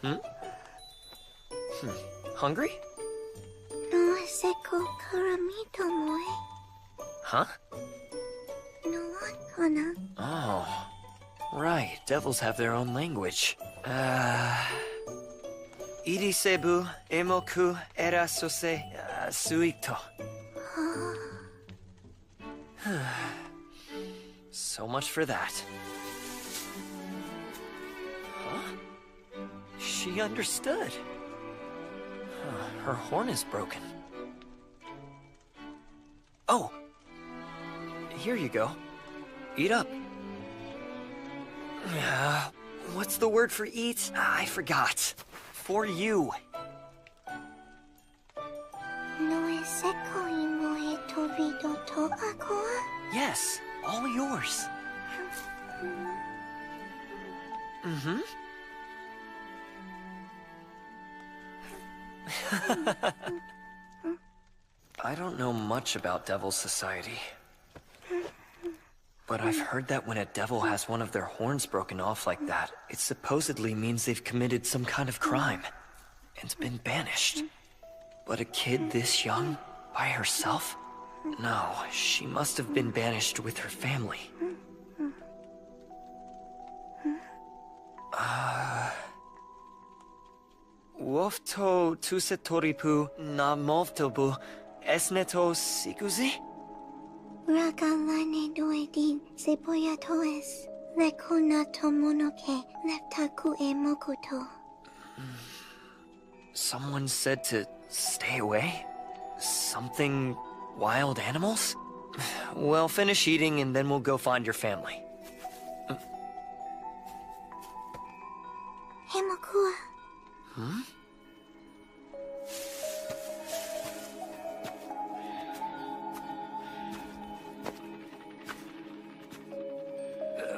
Hmm? Hungry? No seko karamito moe. Huh? No one kana. Oh. Right, devils have their own language. Irisebu emoku erasose suito. So much for that. Huh? She understood. Her horn is broken. Oh! Here you go. Eat up. What's the word for eat? I forgot. For you. No seko imo e tobido to akoa? Yes, all yours. Mm-hmm. I don't know much about Devil Society. But I've heard that when a devil has one of their horns broken off like that, it supposedly means they've committed some kind of crime and been banished. But a kid this young, by herself? No, she must have been banished with her family. Wofto tusetoripu na movtobu esneto sikuzi? Ragalane doedin sepoyatoes. Lekona tomonoke leftaku e mokuto. Someone said to stay away? Something wild animals? Well, finish eating and then we'll go find your family. Hemakua. Hmm?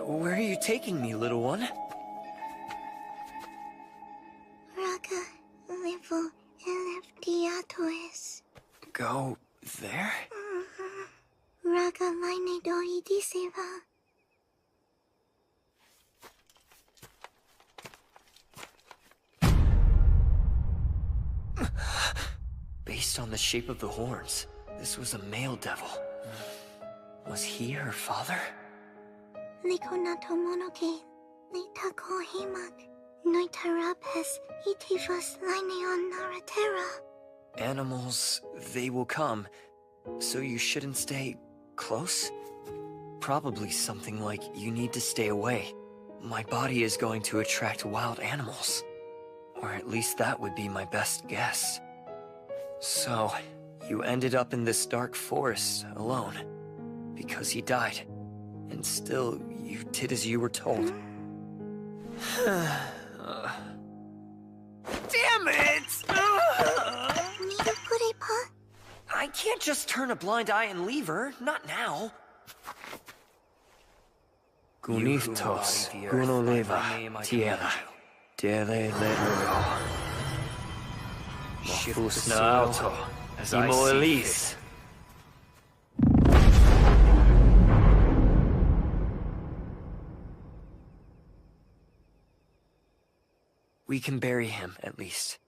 Where are you taking me, little one? Raga levo eleftiatoes. Go there? Raga line doidiseva. Based on the shape of the horns, this was a male devil. Was he her father? Lekona tomonoke litako himak. Noitarapes itifas lineon naratera. Animals, they will come, so you shouldn't stay close? Probably something like you need to stay away. My body is going to attract wild animals. Or at least that would be my best guess. So, you ended up in this dark forest alone because he died. And still, you did as you were told. Damn it! I can't just turn a blind eye and leave her. Not now. Guniftos, Gunoleva, Tierra. Dele Lero. Mofus na auto, Imo Elise. We can bury him, at least.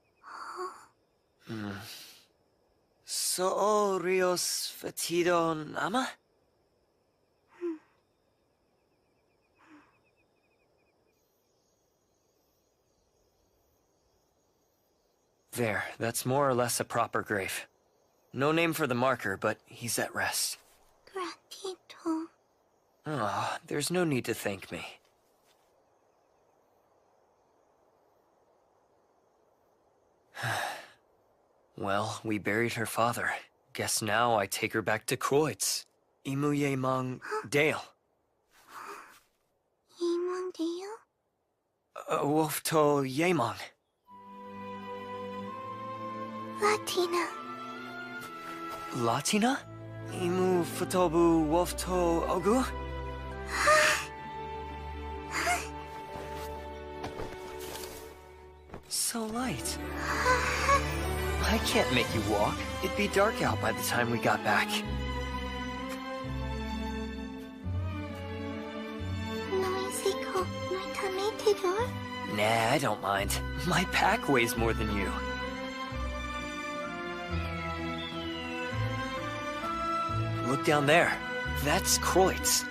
So Rios Fatido Nama? There, that's more or less a proper grave. No name for the marker, but he's at rest. Gratito. Oh, there's no need to thank me. Well, we buried her father. Guess now I take her back to Kreutz. Imuye Mang Dale. Yemang Dale? Wofto Yemang. Latina. Latina? Imu Futobu Wofto Ogu? So light. I can't make you walk. It'd be dark out by the time we got back. Noisiko noitamete. the door? Nah, I don't mind. My pack weighs more than you. Look down there. That's Kreutz.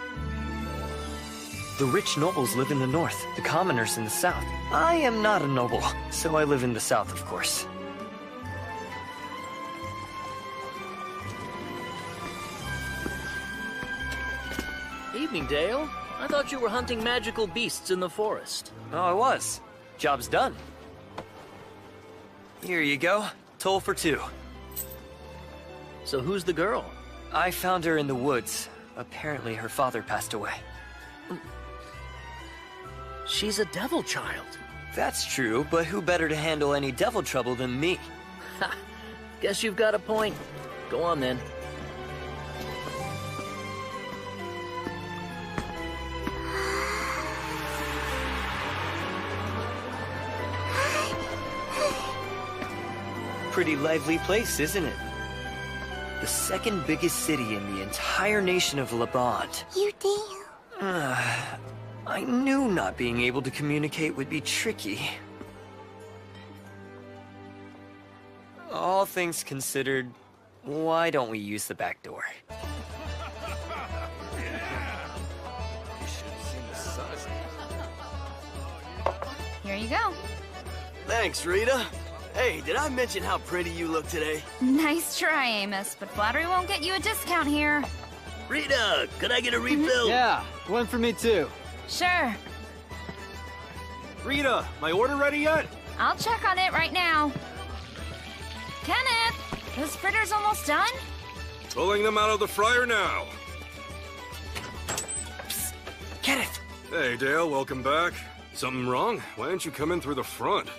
The rich nobles live in the north, the commoners in the south. I am not a noble, so I live in the south, of course. Evening, Dale. I thought you were hunting magical beasts in the forest. Oh, I was. Job's done. Here you go. Toll for 2. So who's the girl? I found her in the woods. Apparently her father passed away. She's a devil child. That's true, but who better to handle any devil trouble than me? Ha! Guess you've got a point. Go on then. Pretty lively place, isn't it? The second biggest city in the entire nation of Labond. You deal. I knew not being able to communicate would be tricky. All things considered, why don't we use the back door? Here you go. Thanks, Rita. Hey, did I mention how pretty you look today? Nice try, Amos, but flattery won't get you a discount here. Rita, could I get a refill? Yeah, one for me too. Sure, Rita, my order ready yet? I'll check on it right now. Kenneth, those fritters almost done? Pulling them out of the fryer now. Psst. Kenneth! Hey, Dale, welcome back. Something wrong? Why didn't you come in through the front?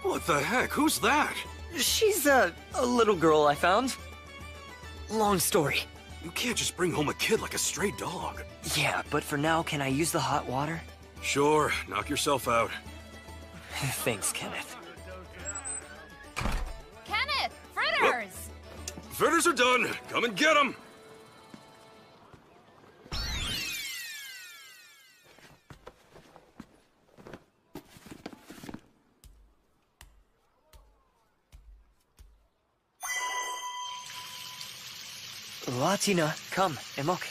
What the heck? Who's that? She's a little girl I found. Long story. You can't just bring home a kid like a stray dog. Yeah, but for now, can I use the hot water? Sure, knock yourself out. Thanks, Kenneth. Kenneth, fritters! Fritters are done. Come and get them. Latina, come, Emok.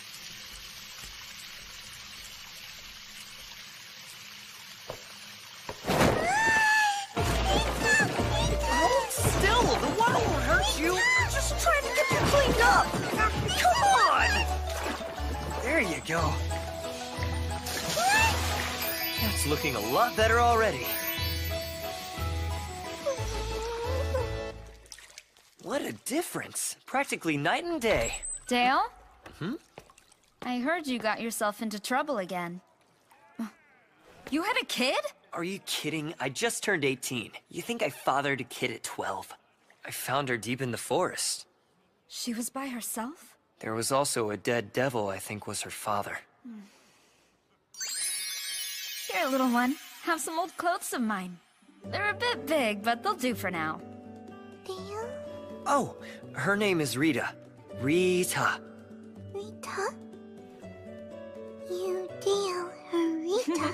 Hold still, the water won't hurt you. I'm just trying to get you cleaned up. Come on! There you go. That's looking a lot better already. What a difference. Practically night and day. Dale? I heard you got yourself into trouble again. You had a kid? Are you kidding? I just turned 18. You think I fathered a kid at 12? I found her deep in the forest. She was by herself? There was also a dead devil I think was her father. Here, little one. Have some old clothes of mine. They're a bit big, but they'll do for now. Deal? Oh, her name is Rita. Rita. Rita? You deal her Rita.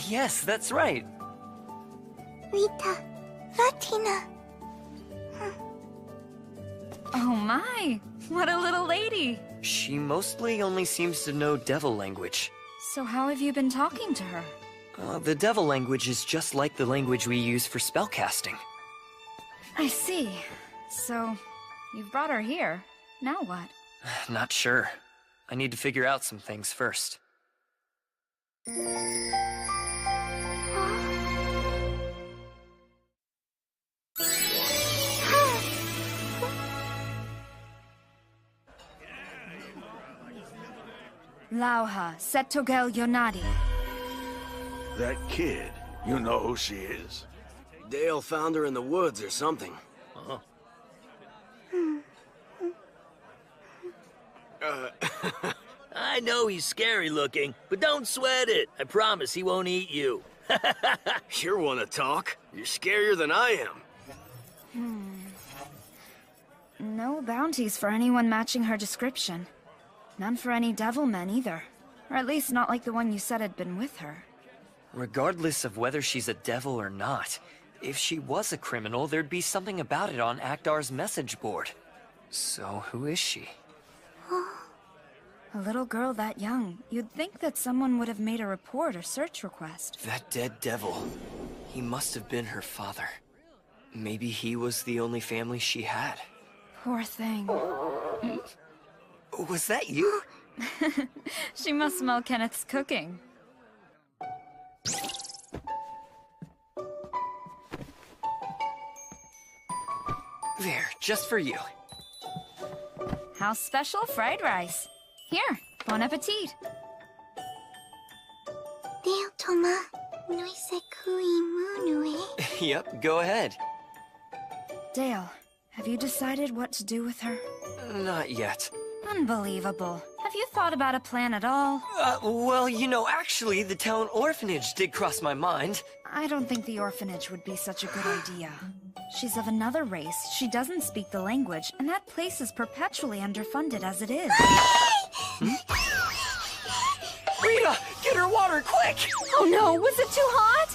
Yes, that's right. Rita. Latina. Oh my, what a little lady. She mostly only seems to know devil language. So how have you been talking to her? The devil language is just like the language we use for spellcasting. I see. So, you've brought her here. Now what? Not sure. I need to figure out some things first. Lauha, Setogel Yonadi. That kid, you know who she is? Dale found her in the woods or something. I know he's scary looking, but don't sweat it. I promise he won't eat you. You're one to talk. You're scarier than I am. No bounties for anyone matching her description. None for any devil men either. Or at least not like the one you said had been with her. Regardless of whether she's a devil or not, if she was a criminal, there'd be something about it on Akdar's message board. So who is she? A little girl that young. You'd think that someone would have made a report or search request. That dead devil. He must have been her father. Maybe he was the only family she had. Poor thing. Was that you? She must smell Kenneth's cooking. There, just for you. House special fried rice. Here, bon appetit. Dale Toma, noi se kui munue. Yep, go ahead. Dale, have you decided what to do with her? Not yet. Unbelievable. Have you thought about a plan at all? Well, you know, actually, the town orphanage did cross my mind. I don't think the orphanage would be such a good idea. She's of another race, she doesn't speak the language, and that place is perpetually underfunded as it is. Rita, get her water, quick! Oh no, was it too hot?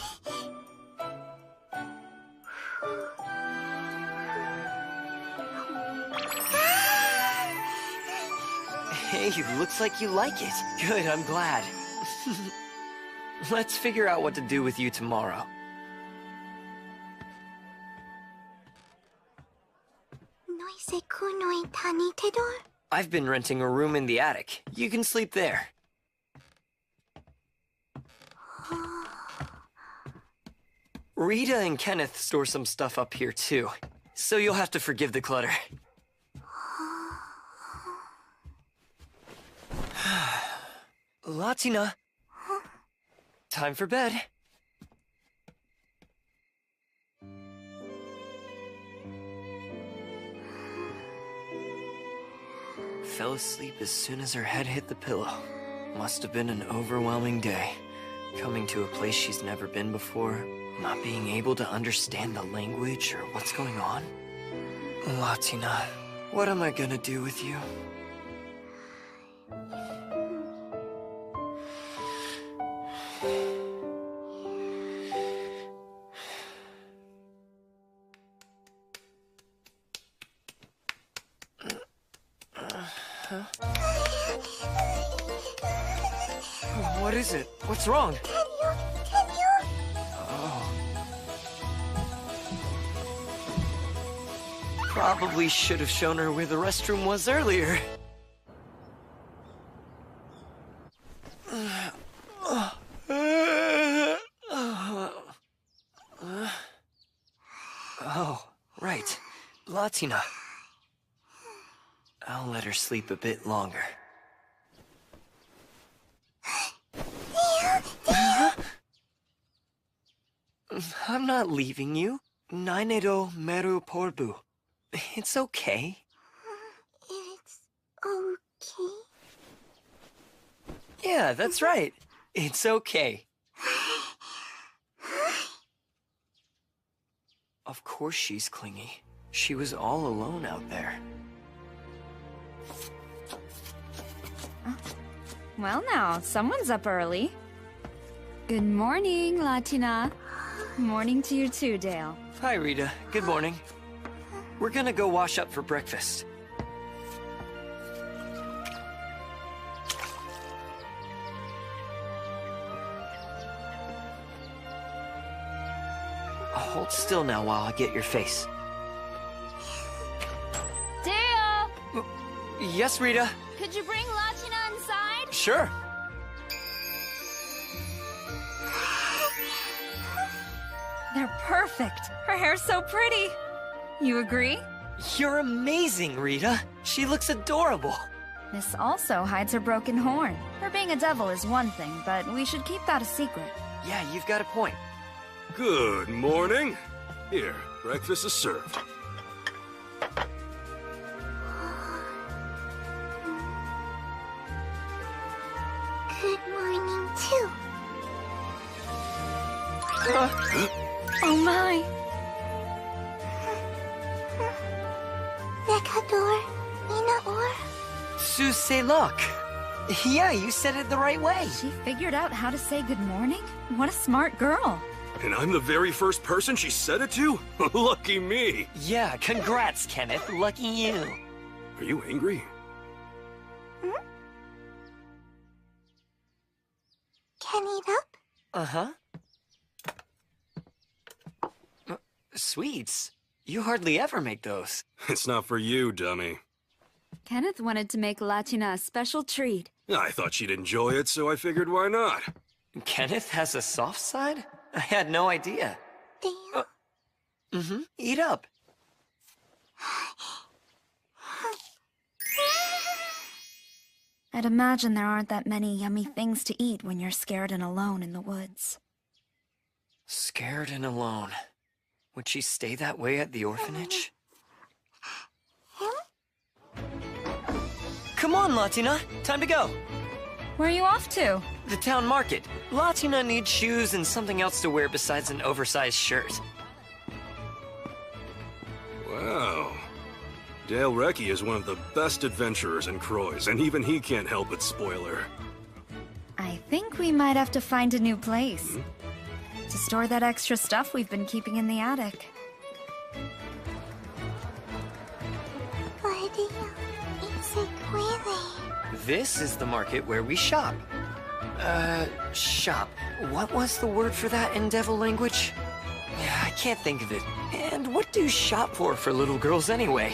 Hey, looks like you like it. Good, I'm glad. Let's figure out what to do with you tomorrow. Noi se kunoi tani tedor. I've been renting a room in the attic. You can sleep there. Rita and Kenneth store some stuff up here too, so you'll have to forgive the clutter. Latina. Time for bed. Fell asleep as soon as her head hit the pillow. Must have been an overwhelming day. Coming to a place she's never been before, not being able to understand the language or what's going on. Latina, what am I gonna do with you? What is it? What's wrong? Can you? Oh. Probably should have shown her where the restroom was earlier. Oh, right. Latina. I'll let her sleep a bit longer. I'm not leaving you. Nainedo meru porbu. It's okay. It's okay. Yeah, that's right. It's okay. Of course she's clingy. She was all alone out there. Well now, someone's up early. Good morning, Latina. Morning to you too, Dale. Hi, Rita. Good morning. We're gonna go wash up for breakfast. Hold still now while I get your face. Dale! Yes, Rita? Could you bring Latina inside? Sure. They're perfect. Her hair's so pretty. You agree? You're amazing, Rita. She looks adorable. This also hides her broken horn. Her being a devil is one thing, but we should keep that a secret. Yeah, you've got a point. Good morning. Here, breakfast is served. Good morning, too. Oh my! Nekador, Ina or? Suselok. Yeah, you said it the right way. She figured out how to say good morning? What a smart girl. And I'm the very first person she said it to? Lucky me. Yeah, congrats, Kenneth. Lucky you. Are you angry? Can eat up? Uh-huh. Sweets? You hardly ever make those. It's not for you, dummy. Kenneth wanted to make Latina a special treat. I thought she'd enjoy it, so I figured why not? Kenneth has a soft side? I had no idea. Deal. Eat up. I'd imagine there aren't that many yummy things to eat when you're scared and alone in the woods. Scared and alone. Would she stay that way at the orphanage? Come on, Latina. Time to go. Where are you off to? The town market. Latina needs shoes and something else to wear besides an oversized shirt. Wow. Dale Recce is one of the best adventurers in Croix, and even he can't help but spoil her. I think we might have to find a new place. To store that extra stuff we've been keeping in the attic. Guardia, it's a query. This is the market where we shop. Shop. What was the word for that in devil language? Yeah, I can't think of it. And what do shop for little girls anyway?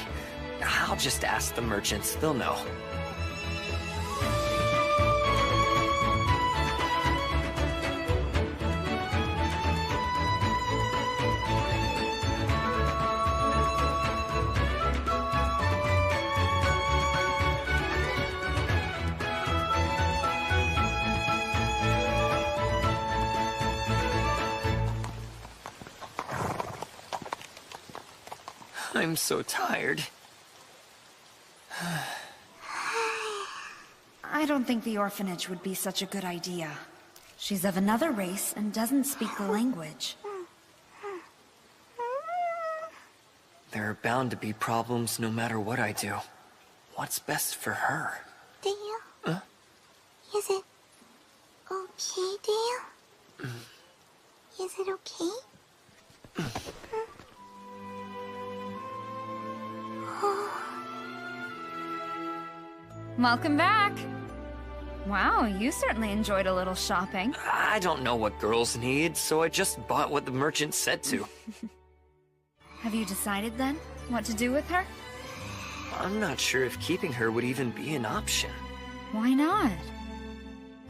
I'll just ask the merchants, they'll know. I'm so tired. I don't think the orphanage would be such a good idea. She's of another race and doesn't speak the language. There are bound to be problems no matter what I do. What's best for her? Deal? Huh? Is it okay, Dale? Is it okay? Welcome back! Wow, you certainly enjoyed a little shopping. I don't know what girls need, so I just bought what the merchant said to. Have you decided then, what to do with her? I'm not sure if keeping her would even be an option. Why not?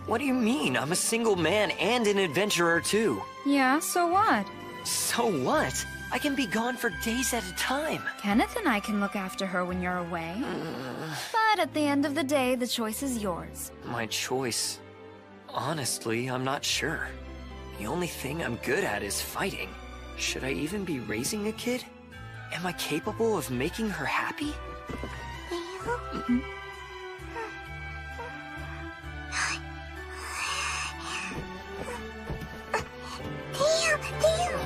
What do you mean? I'm a single man and an adventurer too. Yeah, so what? So what? I can be gone for days at a time. Kenneth and I can look after her when you're away. But at the end of the day, the choice is yours. My choice? Honestly, I'm not sure. The only thing I'm good at is fighting. Should I even be raising a kid? Am I capable of making her happy? Dale? Dale!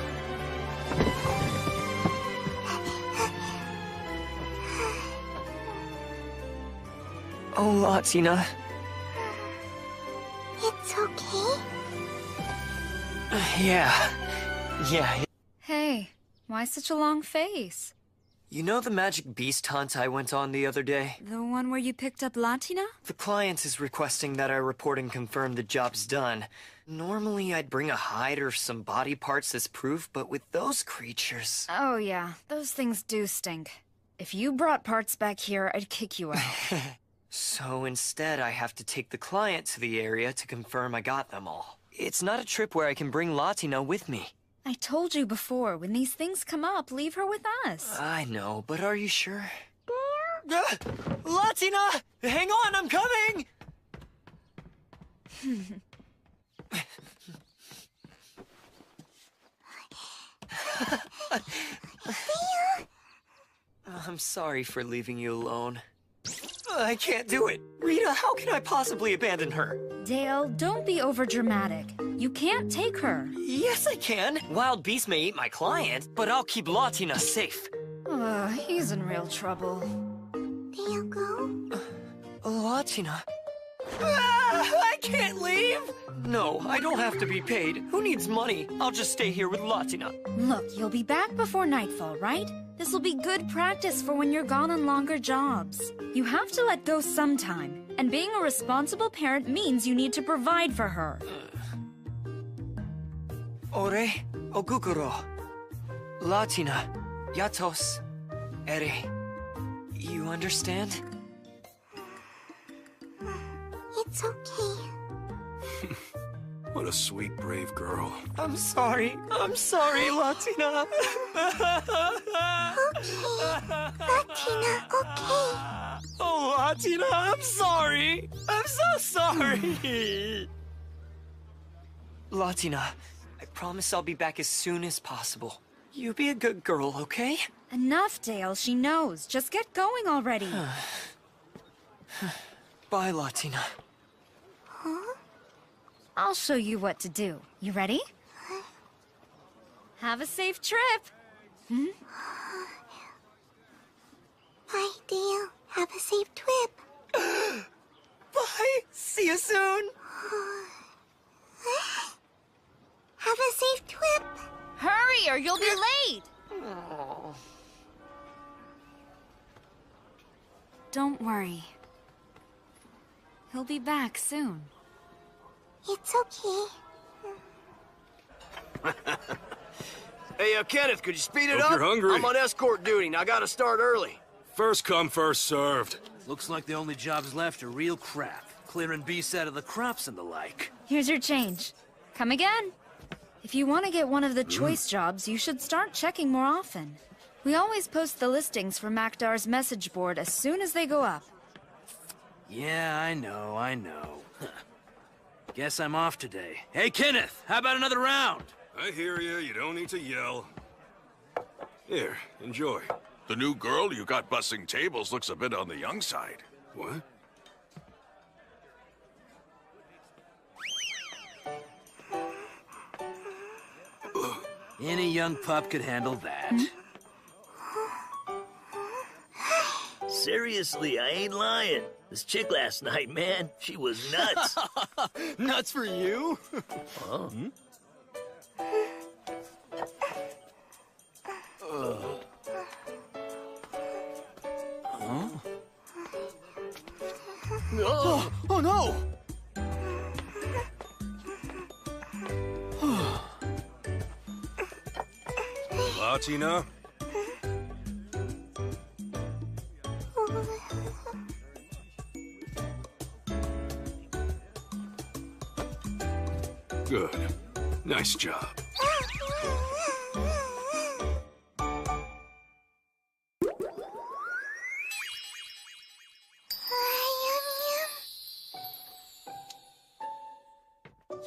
Oh, Latina. It's okay? Yeah. Hey, why such a long face? You know the magic beast hunt I went on the other day? The one where you picked up Latina? The client is requesting that I report and confirm the job's done. Normally, I'd bring a hide or some body parts as proof, but with those creatures... Oh yeah, those things do stink. If you brought parts back here, I'd kick you out. So instead, I have to take the client to the area to confirm I got them all. It's not a trip where I can bring Latina with me. I told you before, when these things come up, leave her with us. I know, but are you sure? Latina! Hang on, I'm coming! I'm sorry for leaving you alone. I can't do it. Rita, how can I possibly abandon her? Dale, don't be overdramatic. You can't take her. Yes, I can. Wild beasts may eat my client, but I'll keep Latina safe. He's in real trouble. Dale, go? Latina, I can't leave! No, I don't have to be paid. Who needs money? I'll just stay here with Latina. Look, you'll be back before nightfall, right? This will be good practice for when you're gone on longer jobs. You have to let go sometime, and being a responsible parent means you need to provide for her. Ore, ogukuro. Latina, yatos, ere. You understand? It's okay. What a sweet, brave girl. I'm sorry, Latina. Latina, okay. Oh, Latina, I'm sorry. I'm so sorry. Latina, I promise I'll be back as soon as possible. You be a good girl, okay? Enough, Dale. She knows. Just get going already. Bye, Latina. Huh? I'll show you what to do. You ready? Have a safe trip. Bye, Dale. Have a safe trip. Bye. See you soon. Have a safe trip. Hurry or you'll be late. Oh. Don't worry. He'll be back soon. It's okay. Hey, Kenneth, could you speed it Hope up? you're hungry. I'm on escort duty, and I gotta start early. First come, first served. Looks like the only jobs left are real crap. Clearing beasts out of the crops and the like. Here's your change. Come again. If you want to get one of the choice jobs, you should start checking more often. We always post the listings for Makdar's message board as soon as they go up. Yeah, I know. Guess I'm off today. Hey, Kenneth, how about another round? I hear you. You don't need to yell. Here, enjoy. The new girl you got bussing tables looks a bit on the young side. What? Any young pup could handle that. Seriously, I ain't lying. This chick last night, man, she was nuts. Nuts for you? Huh? Oh no! Latina? Good. Nice job.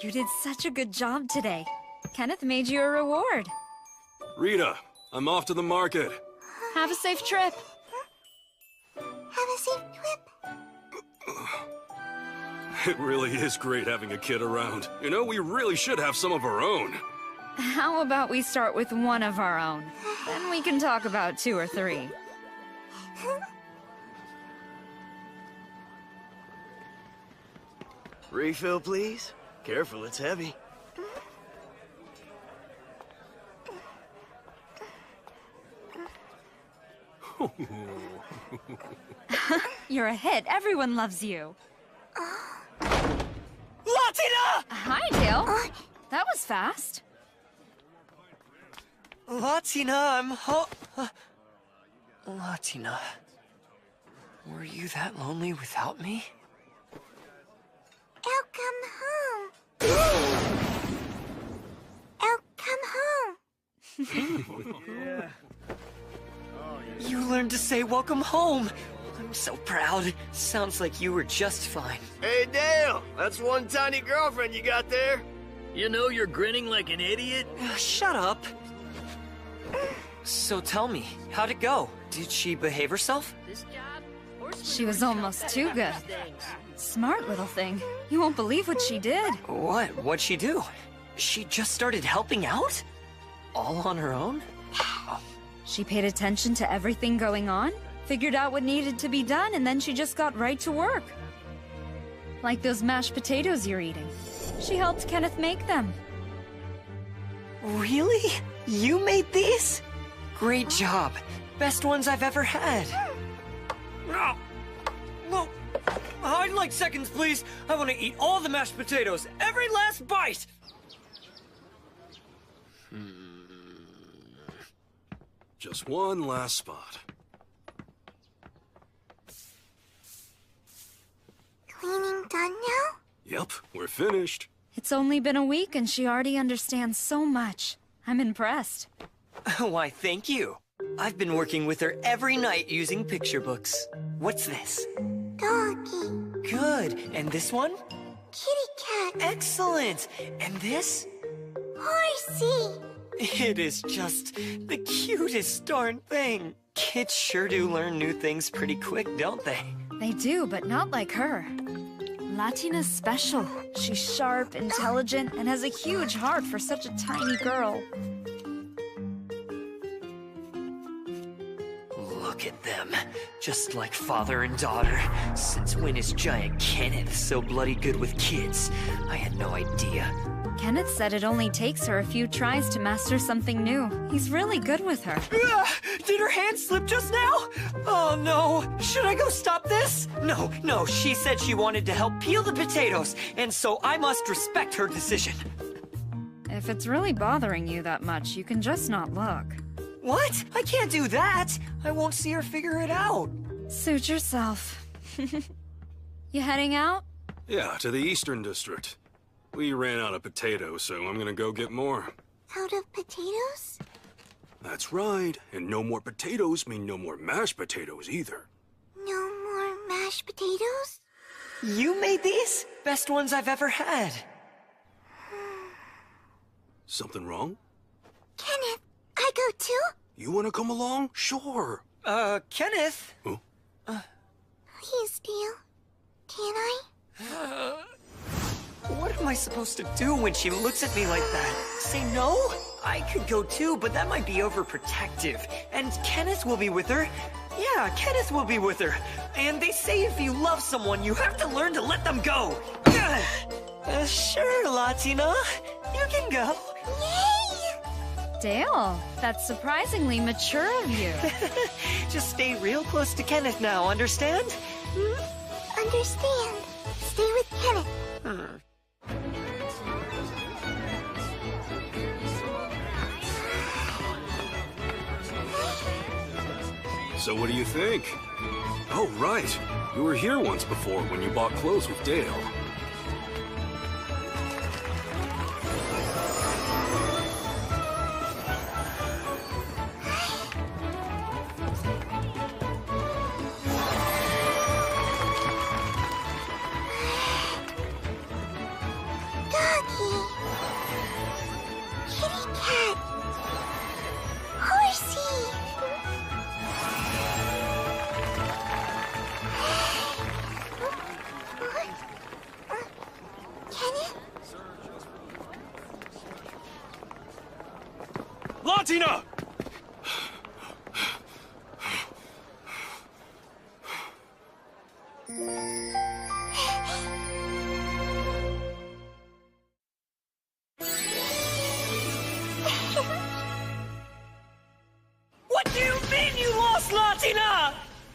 You did such a good job today. Kenneth made you a reward. Rita, I'm off to the market. Have a safe trip. Have a safe trip. It really is great having a kid around. You know, we really should have some of our own. How about we start with one of our own? Then we can talk about 2 or 3. Refill, please. Careful, it's heavy. You're a hit. Everyone loves you. Latina! Hi, Dale. That was fast. Latina, Latina, were you that lonely without me? I'll come home. I'll come home. You learned to say welcome home. I'm so proud. Sounds like you were just fine. Hey, Dale, that's one tiny girlfriend you got there. You know you're grinning like an idiot? Shut up. So tell me, how'd it go? Did she behave herself? This job? She was almost too good. Smart little thing. You won't believe what she did. What? What'd she do? She just started helping out? All on her own? She paid attention to everything going on, figured out what needed to be done, and then she just got right to work. Like those mashed potatoes you're eating. She helped Kenneth make them. Really? You made these? Great job. Best ones I've ever had. No, I'd like seconds, please. I want to eat all the mashed potatoes, every last bite. Just one last spot. Cleaning done now? Yep, we're finished. It's only been a week and she already understands so much. I'm impressed. Why, thank you. I've been working with her every night using picture books. What's this? Doggy. Good. And this one? Kitty cat. Excellent. And this? Horsey. It is just the cutest darn thing. Kids sure do learn new things pretty quick, don't they? They do, but not like her. Latina's special. She's sharp, intelligent, and has a huge heart for such a tiny girl. Look at them. Just like father and daughter. Since when is giant Kenneth so bloody good with kids? I had no idea. Kenneth said it only takes her a few tries to master something new. He's really good with her. Did her hand slip just now? Oh no! Should I go stop this? No, she said she wanted to help peel the potatoes, and so I must respect her decision. If it's really bothering you that much, you can just not look. What? I can't do that! I won't see her figure it out. Suit yourself. You heading out? Yeah, to the Eastern District. We ran out of potatoes, so I'm gonna go get more. Out of potatoes? That's right, and no more potatoes mean no more mashed potatoes either. No more mashed potatoes? You made these? Best ones I've ever had. Something wrong? Kenneth, I go too? You wanna come along? Sure. Kenneth? Huh? Please, Dale. Can I? What am I supposed to do when she looks at me like that? Say no? I could go too, but that might be overprotective. And Kenneth will be with her. Yeah, Kenneth will be with her. And they say if you love someone, you have to learn to let them go. Sure, Latina. You can go. Yay! Dale, that's surprisingly mature of you. Just stay real close to Kenneth now, understand? Understand. Stay with Kenneth. So what do you think? Oh, right. You were here once before when you bought clothes with Dale. Doggy. Kitty cat. Horsey. Kenneth? Latina! What do you mean you lost Latina?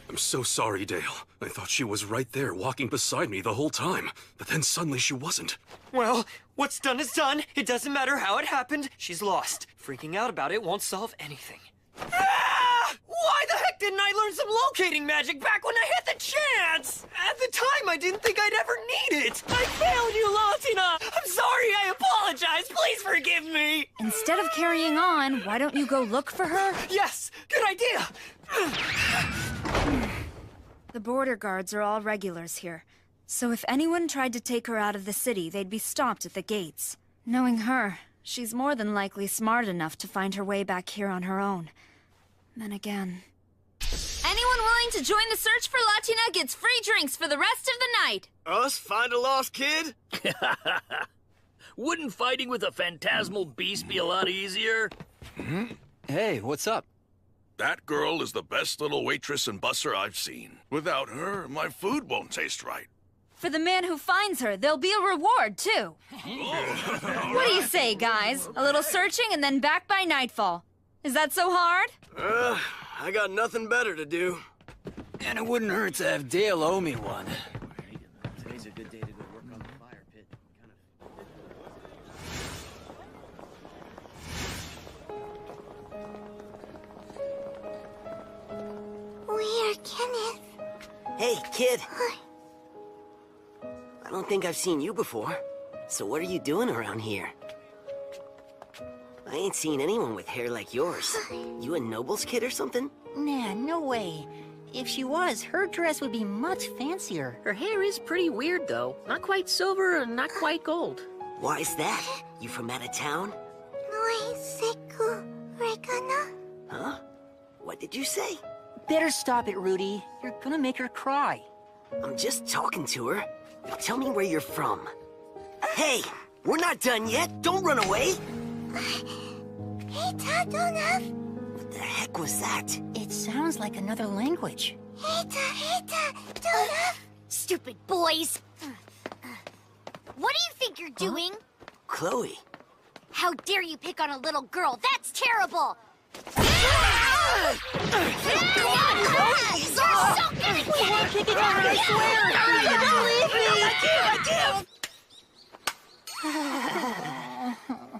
I'm so sorry, Dale. I thought she was right there walking beside me the whole time, but then suddenly she wasn't. Well, what's done is done. It doesn't matter how it happened. She's lost. Freaking out about it won't solve anything. Why the heck didn't I learn some locating magic back when I had the chance? At the time, I didn't think I'd ever need it. I failed you, Latina. I'm sorry. I apologize. Please forgive me. Instead of carrying on, why don't you go look for her? Yes, good idea. The border guards are all regulars here, so if anyone tried to take her out of the city, they'd be stopped at the gates. Knowing her, she's more than likely smart enough to find her way back here on her own. Then again... Anyone willing to join the search for Latina gets free drinks for the rest of the night. Us find a lost kid? Wouldn't fighting with a phantasmal beast be a lot easier? Hey, what's up? That girl is the best little waitress and busser I've seen. Without her, my food won't taste right. For the man who finds her, there'll be a reward, too. What do you say, guys? A little searching and then back by nightfall. Is that so hard? I got nothing better to do. And it wouldn't hurt to have Dale owe me one. Today's a good day to go work on the fire pit. Weird, Kenneth. Hey, kid. I don't think I've seen you before. So what are you doing around here? I ain't seen anyone with hair like yours. You a noble's kid or something? Nah, no way. If she was, her dress would be much fancier. Her hair is pretty weird, though. Not quite silver and not quite gold. Why's that? You from out of town? Huh? What did you say? Better stop it, Rudy. You're gonna make her cry. I'm just talking to her. Tell me where you're from. Hey, we're not done yet. Don't run away. What the heck was that? It sounds like another language. Stupid boys! What do you think you're doing? Chloe. How dare you pick on a little girl? That's terrible! You're so gonna get it! I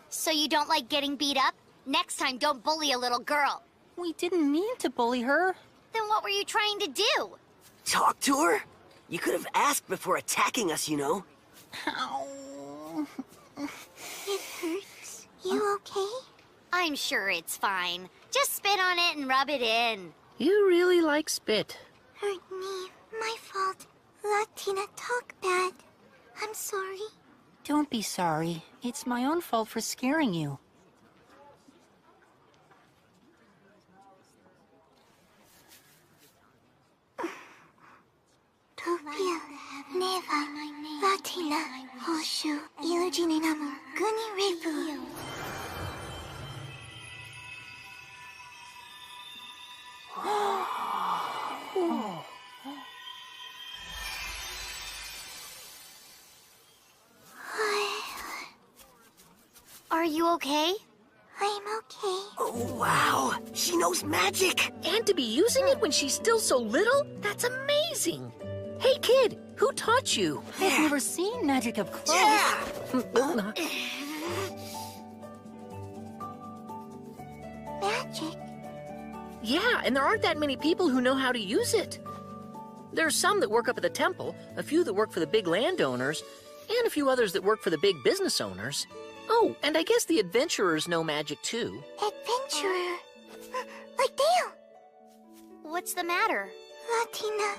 So you don't like getting beat up? Next time, don't bully a little girl. We didn't mean to bully her. Then what were you trying to do? Talk to her? You could have asked before attacking us, you know. Ow. It hurts. You okay? I'm sure it's fine. Just spit on it and rub it in. You really like spit. Hurt me. My fault. Latina talk bad. I'm sorry. Don't be sorry. It's my own fault for scaring you. Topia, Neva, Latina, Hoshu, Illugininamu, Guni Repu. Are you okay? I'm okay. Oh, wow. She knows magic. And to be using it when she's still so little? That's amazing. Hey, kid, who taught you? I've never seen magic up close. Yeah. Magic? Yeah, and there aren't that many people who know how to use it. There's some that work up at the temple, a few that work for the big landowners, and a few others that work for the big business owners. Oh, and I guess the adventurers know magic too. Adventurer. Like Dale. What's the matter? Latina,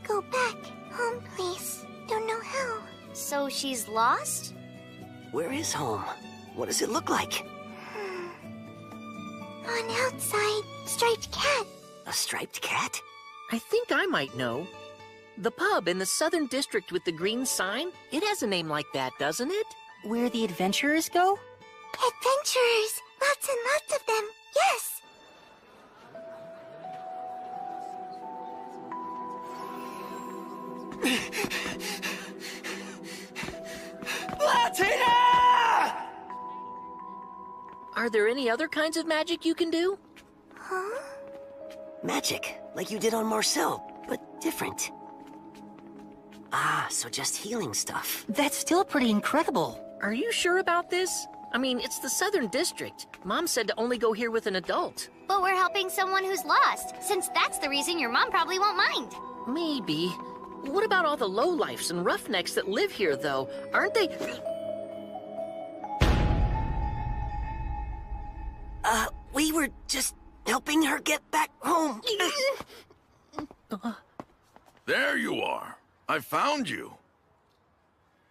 go back. Home, please. Don't know how. So she's lost? Where is home? What does it look like? On outside, striped cat. A striped cat? I think I might know. The pub in the southern district with the green sign, it has a name like that, doesn't it? Where the adventurers go? Adventurers! Lots and lots of them, yes! Latina! Are there any other kinds of magic you can do? Huh? Magic, like you did on Marcel, but different. Ah, so just healing stuff. That's still pretty incredible. Are you sure about this? I mean, it's the southern district. Mom said to only go here with an adult. But we're helping someone who's lost, since that's the reason your mom probably won't mind. Maybe. What about all the lowlifes and roughnecks that live here, though? Aren't they... We were just helping her get back home. There you are. I found you.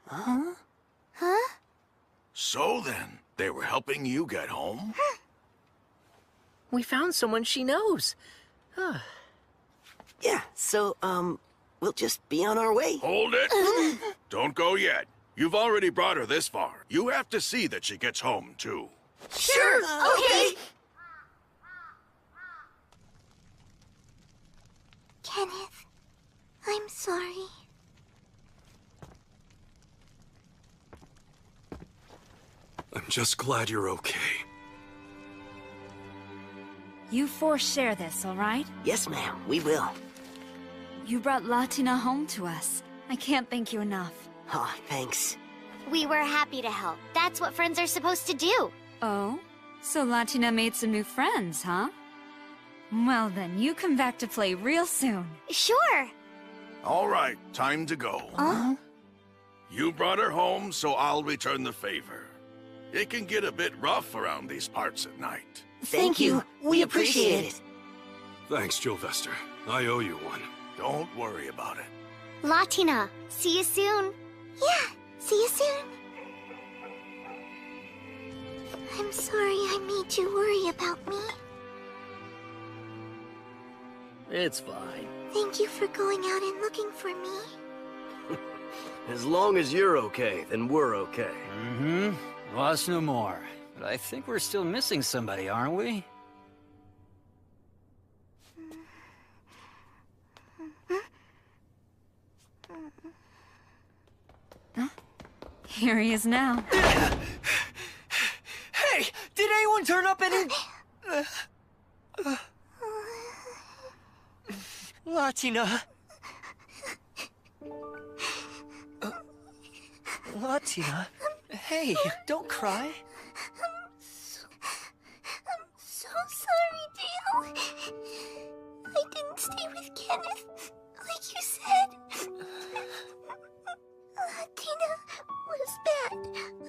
Huh? So then, they were helping you get home? We found someone she knows. Yeah, so, we'll just be on our way. Hold it! Don't go yet. You've already brought her this far. You have to see that she gets home, too. Sure, okay. Kenneth, I'm sorry. I'm just glad you're okay. You four share this, all right? Yes, ma'am, we will. You brought Latina home to us. I can't thank you enough. Oh, thanks. We were happy to help. That's what friends are supposed to do. Oh? So Latina made some new friends, huh? Well then, you come back to play real soon. Sure. All right, time to go. Huh? You brought her home, so I'll return the favor. It can get a bit rough around these parts at night. Thank you. We appreciate it. Thanks, Jovester. I owe you one. Don't worry about it. Latina, see you soon. Yeah, see you soon. I'm sorry I made you worry about me. It's fine. Thank you for going out and looking for me. As long as you're okay, then we're okay. Mm-hmm. Lost no more. But I think we're still missing somebody, aren't we? Huh? Here he is now. Hey! Did anyone turn up any... Latina? Latina? Hey, don't cry. I'm so sorry, Dale. I didn't stay with Kenneth, like you said. Latina was bad.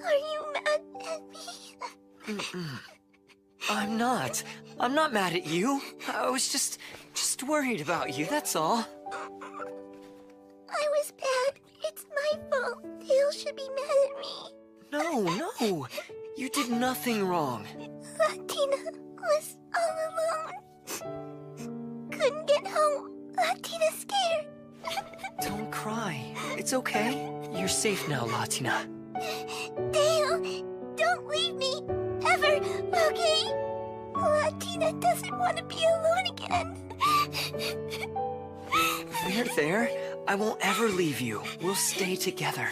Are you mad at me? I'm not. I'm not mad at you. I was just worried about you, that's all. I was bad. It's my fault. Dale should be mad at me. No. You did nothing wrong. Latina was all alone. Couldn't get home. Latina's scared. Don't cry. It's okay. You're safe now, Latina. Dale, don't leave me. Ever, okay? Latina doesn't want to be alone again. There. I won't ever leave you. We'll stay together.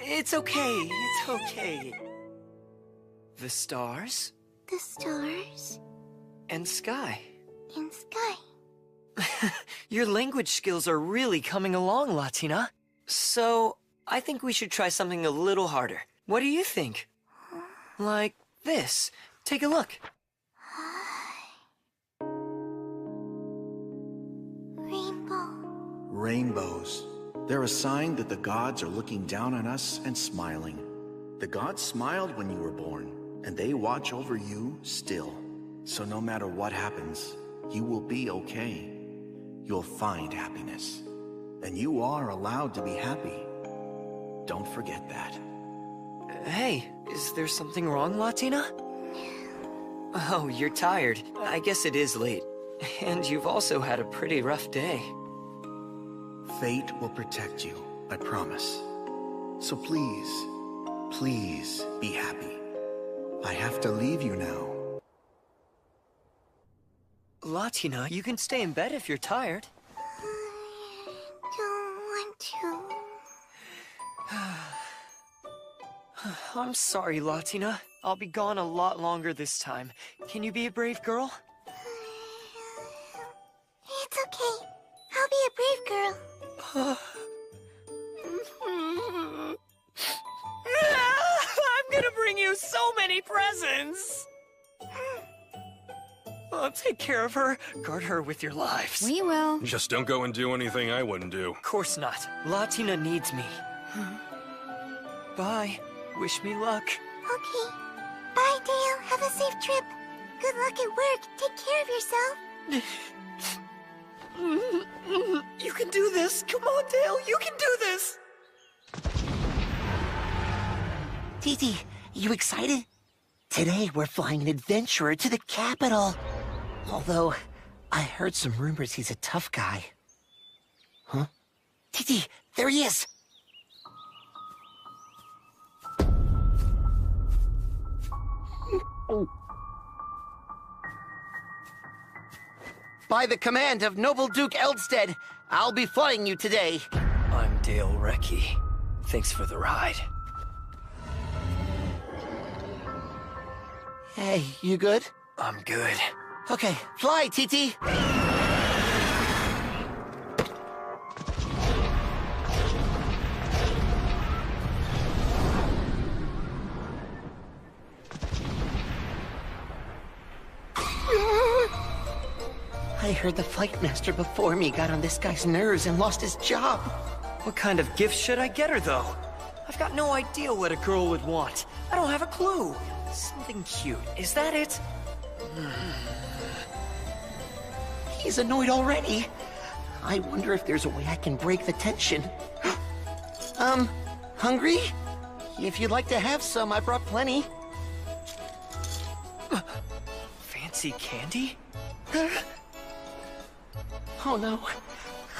It's okay. It's okay. The stars? The stars And sky. and sky. Your language skills are really coming along, Latina. So, I think we should try something a little harder. What do you think? Like this. Take a look. Rainbow. Rainbows. They're a sign that the gods are looking down on us and smiling. The gods smiled when you were born, and they watch over you still. So no matter what happens, you will be okay. You'll find happiness. And you are allowed to be happy. Don't forget that. Hey, is there something wrong, Latina? Oh, you're tired. I guess it is late. And you've also had a pretty rough day. Fate will protect you, I promise. So please, please be happy. I have to leave you now. Latina, you can stay in bed if you're tired. Don't want to. I'm sorry, Latina. I'll be gone a lot longer this time. Can you be a brave girl? It's okay. I'll be a brave girl. I'm gonna bring you so many presents! Take care of her. Guard her with your lives. We will. Just don't go and do anything I wouldn't do. Of course not. Latina needs me. Bye. Wish me luck. Okay. Bye, Dale. Have a safe trip. Good luck at work. Take care of yourself. You can do this. Come on, Dale. You can do this. Titi, you excited? Today we're flying an adventurer to the capital. Although, I heard some rumors he's a tough guy. Huh? Titi, there he is! By the command of Noble Duke Eldstead, I'll be flying you today. I'm Dale Recce. Thanks for the ride. Hey, you good? I'm good. Okay, fly, TT! I heard the flight master before me got on this guy's nerves and lost his job. What kind of gift should I get her, though? I've got no idea what a girl would want. I don't have a clue. Something cute. Is that it? He's annoyed already. I wonder if there's a way I can break the tension. Hungry? If you'd like to have some, I brought plenty. Fancy candy? Oh no.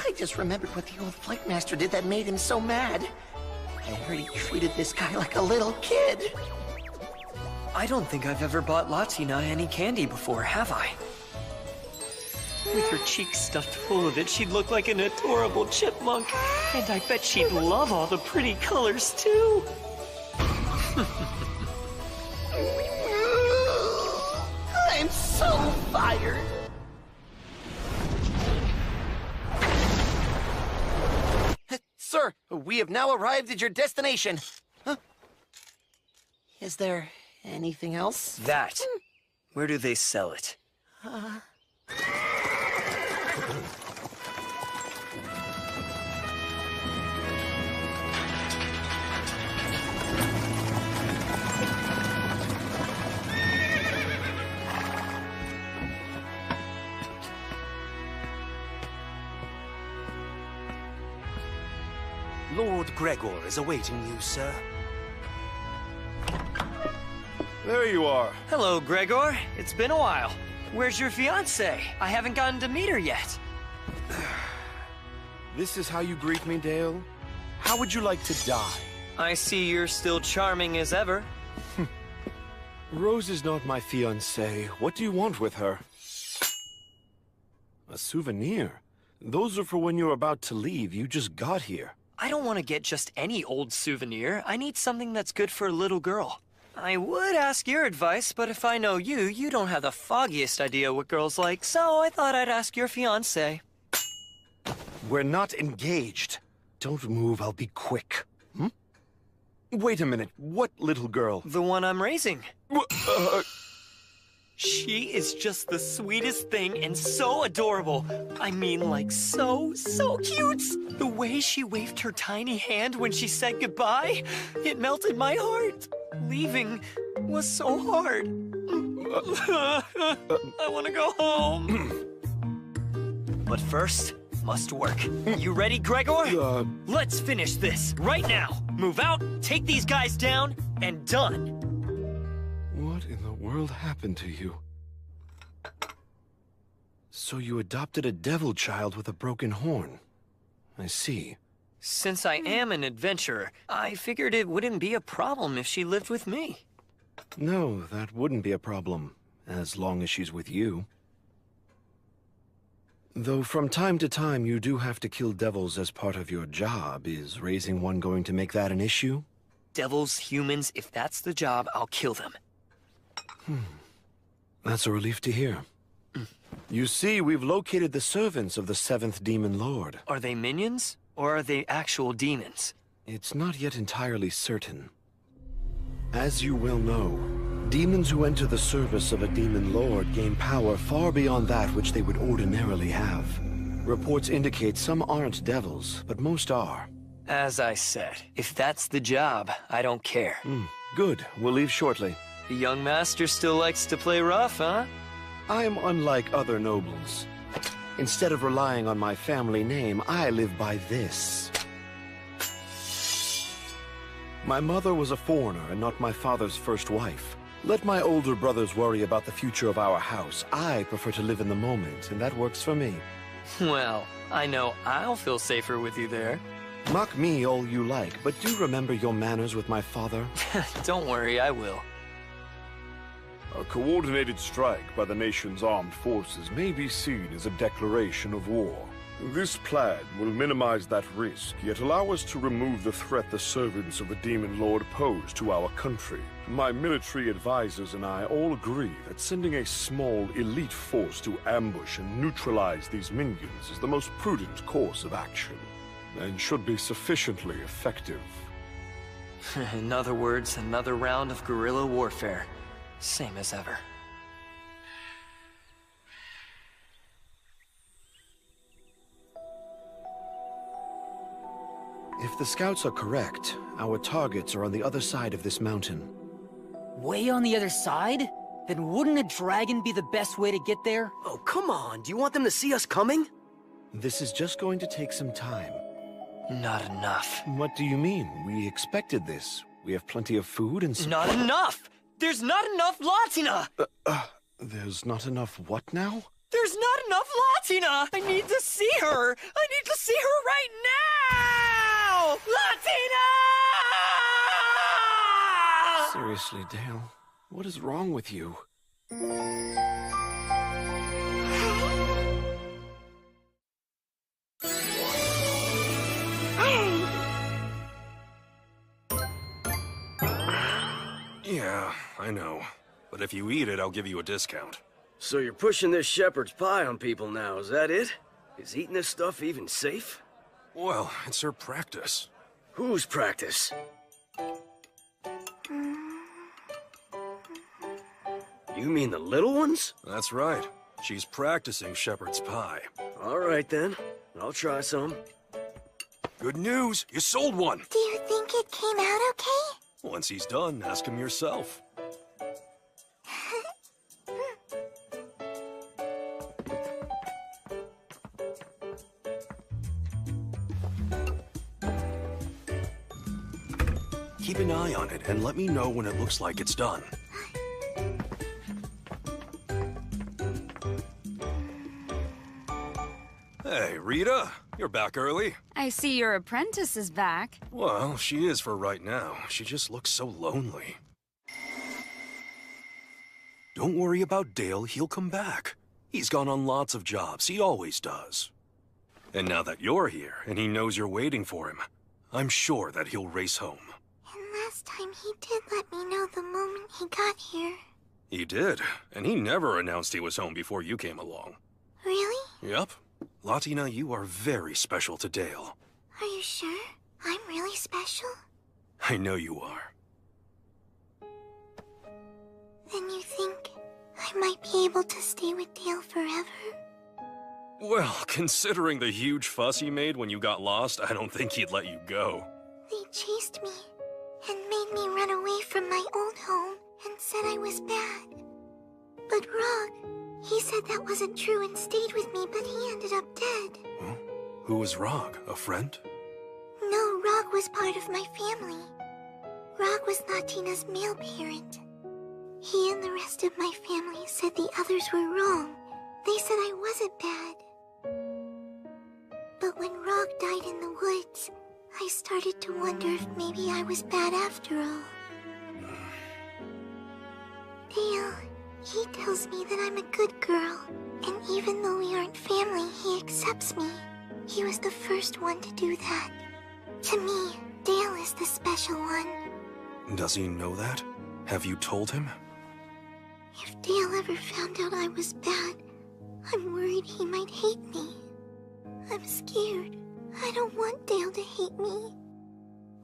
I just remembered what the old flight master did that made him so mad. I heard he treated this guy like a little kid. I don't think I've ever bought Latina any candy before, have I? With her cheeks stuffed full of it, she'd look like an adorable chipmunk. And I bet she'd love all the pretty colors, too. I'm so fired. Sir, we have now arrived at your destination. Huh? Is there anything else? That. Where do they sell it? Lord Gregor is awaiting you, sir. There you are. Hello, Gregor. It's been a while. Where's your fiancée? I haven't gotten to meet her yet. This is how you greet me, Dale? How would you like to die? I see you're still charming as ever. Rose is not my fiancée. What do you want with her? A souvenir? Those are for when you're about to leave. You just got here. I don't want to get just any old souvenir. I need something that's good for a little girl. I would ask your advice, but if I know you, you don't have the foggiest idea what girls like, so I thought I'd ask your fiancé. We're not engaged. Don't move, I'll be quick. Wait a minute, what little girl? The one I'm raising. She is just the sweetest thing and so adorable. I mean, like, so cute. The way she waved her tiny hand when she said goodbye, it melted my heart. Leaving was so hard. I want to go home. But first, must work. You ready, Gregor? Let's finish this right now. Move out, take these guys down, and done. What in the world happened to you? So you adopted a devil child with a broken horn. I see. Since I am an adventurer, I figured it wouldn't be a problem if she lived with me. No, that wouldn't be a problem, as long as she's with you. Though from time to time you do have to kill devils as part of your job. Is raising one going to make that an issue? Devils, humans, if that's the job, I'll kill them. That's a relief to hear. You see, we've located the servants of the 7th Demon Lord. Are they minions, or are they actual demons? It's not yet entirely certain. As you well know, demons who enter the service of a Demon Lord gain power far beyond that which they would ordinarily have. Reports indicate some aren't devils, but most are. As I said, if that's the job, I don't care. Good. We'll leave shortly. The young master still likes to play rough, huh? I'm unlike other nobles. Instead of relying on my family name, I live by this. My mother was a foreigner and not my father's first wife. Let my older brothers worry about the future of our house. I prefer to live in the moment, and that works for me. Well, I know I'll feel safer with you there. Mock me all you like, but do remember your manners with my father. Don't worry, I will. A coordinated strike by the nation's armed forces may be seen as a declaration of war. This plan will minimize that risk, yet allow us to remove the threat the servants of the Demon Lord pose to our country. My military advisors and I all agree that sending a small elite force to ambush and neutralize these minions is the most prudent course of action, and should be sufficiently effective. In other words, another round of guerrilla warfare. Same as ever. If the scouts are correct, our targets are on the other side of this mountain. Way on the other side? Then wouldn't a dragon be the best way to get there? Oh, come on. Do you want them to see us coming? This is just going to take some time. Not enough. What do you mean? We expected this. We have plenty of food and some... Not enough! There's not enough Latina! There's not enough what now? There's not enough Latina! I need to see her! I need to see her right now! Latina! Seriously, Dale, what is wrong with you? Yeah, I know. But if you eat it, I'll give you a discount. So you're pushing this shepherd's pie on people now, is that it? Is eating this stuff even safe? Well, it's her practice. Whose practice? You mean the little ones? That's right. She's practicing shepherd's pie. All right, then. I'll try some. Good news! You sold one! Do you think it came out okay? Once he's done, ask him yourself. Keep an eye on it and let me know when it looks like it's done. Hey, Rita, you're back early. I see your apprentice is back. Well, she is for right now. She just looks so lonely. Don't worry about Dale, he'll come back. He's gone on lots of jobs, he always does. And now that you're here, and he knows you're waiting for him, I'm sure that he'll race home. And last time he did let me know the moment he got here. He did, and he never announced he was home before you came along. Really? Yep. Latina, you are very special to Dale. Are you sure? I'm really special? I know you are. Then you think I might be able to stay with Dale forever? Well, considering the huge fuss he made when you got lost, I don't think he'd let you go. They chased me and made me run away from my old home and said I was bad. But Rog, he said that wasn't true and stayed with me, but he ended up dead. Huh? Who was Rog? A friend? No, Rog was part of my family. Rog was Latina's male parent. He and the rest of my family said the others were wrong. They said I wasn't bad. But when Rog died in the woods, I started to wonder if maybe I was bad after all. Dale, he tells me that I'm a good girl, and even though we aren't family, he accepts me. He was the first one to do that. To me, Dale is the special one. Does he know that? Have you told him? If Dale ever found out I was bad, I'm worried he might hate me. I'm scared. I don't want Dale to hate me.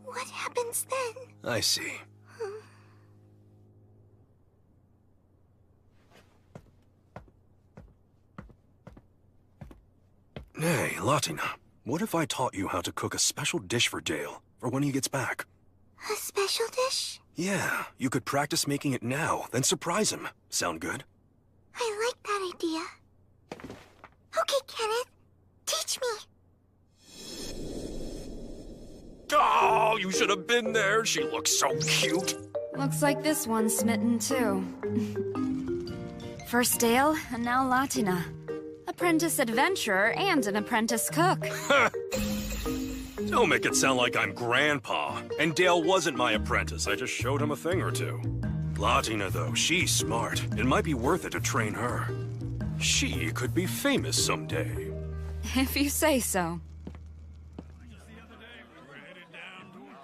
What happens then? I see. Hey, Latina, what if I taught you how to cook a special dish for Dale, for when he gets back? A special dish? Yeah, you could practice making it now, then surprise him. Sound good? I like that idea. Okay, Kenneth, teach me. Oh, you should have been there. She looks so cute. Looks like this one's smitten too. First Dale, and now Latina. Apprentice adventurer and an apprentice cook. Don't make it sound like I'm Grandpa. And Dale wasn't my apprentice. I just showed him a thing or two. Latina, though, she's smart. It might be worth it to train her. She could be famous someday. If you say so.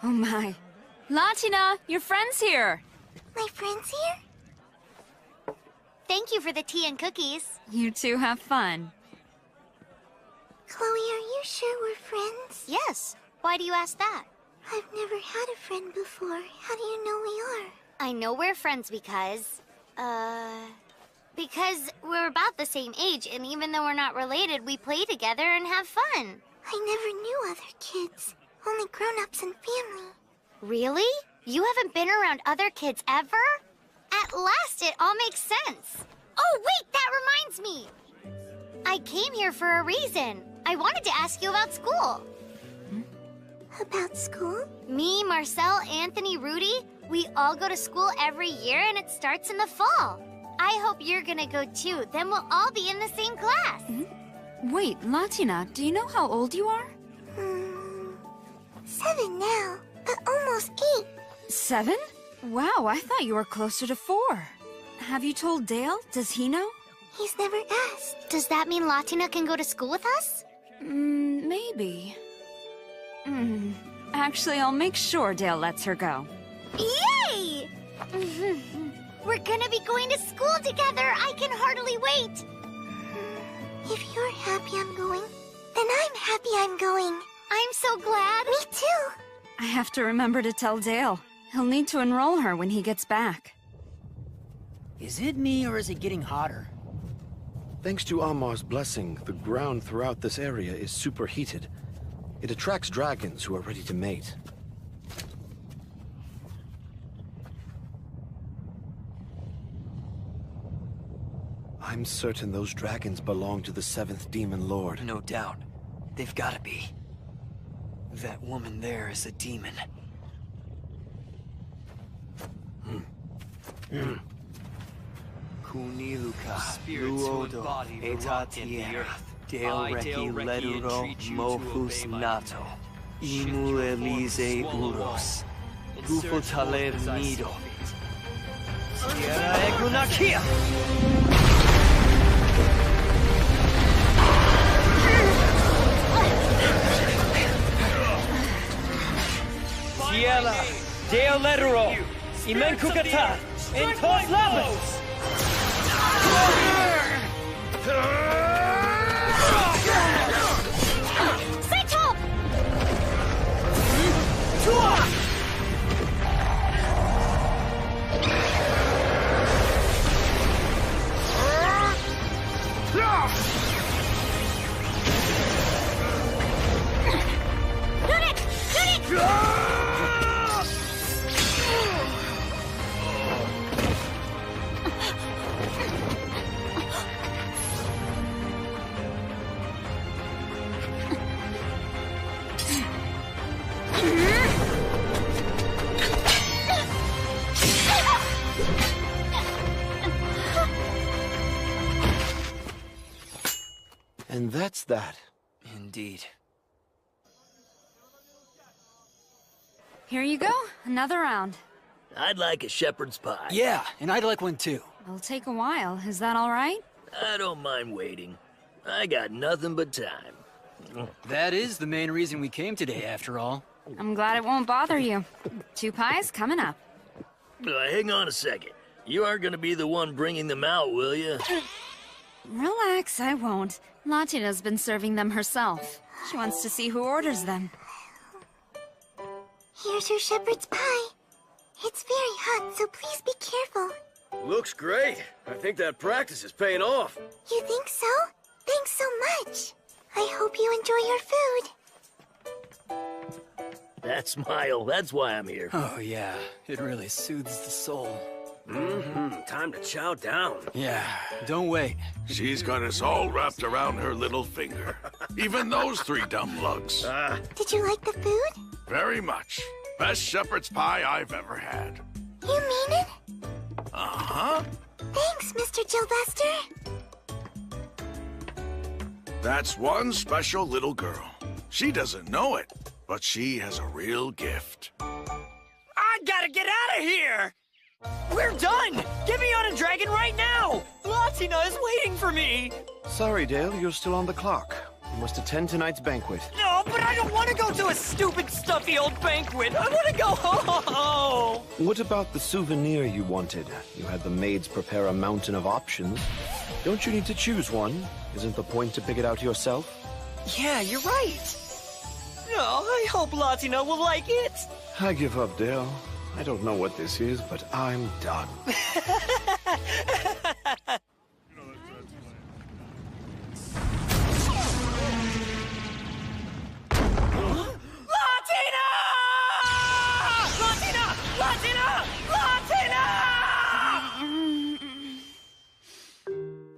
Oh my. Latina, your friend's here. My friend's here? Thank you for the tea and cookies. You two have fun. Chloe, are you sure we're friends? Yes. Why do you ask that? I've never had a friend before. How do you know we are? I know we're friends because we're about the same age, and even though we're not related, we play together and have fun. I never knew other kids. Only grown-ups and family. Really? You haven't been around other kids ever? At last, it all makes sense. Oh, wait, that reminds me. I came here for a reason. I wanted to ask you about school. About school? Me, Marcel, Anthony, Rudy, we all go to school every year, and it starts in the fall. I hope you're gonna go too. Then we'll all be in the same class. Wait, Latina, do you know how old you are? 7 now, but almost 8. 7? Wow, I thought you were closer to 4. Have you told Dale? Does he know? He's never asked. Does that mean Latina can go to school with us? Maybe. Actually, I'll make sure Dale lets her go. Yay! We're gonna be going to school together. I can hardly wait. If you're happy I'm going, then I'm happy I'm going. I'm so glad. Me too. I have to remember to tell Dale. He'll need to enroll her when he gets back. Is it me, or is it getting hotter? Thanks to Amar's blessing, the ground throughout this area is superheated. It attracts dragons who are ready to mate. I'm certain those dragons belong to the 7th Demon Lord. No doubt. They've gotta be. That woman there is a demon. Kuniluka, Luodo, Etatia, Dale Reki Leduro, Mofus Nato, Imu Elise Uros, Gufo Taler Nido, Sierra Egunakia! Sierra, Dale Leduro, Imen Kukata, and Tos Labas! Cycle! And that's that. Indeed. Here you go, another round. I'd like a shepherd's pie. Yeah, and I'd like one too. It'll take a while, is that all right? I don't mind waiting. I got nothing but time. That is the main reason we came today, after all. I'm glad it won't bother you. 2 pies coming up. Hang on a second. You aren't gonna be the one bringing them out, will you? Relax, I won't. Latina's been serving them herself. She wants to see who orders them. Here's your shepherd's pie. It's very hot, so please be careful. Looks great. I think that practice is paying off. You think so? Thanks so much. I hope you enjoy your food. That smile, that's why I'm here. Oh yeah, it really soothes the soul. Time to chow down. Yeah, don't wait. She's got us all wrapped around her little finger. Even those 3 dumb lugs. Did you like the food? Very much. Best shepherd's pie I've ever had. You mean it? Uh-huh. Thanks, Mr. Gilvester. That's one special little girl. She doesn't know it, but she has a real gift. I gotta get out of here! We're done! Get me on a dragon right now! Latina is waiting for me! Sorry, Dale, you're still on the clock. must attend tonight's banquet. No, but I don't want to go to a stupid, stuffy old banquet. I want to go home. What about the souvenir you wanted? You had the maids prepare a mountain of options. Don't you need to choose one? Isn't the point to pick it out yourself? Yeah, you're right. Oh, I hope Latina will like it. I give up, Dale. I don't know what this is, but I'm done.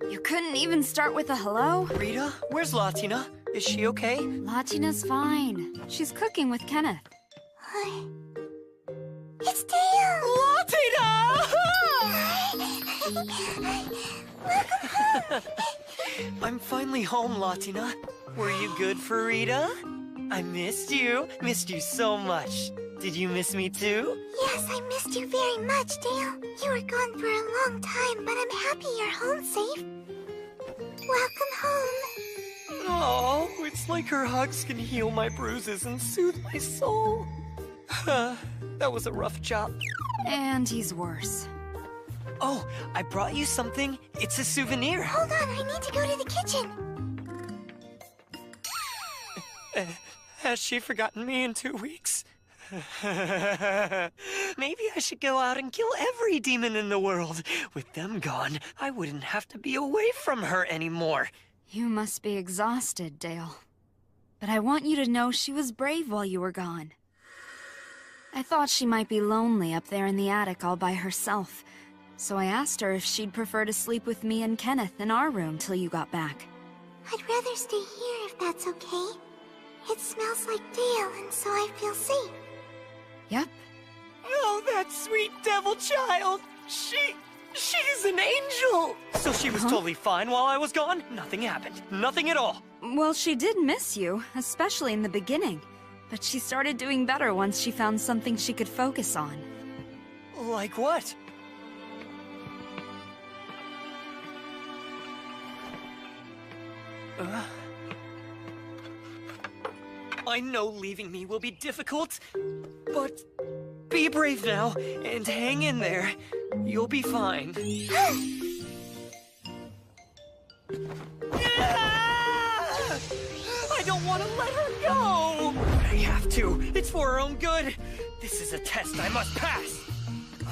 You couldn't even start with a hello? Rita, where's Latina? Is she okay? Latina's fine. She's cooking with Kenneth. It's Dale! Latina! I'm finally home, Latina. Were you good for Rita? I missed you. Missed you so much. Did you miss me too? Yes, I missed you very much, Dale. You were gone for a long time, but I'm happy you're home safe. Welcome home. Oh, it's like her hugs can heal my bruises and soothe my soul. That was a rough job. And he's worse. Oh, I brought you something. It's a souvenir. Hold on, I need to go to the kitchen. Has she forgotten me in 2 weeks? Maybe I should go out and kill every demon in the world. With them gone, I wouldn't have to be away from her anymore. You must be exhausted, Dale. But I want you to know she was brave while you were gone. I thought she might be lonely up there in the attic all by herself, so I asked her if she'd prefer to sleep with me and Kenneth in our room till you got back. I'd rather stay here if that's okay. It smells like Dale, and so I feel safe. Yep. Oh, that sweet devil child! She's an angel! So she was totally fine while I was gone? Nothing happened. Nothing at all. Well, she did miss you, especially in the beginning. But she started doing better once she found something she could focus on. Like what? I know leaving me will be difficult, but be brave now and hang in there. You'll be fine. I don't want to let her go! I have to. It's for her own good. This is a test I must pass.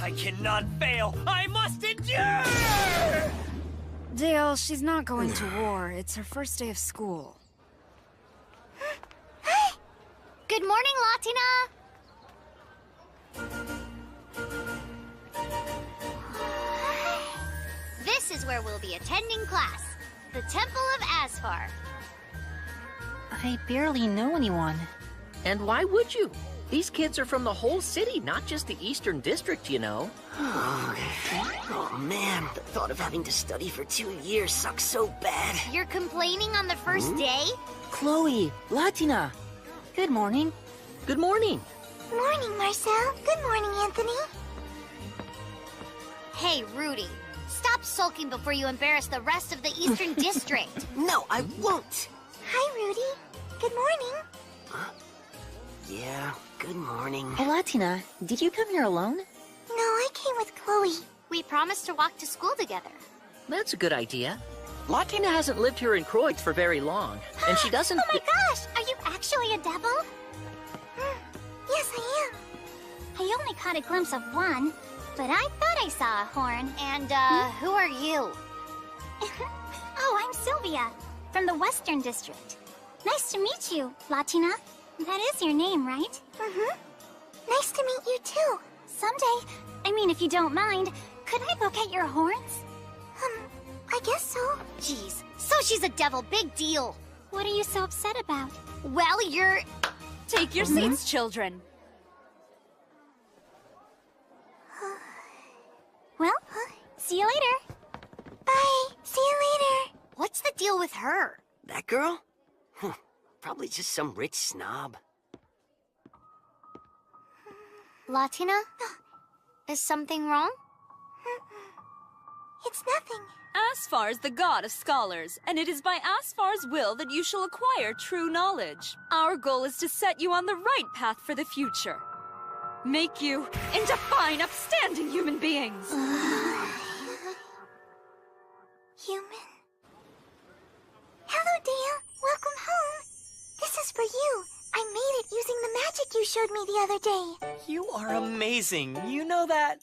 I cannot fail. I must endure! Dale, she's not going to war. It's her first day of school. Good morning, Latina! This is where we'll be attending class. The Temple of Asphar. I barely know anyone. And why would you? These kids are from the whole city, not just the Eastern District, you know. Oh man, the thought of having to study for 2 years sucks so bad. You're complaining on the first day? Chloe, Latina. Good morning. Good morning. Morning, Marcel. Good morning, Anthony. Hey, Rudy. Stop sulking before you embarrass the rest of the Eastern District. No, I won't. Hi, Rudy. Good morning. Yeah, good morning. Hey, Latina, did you come here alone? No, I came with Chloe. We promised to walk to school together. That's a good idea. Latina hasn't lived here in Croix for very long, and she doesn't... Oh my gosh! Are you actually a devil? Yes, I am. I only caught a glimpse of one, but I thought I saw a horn. And, who are you? Oh, I'm Sylvia, from the Western District. Nice to meet you, Latina. That is your name, right? Mm-hmm. Nice to meet you, too. Someday, if you don't mind, could I look at your horns? I guess so. Jeez, so she's a devil, big deal. What are you so upset about? Well, you're... Take your seats, children. Well, see you later. Bye. See you later. What's the deal with her? That girl? Probably just some rich snob. Latina? Is something wrong? It's nothing. Asphar is the god of scholars, and it is by Asfar's will that you shall acquire true knowledge. Our goal is to set you on the right path for the future. Make you into fine, upstanding human beings. Human? Hello, Dale. Welcome home. This is for you. I made it using the magic you showed me the other day. You are amazing. You know that?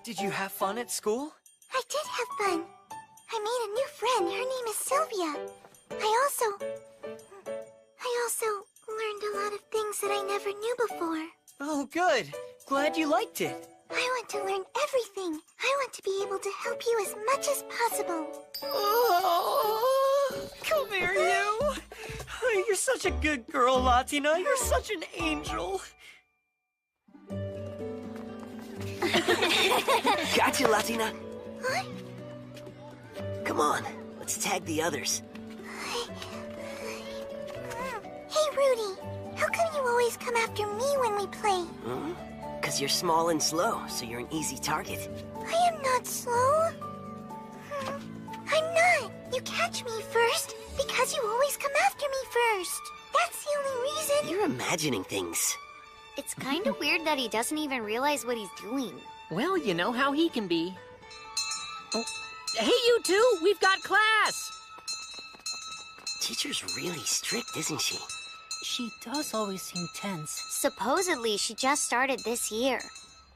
Did you have fun at school? I did have fun. I made a new friend. Her name is Sylvia. I also learned a lot of things that I never knew before. Oh, good. Glad you liked it. I want to learn everything. I want to be able to help you as much as possible. Oh, come here, you. You're such a good girl, Latina. You're such an angel. Gotcha, Latina. What? Come on, let's tag the others. Hey, Rudy. How come you always come after me when we play? Because you're small and slow, so you're an easy target. I am not slow. I'm not. You catch me first because you always come after me first. That's the only reason. You're imagining things. It's kind of weird that he doesn't even realize what he's doing. Well, you know how he can be. Oh. Hey, you two! We've got class! Teacher's really strict, isn't she? She does always seem tense. Supposedly, she just started this year.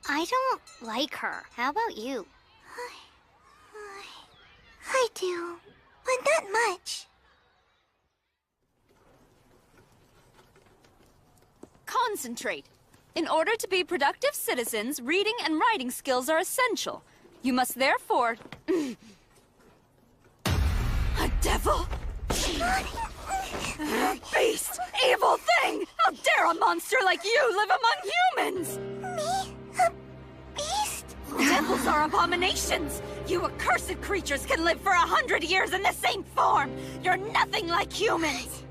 I don't like her. How about you? I do, but not much. Concentrate. In order to be productive citizens, reading and writing skills are essential. You must therefore... A devil? Beast! Evil thing! How dare a monster like you live among humans? Me? A beast? Devils are abominations! You accursed creatures can live for 100 years in the same form! You're nothing like humans!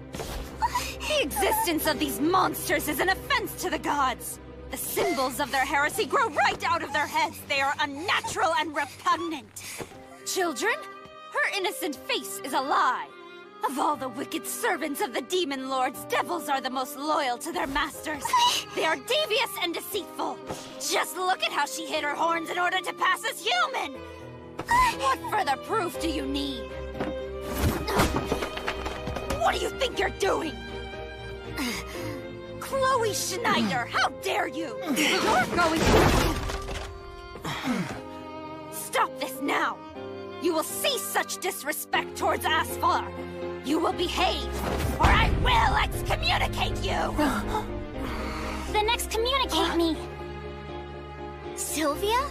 The existence of these monsters is an offense to the gods! The symbols of their heresy grow right out of their heads! They are unnatural and repugnant! Children, her innocent face is a lie! Of all the wicked servants of the demon lords, devils are the most loyal to their masters. They are devious and deceitful. Just look at how she hid her horns in order to pass as human! What further proof do you need? What do you think you're doing? Chloe Schneider, how dare you! You're going to... Stop this now! You will cease such disrespect towards Asphar! You will behave, or I will excommunicate you! Then excommunicate me! Sylvia?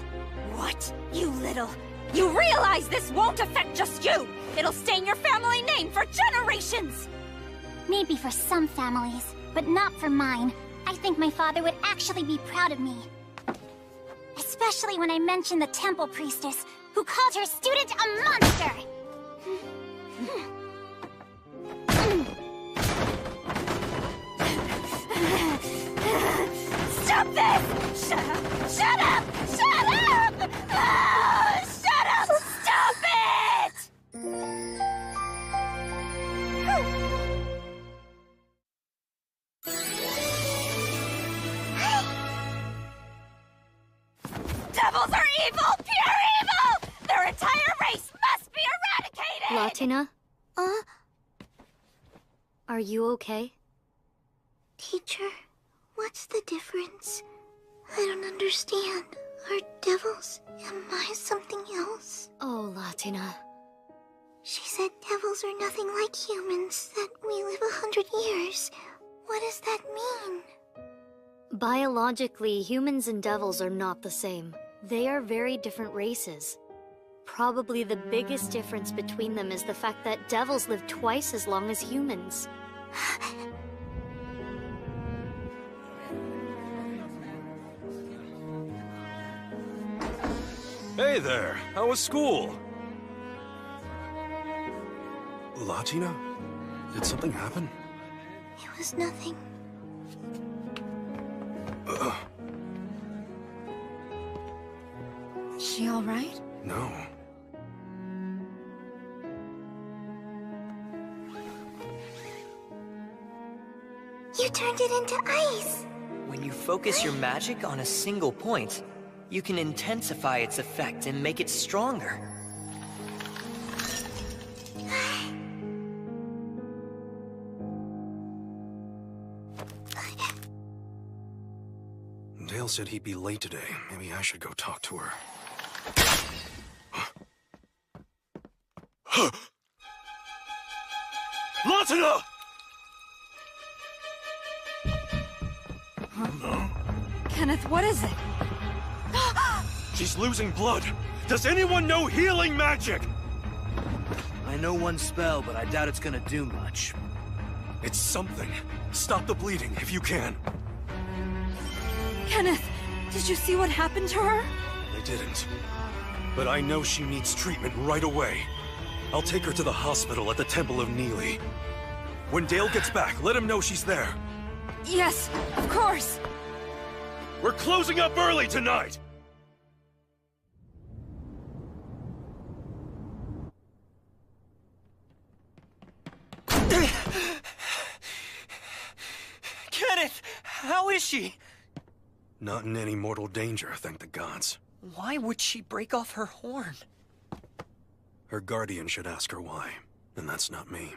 What? You little... You realize this won't affect just you! It'll stain your family name for generations! Maybe for some families, but not for mine. I think my father would actually be proud of me. Especially when I mention the temple priestess, who called her student a monster! Stop this! Shut up! Shut up! Shut up! Oh, shut up! Stop it! Devils are evil! Pure evil! Their entire race must be eradicated! Latina? Are you okay? Teacher, what's the difference? I don't understand. Are devils? Am I something else? Oh, Latina. She said devils are nothing like humans, that we live 100 years. What does that mean? Biologically, humans and devils are not the same. They are very different races. Probably the biggest difference between them is the fact that devils live twice as long as humans. Hey there, how was school? Latina? Did something happen? It was nothing. She all right? No. turned it into ice. When you focus your magic on a single point, you can intensify its effect and make it stronger. Dale said he'd be late today. Maybe I should go talk to her. Latina! Kenneth, what is it? She's losing blood. Does anyone know healing magic? I know one spell, but I doubt it's gonna do much. It's something. Stop the bleeding if you can. Kenneth, did you see what happened to her? I didn't. But I know she needs treatment right away. I'll take her to the hospital at the Temple of Neely. When Dale gets back, let him know she's there. Yes, of course. We're closing up early tonight! Kenneth! How is she? Not in any mortal danger, thank the gods. Why would she break off her horn? Her guardian should ask her why, and that's not me.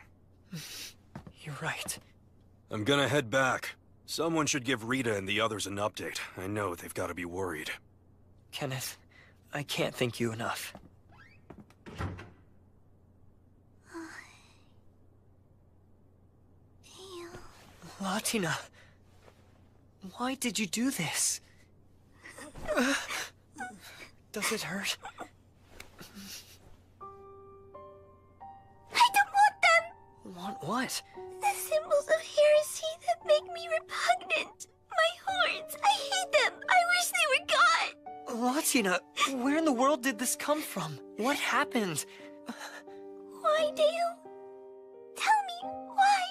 You're right. I'm gonna head back. Someone should give Rita and the others an update. I know they've got to be worried. Kenneth, I can't thank you enough. Latina, why did you do this? Does it hurt? I don't want them! Want what? The symbols of heresy that make me repugnant. My horns, I hate them. I wish they were gone. Latina, where in the world did this come from? What happened? Why, Dale? Tell me, why?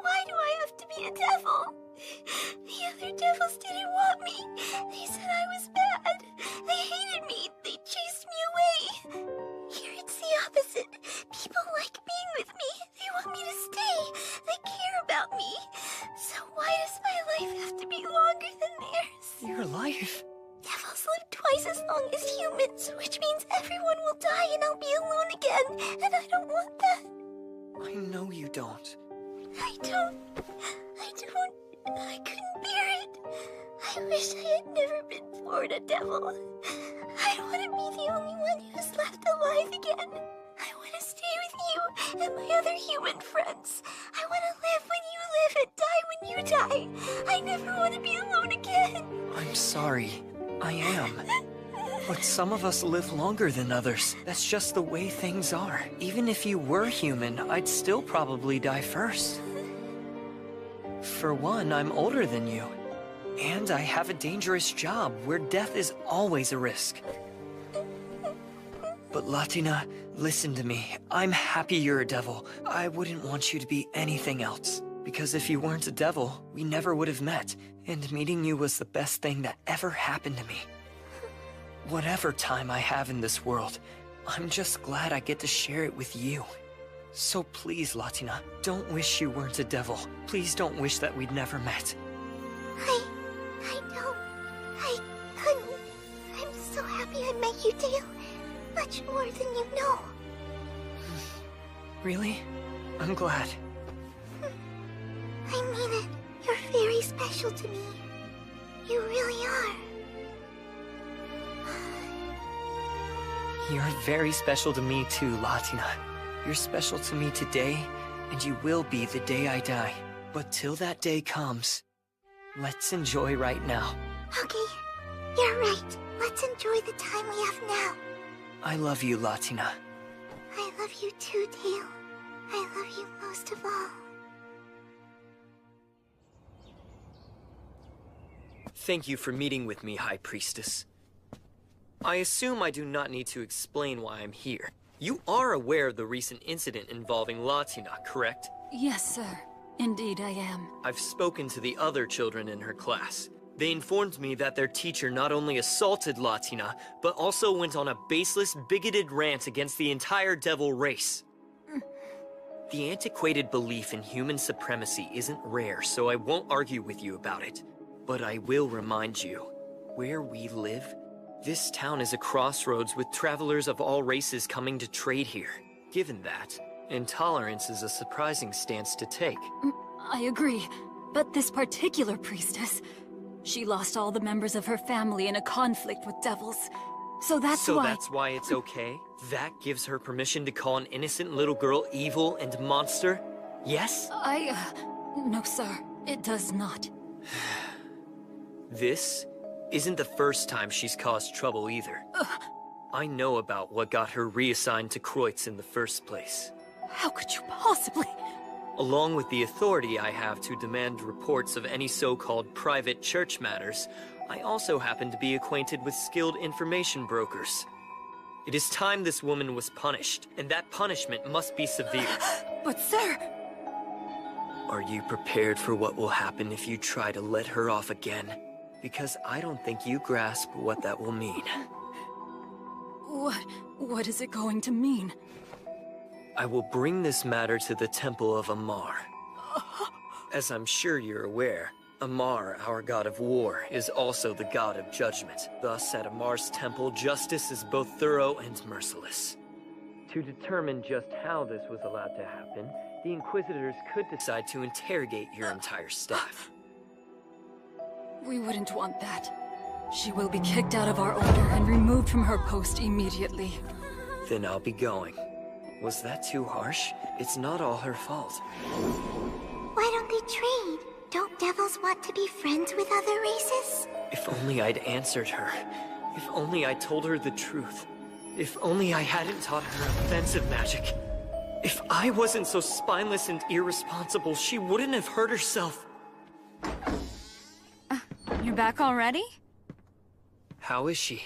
Why do I have to be a devil? The other devils didn't want me. They said I was bad. They hated me. They chased me away. Here it's the opposite. People like being with me. They want me to stay. They care about me. So why does my life have to be longer than theirs? Your life? Devils live twice as long as humans, which means everyone will die and I'll be alone again. And I don't want that. I know you don't. I don't. I couldn't bear it. I wish I had never been born a devil. I don't want to be the only one who's left alive again. I want to stay with you and my other human friends. I want to live when you live and die when you die. I never want to be alone again. I'm sorry. I am. But some of us live longer than others. That's just the way things are. Even if you were human, I'd still probably die first. For one, I'm older than you. And I have a dangerous job where death is always a risk. But Latina, listen to me. I'm happy you're a devil. I wouldn't want you to be anything else. Because if you weren't a devil, we never would have met. And meeting you was the best thing that ever happened to me. Whatever time I have in this world, I'm just glad I get to share it with you. So please, Latina, don't wish you weren't a devil. Please don't wish that we'd never met. I know. I couldn't. I'm so happy I met you, Dale. Much more than you know. Really? I'm glad. I mean it. You're very special to me. You really are. You're very special to me too, Latina. You're special to me today, and you will be the day I die. But till that day comes, let's enjoy right now. Okay, you're right. Let's enjoy the time we have now. I love you, Latina. I love you too, Dale. I love you most of all. Thank you for meeting with me, High Priestess. I assume I do not need to explain why I'm here. You are aware of the recent incident involving Latina, correct? Yes, sir. Indeed, I am. I've spoken to the other children in her class. They informed me that their teacher not only assaulted Latina, but also went on a baseless, bigoted rant against the entire devil race. The antiquated belief in human supremacy isn't rare, so I won't argue with you about it. But I will remind you, where we live, this town is a crossroads with travelers of all races coming to trade here. Given that, intolerance is a surprising stance to take. I agree, but this particular priestess, she lost all the members of her family in a conflict with devils. So that's why it's okay? That gives her permission to call an innocent little girl evil and monster? Yes? No, sir. It does not. This isn't the first time she's caused trouble either. I know about what got her reassigned to Kreutz in the first place. How could you possibly? Along with the authority I have to demand reports of any so-called private church matters, I also happen to be acquainted with skilled information brokers. It is time this woman was punished, and that punishment must be severe. But sir... Are you prepared for what will happen if you try to let her off again? Because I don't think you grasp what that will mean. What is it going to mean? I will bring this matter to the Temple of Amar. As I'm sure you're aware, Amar, our god of war, is also the god of judgment. Thus, at Amar's temple, justice is both thorough and merciless. To determine just how this was allowed to happen, the Inquisitors could decide to interrogate your entire staff. We wouldn't want that. She will be kicked out of our order and removed from her post immediately. Then I'll be going. Was that too harsh? It's not all her fault. Why don't they trade? Don't devils want to be friends with other races? If only I'd answered her. If only I told her the truth. If only I hadn't taught her offensive magic. If I wasn't so spineless and irresponsible, she wouldn't have hurt herself. You're back already? How is she?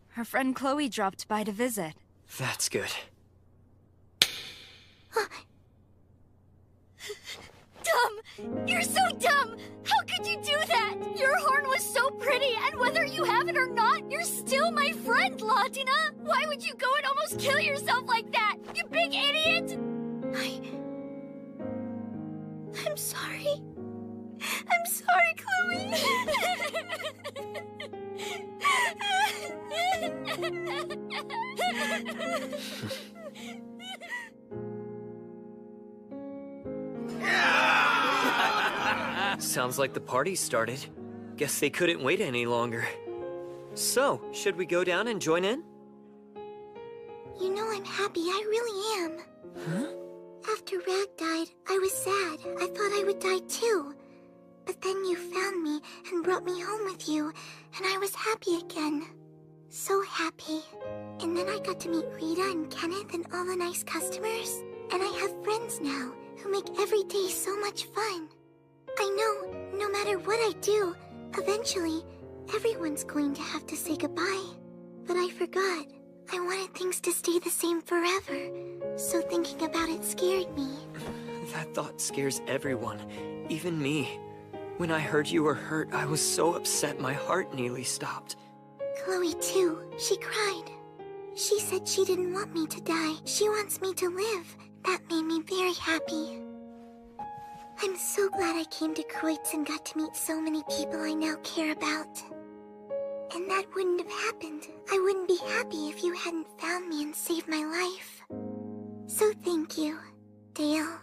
Her friend Chloe dropped by to visit. That's good. Dumb! You're so dumb! How could you do that? Your horn was so pretty, and whether you have it or not, you're still my friend, Latina! Why would you go and almost kill yourself like that? You big idiot! I'm sorry. I'm sorry, Chloe. Sounds like the party started. Guess they couldn't wait any longer. So, should we go down and join in? You know I'm happy, I really am. Huh? After Rag died, I was sad. I thought I would die too. But then you found me and brought me home with you, and I was happy again. So happy. And then I got to meet Rita and Kenneth and all the nice customers. And I have friends now who make every day so much fun. I know, no matter what I do, eventually, everyone's going to have to say goodbye. But I forgot. I wanted things to stay the same forever, so thinking about it scared me. That thought scares everyone, even me. When I heard you were hurt, I was so upset my heart nearly stopped. Chloe too, she cried. She said she didn't want me to die. She wants me to live. That made me very happy. I'm so glad I came to Kreutz and got to meet so many people I now care about. And that wouldn't have happened. I wouldn't be happy if you hadn't found me and saved my life. So thank you, Dale.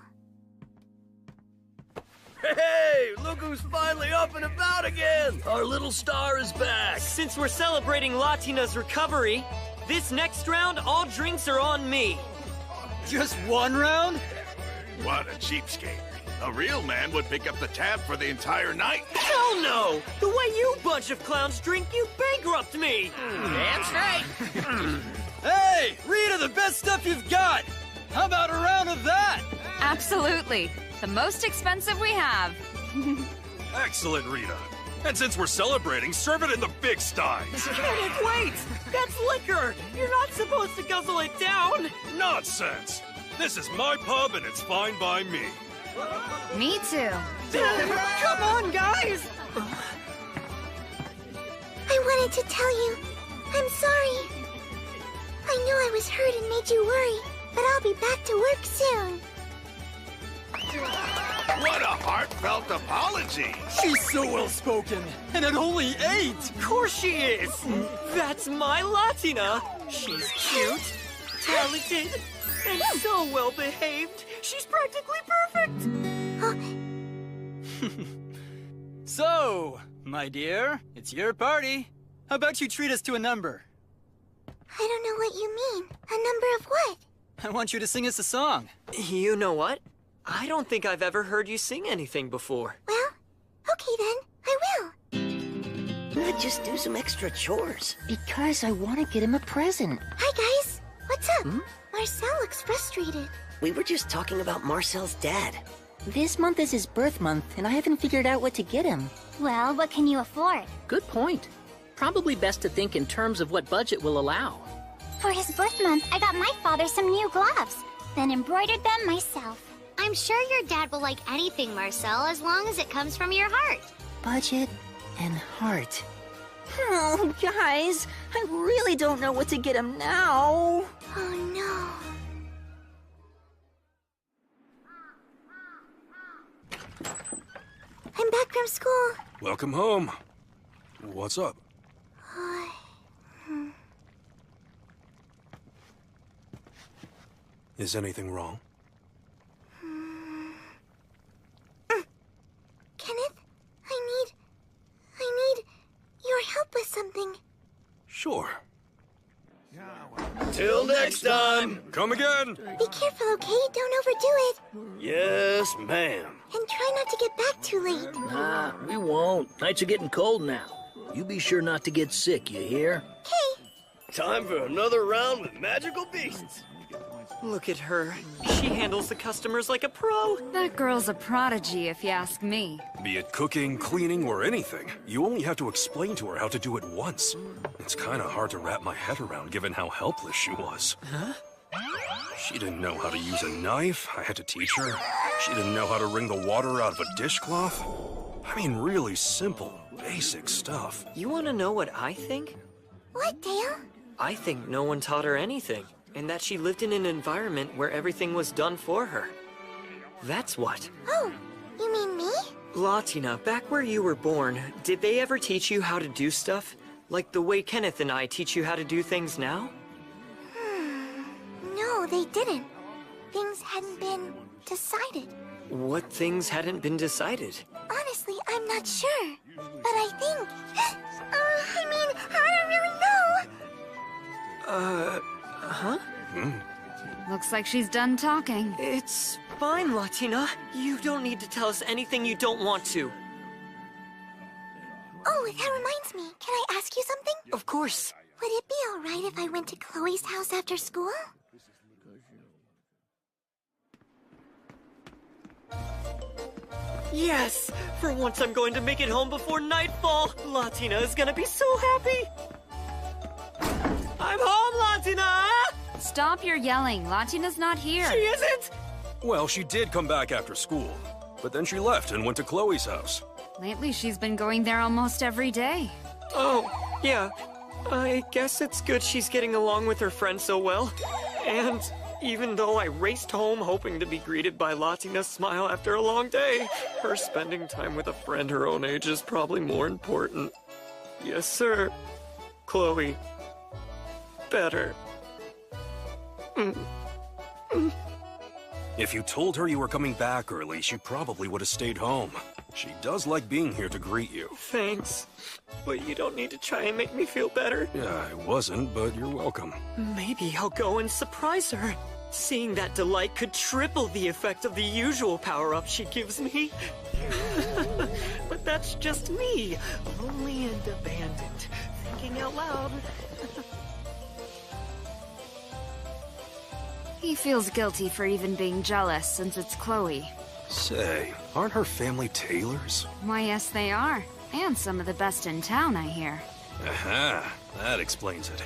Hey, look who's finally up and about again! Our little star is back! Since we're celebrating Latina's recovery, this next round, all drinks are on me. Just one round? What a cheapskate. A real man would pick up the tab for the entire night. Hell no! The way you bunch of clowns drink, you bankrupt me! Damn straight! Hey, Rita, the best stuff you've got! How about a round of that? Absolutely. The most expensive we have. Excellent, Rita. And since we're celebrating, serve it in the big steins. Kenneth, wait! That's liquor! You're not supposed to guzzle it down! Nonsense! This is my pub and it's fine by me. Me too. Come on, guys! I wanted to tell you, I'm sorry. I know I was hurt and made you worry, but I'll be back to work soon. What a heartfelt apology! She's so well-spoken, and at only 8! Of course she is! That's my Latina! She's cute, talented, and so well-behaved. She's practically perfect! So, my dear, it's your party. How about you treat us to a number? I don't know what you mean. A number of what? I want you to sing us a song. You know what? I don't think I've ever heard you sing anything before. Well, okay then. I will. Let's just do some extra chores. Because I want to get him a present. Hi, guys. What's up? Marcel looks frustrated. We were just talking about Marcel's dad. This month is his birth month, and I haven't figured out what to get him. Well, what can you afford? Good point. Probably best to think in terms of what budget will allow. For his birth month, I got my father some new gloves, then embroidered them myself. I'm sure your dad will like anything, Marcel, as long as it comes from your heart. Budget and heart. Oh, guys, I really don't know what to get him now. Oh, no. I'm back from school. Welcome home. What's up? Is anything wrong? Kenneth, I need your help with something. Sure. Till next time. Come again. Be careful, okay? Don't overdo it. Yes, ma'am. And try not to get back too late. Nah, we won't. Nights are getting cold now. You be sure not to get sick, you hear? Okay. Time for another round with magical beasts. Look at her. She handles the customers like a pro. That girl's a prodigy, if you ask me. Be it cooking, cleaning, or anything, you only have to explain to her how to do it once. It's kind of hard to wrap my head around given how helpless she was. Huh? She didn't know how to use a knife. I had to teach her. She didn't know how to wring the water out of a dishcloth. I mean, really simple, basic stuff. You want to know what I think? What, Dale? I think no one taught her anything, and that she lived in an environment where everything was done for her. That's what. Oh, you mean me? Latina, back where you were born, did they ever teach you how to do stuff? Like the way Kenneth and I teach you how to do things now? No, they didn't. Things hadn't been decided. What things hadn't been decided? Honestly, I'm not sure. But I think... I mean, I don't really know. Huh? Looks like she's done talking. It's fine, Latina. You don't need to tell us anything you don't want to. Oh, that reminds me. Can I ask you something? Of course. Would it be alright if I went to Chloe's house after school? Yes! For once I'm going to make it home before nightfall. Latina is gonna be so happy. I'm home, Latina! Stop your yelling. Latina's not here. She isn't! Well, she did come back after school, but then she left and went to Chloe's house. Lately, she's been going there almost every day. Oh, yeah. I guess it's good she's getting along with her friend so well. And even though I raced home hoping to be greeted by Latina's smile after a long day, her spending time with a friend her own age is probably more important. Yes, sir. Chloe. Better. If you told her you were coming back early, she probably would have stayed home. She does like being here to greet you. Thanks. But you don't need to try and make me feel better. Yeah, I wasn't, but you're welcome. Maybe I'll go and surprise her. Seeing that delight could triple the effect of the usual power-up she gives me. But that's just me, lonely and abandoned, thinking out loud. He feels guilty for even being jealous since it's Chloe. Say, aren't her family tailors? Why, yes, they are. And some of the best in town, I hear. Aha, that explains it.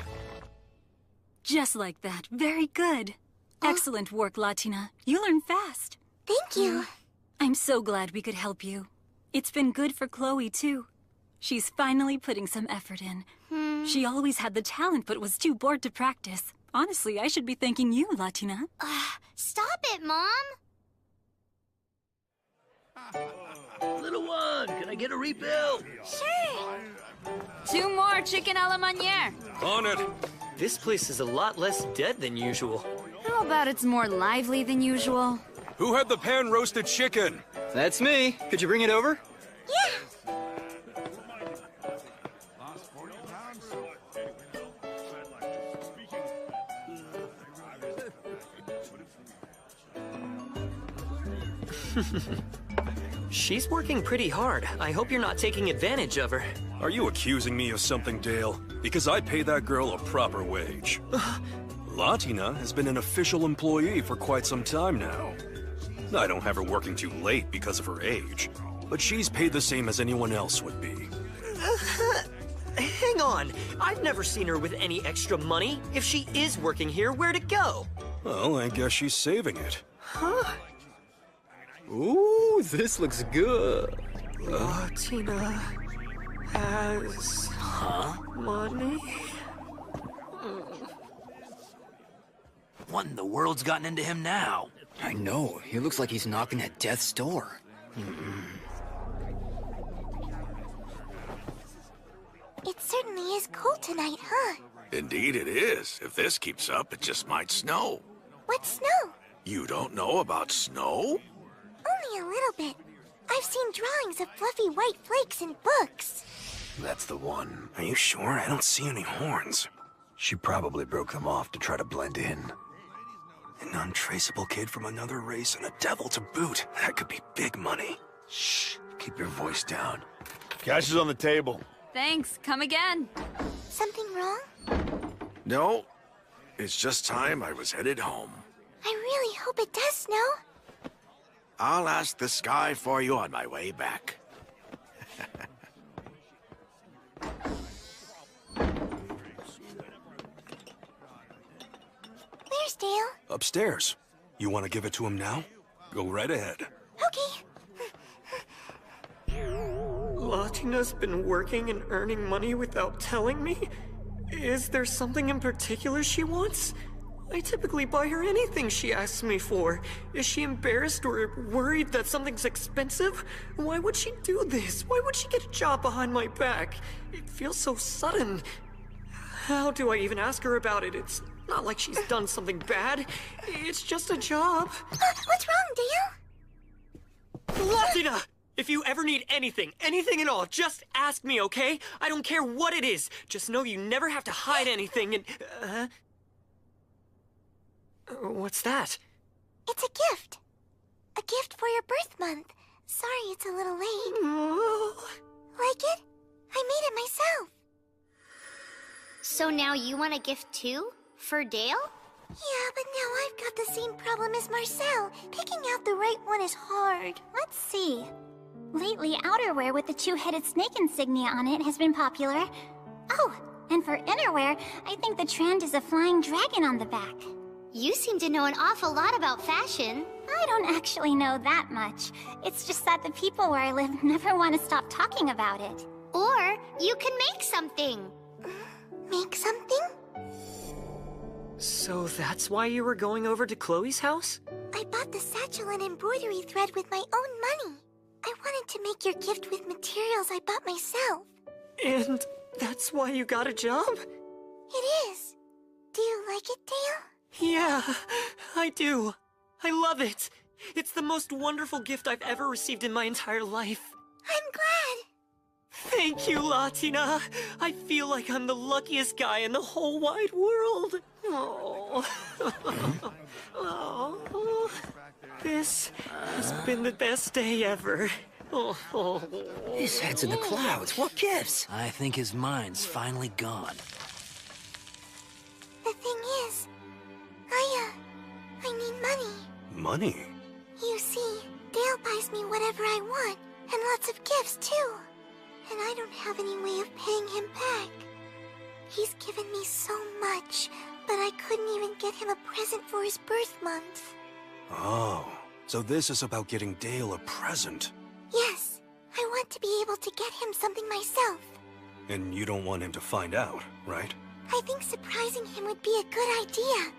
Just like that. Very good. Excellent work, Latina. You learn fast. Thank you. I'm so glad we could help you. It's been good for Chloe, too. She's finally putting some effort in. She always had the talent, but was too bored to practice. Honestly, I should be thanking you, Latina. Stop it, Mom! Little one, can I get a refill? Sure. 2 more chicken a la manière. On it. This place is a lot less dead than usual. How about it's more lively than usual? Who had the pan-roasted chicken? That's me. Could you bring it over? Yeah. She's working pretty hard. I hope you're not taking advantage of her. Are you accusing me of something, Dale? Because I pay that girl a proper wage. Latina has been an official employee for quite some time now. I don't have her working too late because of her age, but she's paid the same as anyone else would be. Hang on. I've never seen her with any extra money. If she is working here, where'd it go? Well, I guess she's saving it. Huh? Ooh, this looks good. Latina has money? What in the world's gotten into him now? I know. He looks like he's knocking at death's door. It certainly is cold tonight, huh? Indeed it is. If this keeps up, it just might snow. What snow? You don't know about snow? Only a little bit. I've seen drawings of fluffy white flakes in books. That's the one. Are you sure? I don't see any horns. She probably broke them off to try to blend in. An untraceable kid from another race and a devil to boot. That could be big money. Shh. Keep your voice down. Cash is on the table. Thanks. Come again. Something wrong? No. It's just time I was headed home. I really hope it does snow. I'll ask the sky for you on my way back. Where's Dale? Upstairs. You want to give it to him now? Go right ahead. Okay. Latina's been working and earning money without telling me? Is there something in particular she wants? I typically buy her anything she asks me for. Is she embarrassed or worried that something's expensive? Why would she do this? Why would she get a job behind my back? It feels so sudden. How do I even ask her about it? It's not like she's done something bad. It's just a job. What's wrong, Dale? Latina! If you ever need anything at all, just ask me, okay? I don't care what it is. Just know you never have to hide anything and... What's that? It's a gift. A gift for your birth month. Sorry it's a little late. Like it? I made it myself. So now you want a gift too? For Dale? Yeah, but now I've got the same problem as Marcel. Picking out the right one is hard. Let's see. Lately, outerwear with the 2-headed snake insignia on it has been popular. Oh, and for innerwear, I think the trend is a flying dragon on the back. You seem to know an awful lot about fashion. I don't actually know that much. It's just that the people where I live never want to stop talking about it. Or you can make something. Make something? So that's why you were going over to Chloe's house? I bought the satchel and embroidery thread with my own money. I wanted to make your gift with materials I bought myself. And that's why you got a job? It is. Do you like it, Dale? Yeah, I do. I love it. It's the most wonderful gift I've ever received in my entire life. I'm glad. Thank you, Latina. I feel like I'm the luckiest guy in the whole wide world. Oh. Oh. This has been the best day ever. Oh. His head's in the clouds. What gives? I think his mind's finally gone. The thing is, I need money. Money? You see, Dale buys me whatever I want, and lots of gifts too. And I don't have any way of paying him back. He's given me so much, but I couldn't even get him a present for his birth month. Oh, so this is about getting Dale a present. Yes, I want to be able to get him something myself. And you don't want him to find out, right? I think surprising him would be a good idea.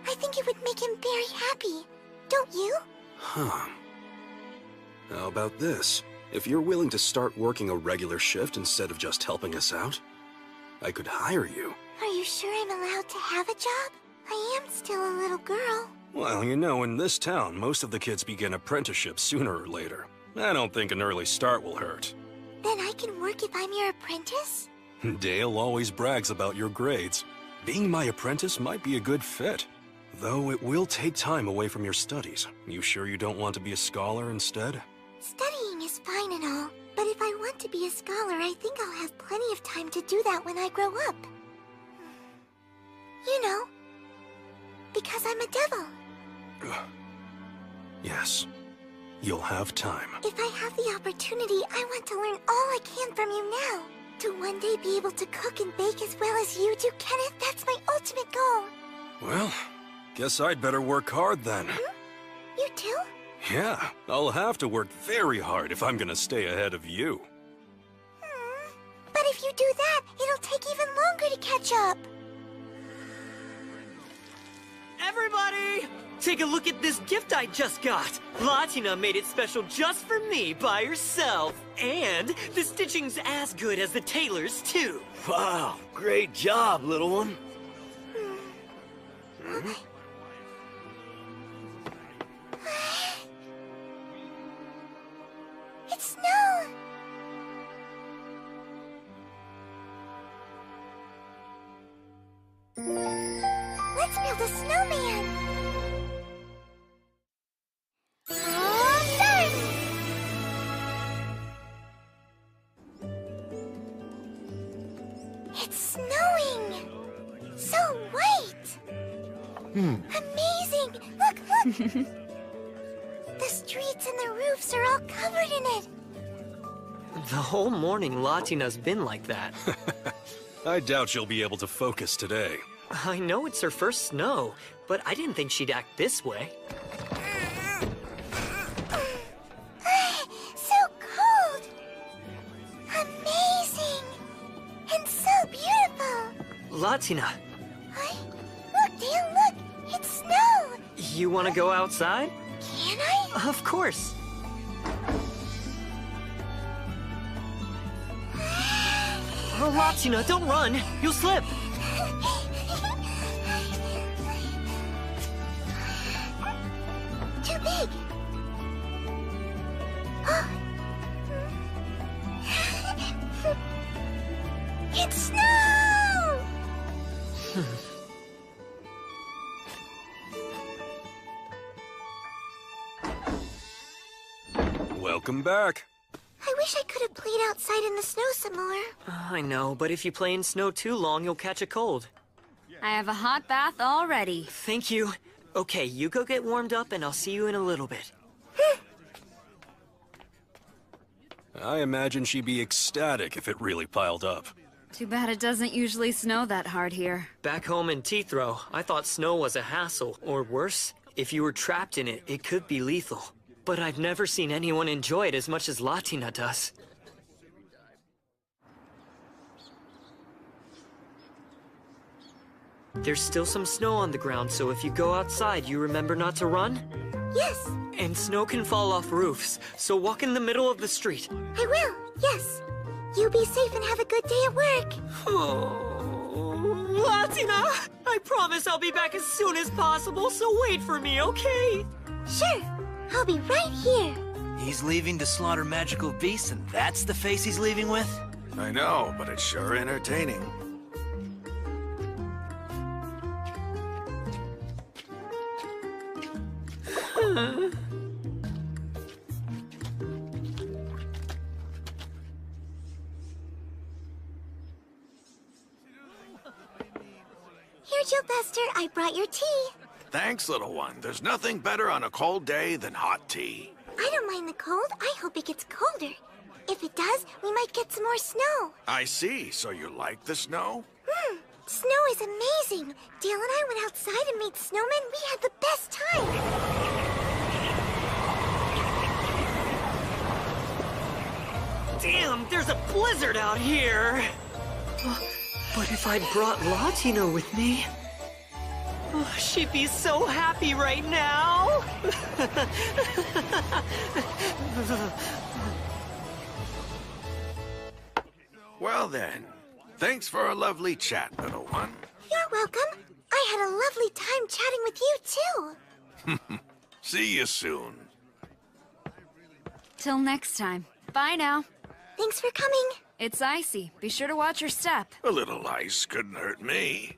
I think it would make him very happy. Don't you? Huh. How about this? If you're willing to start working a regular shift instead of just helping us out, I could hire you. Are you sure I'm allowed to have a job? I am still a little girl. Well, you know, in this town, most of the kids begin apprenticeships sooner or later. I don't think an early start will hurt. Then I can work if I'm your apprentice? Dale always brags about your grades. Being my apprentice might be a good fit. Though it will take time away from your studies. You sure you don't want to be a scholar instead? Studying is fine and all, but if I want to be a scholar, I think I'll have plenty of time to do that when I grow up. You know, because I'm a devil. Yes, you'll have time. If I have the opportunity, I want to learn all I can from you now. To one day be able to cook and bake as well as you do, Kenneth, that's my ultimate goal. Well, guess I'd better work hard then. You too? Yeah, I'll have to work very hard if I'm gonna stay ahead of you. But if you do that, it'll take even longer to catch up. Everybody! Take a look at this gift I just got! Latina made it special just for me by herself. And the stitching's as good as the tailor's, too. Wow, great job, little one. It's snow! Let's build a snowman! All done! It's snowing! So white! Amazing! Look, look! The streets and the roofs are all covered in it! The whole morning Latina's been like that. I doubt she'll be able to focus today. I know it's her first snow, but I didn't think she'd act this way. So cold! Amazing! And so beautiful! Latina, Look, Dale, look! It's snow! you want to go outside? Can I? Of course. Oh, Latina, don't run! You'll slip! Too big! It's snow! Welcome back. I wish I could have played outside in the snow some more. I know, but if you play in snow too long, you'll catch a cold. I have a hot bath already. Thank you. Okay, you go get warmed up and I'll see you in a little bit. I imagine she'd be ecstatic if it really piled up. Too bad it doesn't usually snow that hard here. Back home in Tithro, I thought snow was a hassle, or worse, if you were trapped in it, it could be lethal. But I've never seen anyone enjoy it as much as Latina does. There's still some snow on the ground, so if you go outside, you remember not to run? Yes. And snow can fall off roofs, so walk in the middle of the street. I will, yes. You be safe and have a good day at work. Oh, Latina! I promise I'll be back as soon as possible, so wait for me, okay? Sure. I'll be right here. He's leaving to slaughter magical beasts, and that's the face he's leaving with? I know, but it's sure entertaining. Here, Joe Buster, I brought your tea. Thanks, little one. There's nothing better on a cold day than hot tea. I don't mind the cold. I hope it gets colder. If it does, we might get some more snow. I see. So you like the snow? Snow is amazing. Dale and I went outside and made snowmen. We had the best time. Damn, there's a blizzard out here! But if I'd brought Latina with me... Oh, she'd be so happy right now. Well then, thanks for a lovely chat, little one. You're welcome. I had a lovely time chatting with you, too. See you soon. Till next time. Bye now. Thanks for coming. It's icy. Be sure to watch your step. A little ice couldn't hurt me.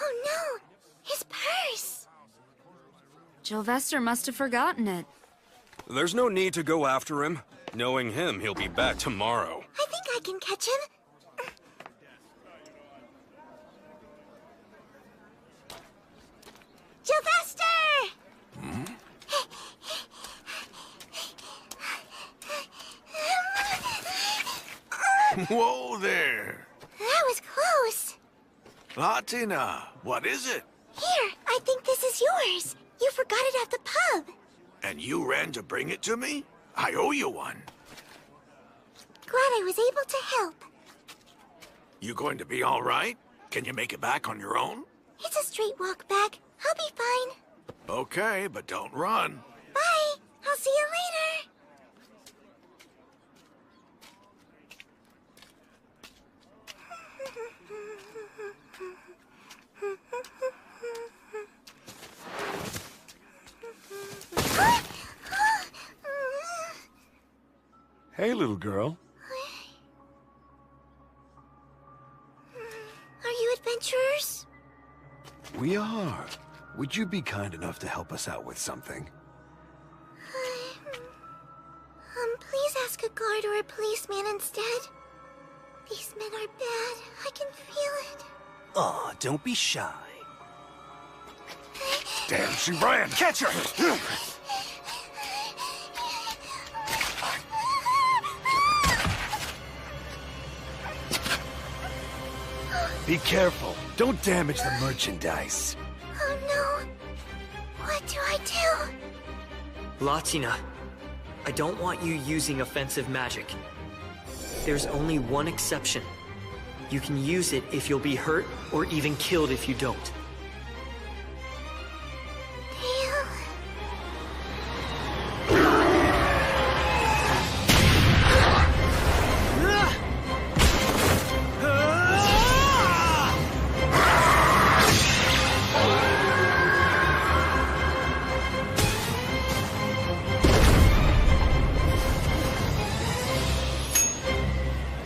Oh no! His purse! Jylvester must have forgotten it. There's no need to go after him. Knowing him, he'll be back tomorrow. I think I can catch him. Jylvester! Whoa there! That was close. Latina, what is it? Here, I think this is yours. You forgot it at the pub. And you ran to bring it to me? I owe you one. Glad I was able to help. You going to be all right? Can you make it back on your own? It's a straight walk back. I'll be fine. Okay, but don't run. Bye. I'll see you later. Hey, little girl. Are you adventurers? We are. Would you be kind enough to help us out with something? Please ask a guard or a policeman instead. These men are bad. I can feel it. Aw, don't be shy. Damn, she ran! Catch her! Be careful. Don't damage the merchandise. Oh no. What do I do? Latina, I don't want you using offensive magic. There's only one exception. You can use it if you'll be hurt or even killed if you don't.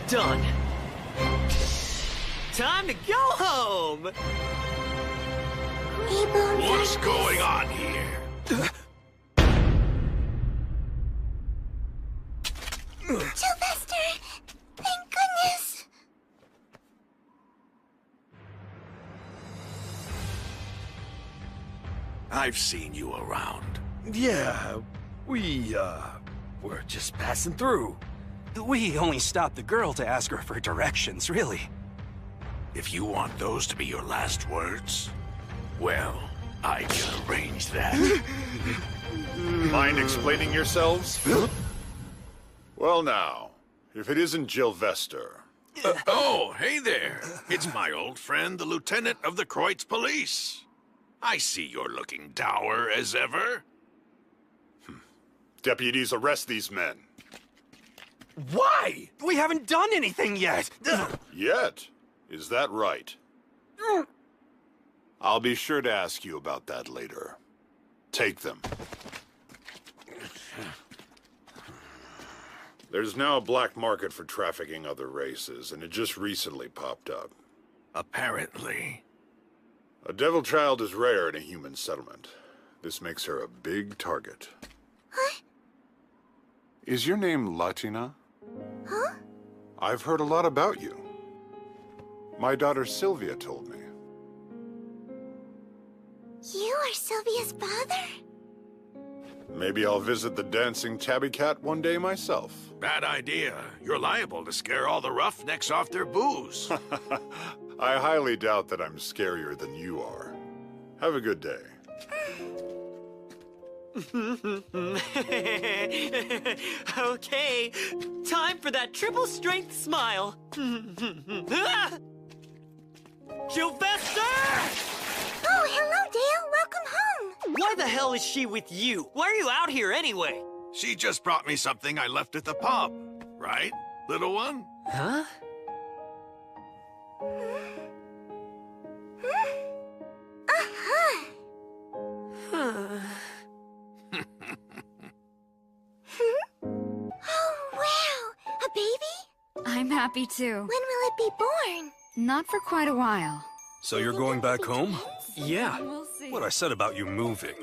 Done. Time to go home! What's going on here? Jylvester! Thank goodness! I've seen you around. Yeah, we, were just passing through. We only stopped the girl to ask her for directions, really. If you want those to be your last words, well, I can arrange that. Mind explaining yourselves? Well now, if it isn't Jylvester. Oh, hey there. It's my old friend, the Lieutenant of the Kreutz Police. I see you're looking dour as ever. Deputies, arrest these men. Why? We haven't done anything yet. Yet? Is that right? I'll be sure to ask you about that later. Take them. There's now a black market for trafficking other races, and it just recently popped up. Apparently. A devil child is rare in a human settlement. This makes her a big target. Huh? Is your name Latina? Huh? I've heard a lot about you. My daughter Sylvia told me. You are Sylvia's father? Maybe I'll visit the dancing tabby cat one day myself. Bad idea. You're liable to scare all the roughnecks off their booze. I highly doubt that I'm scarier than you are. Have a good day. Okay, time for that triple strength smile. Sylvester! Oh, hello, Dale. Welcome home. Why the hell is she with you? Why are you out here anyway? She just brought me something I left at the pub. Right, little one? Huh? Oh, wow. A baby? I'm happy too. When will it be born? Not for quite a while. So you're going back home? Yeah. We'll see. What I said about you moving,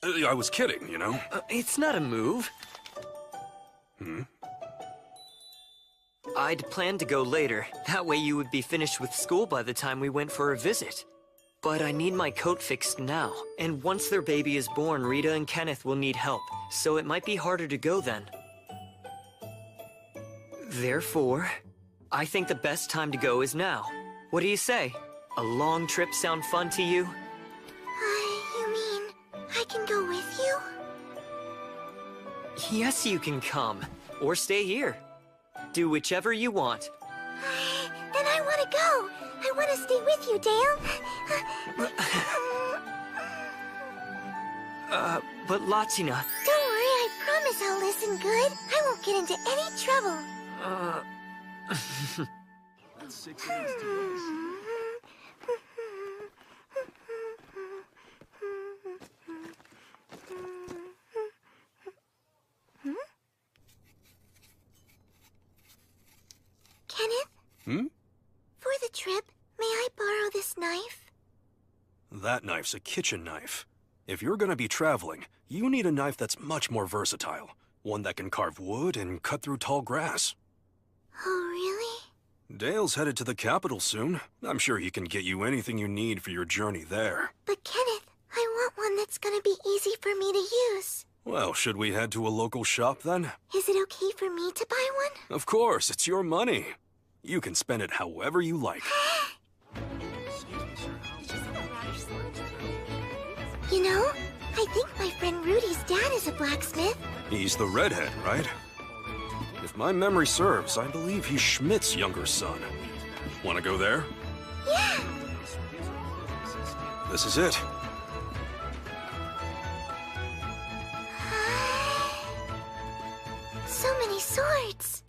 I was kidding, you know? It's not a move. Hmm? I'd planned to go later. That way you would be finished with school by the time we went for a visit. But I need my coat fixed now. And once their baby is born, Rita and Kenneth will need help. So it might be harder to go then. Therefore, I think the best time to go is now. What do you say? A long trip sound fun to you? You mean I can go with you? Yes, you can come. Or stay here. Do whichever you want. Then I want to go. I want to stay with you, Dale. But Latina... Don't worry, I promise I'll listen good. I won't get into any trouble. Kenneth? Hmm? For the trip, may I borrow this knife? That knife's a kitchen knife. If you're gonna be traveling, you need a knife that's much more versatile. One that can carve wood and cut through tall grass. Oh, really? Dale's headed to the capital soon. I'm sure he can get you anything you need for your journey there. But Kenneth, I want one that's gonna be easy for me to use. Well, should we head to a local shop then? Is it okay for me to buy one? Of course, it's your money. You can spend it however you like. You know, I think my friend Rudy's dad is a blacksmith. He's the redhead, right? If my memory serves, I believe he's Schmidt's younger son. Want to go there? Yeah! This is it. So many swords.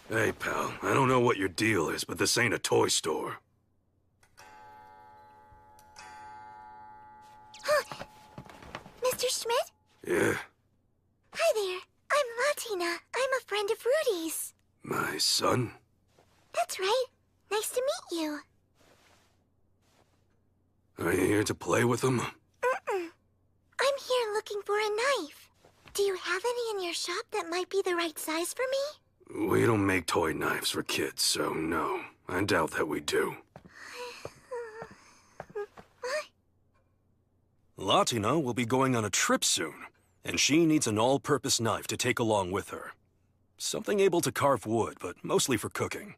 Hey, pal, I don't know what your deal is, but this ain't a toy store. Mr. Schmidt? Yeah, Hi there. I'm Latina. I'm a friend of Rudy's. my son? That's right. Nice to meet you. Are you here to play with him? I'm here looking for a knife. Do you have any in your shop that might be the right size for me? We don't make toy knives for kids, so no. I doubt that we do. Latina will be going on a trip soon, and she needs an all-purpose knife to take along with her. Something able to carve wood, but mostly for cooking.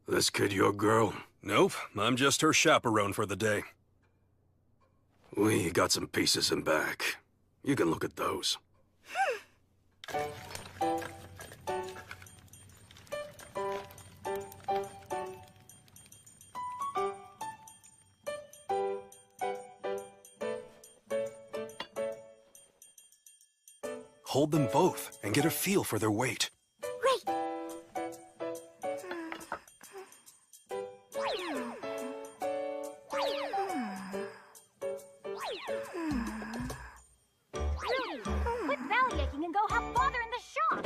This kid your girl? Nope, I'm just her chaperone for the day. We got some pieces in back. You can look at those. Hold them both and get a feel for their weight. Right. Quit bellyaching and go have father in the shop.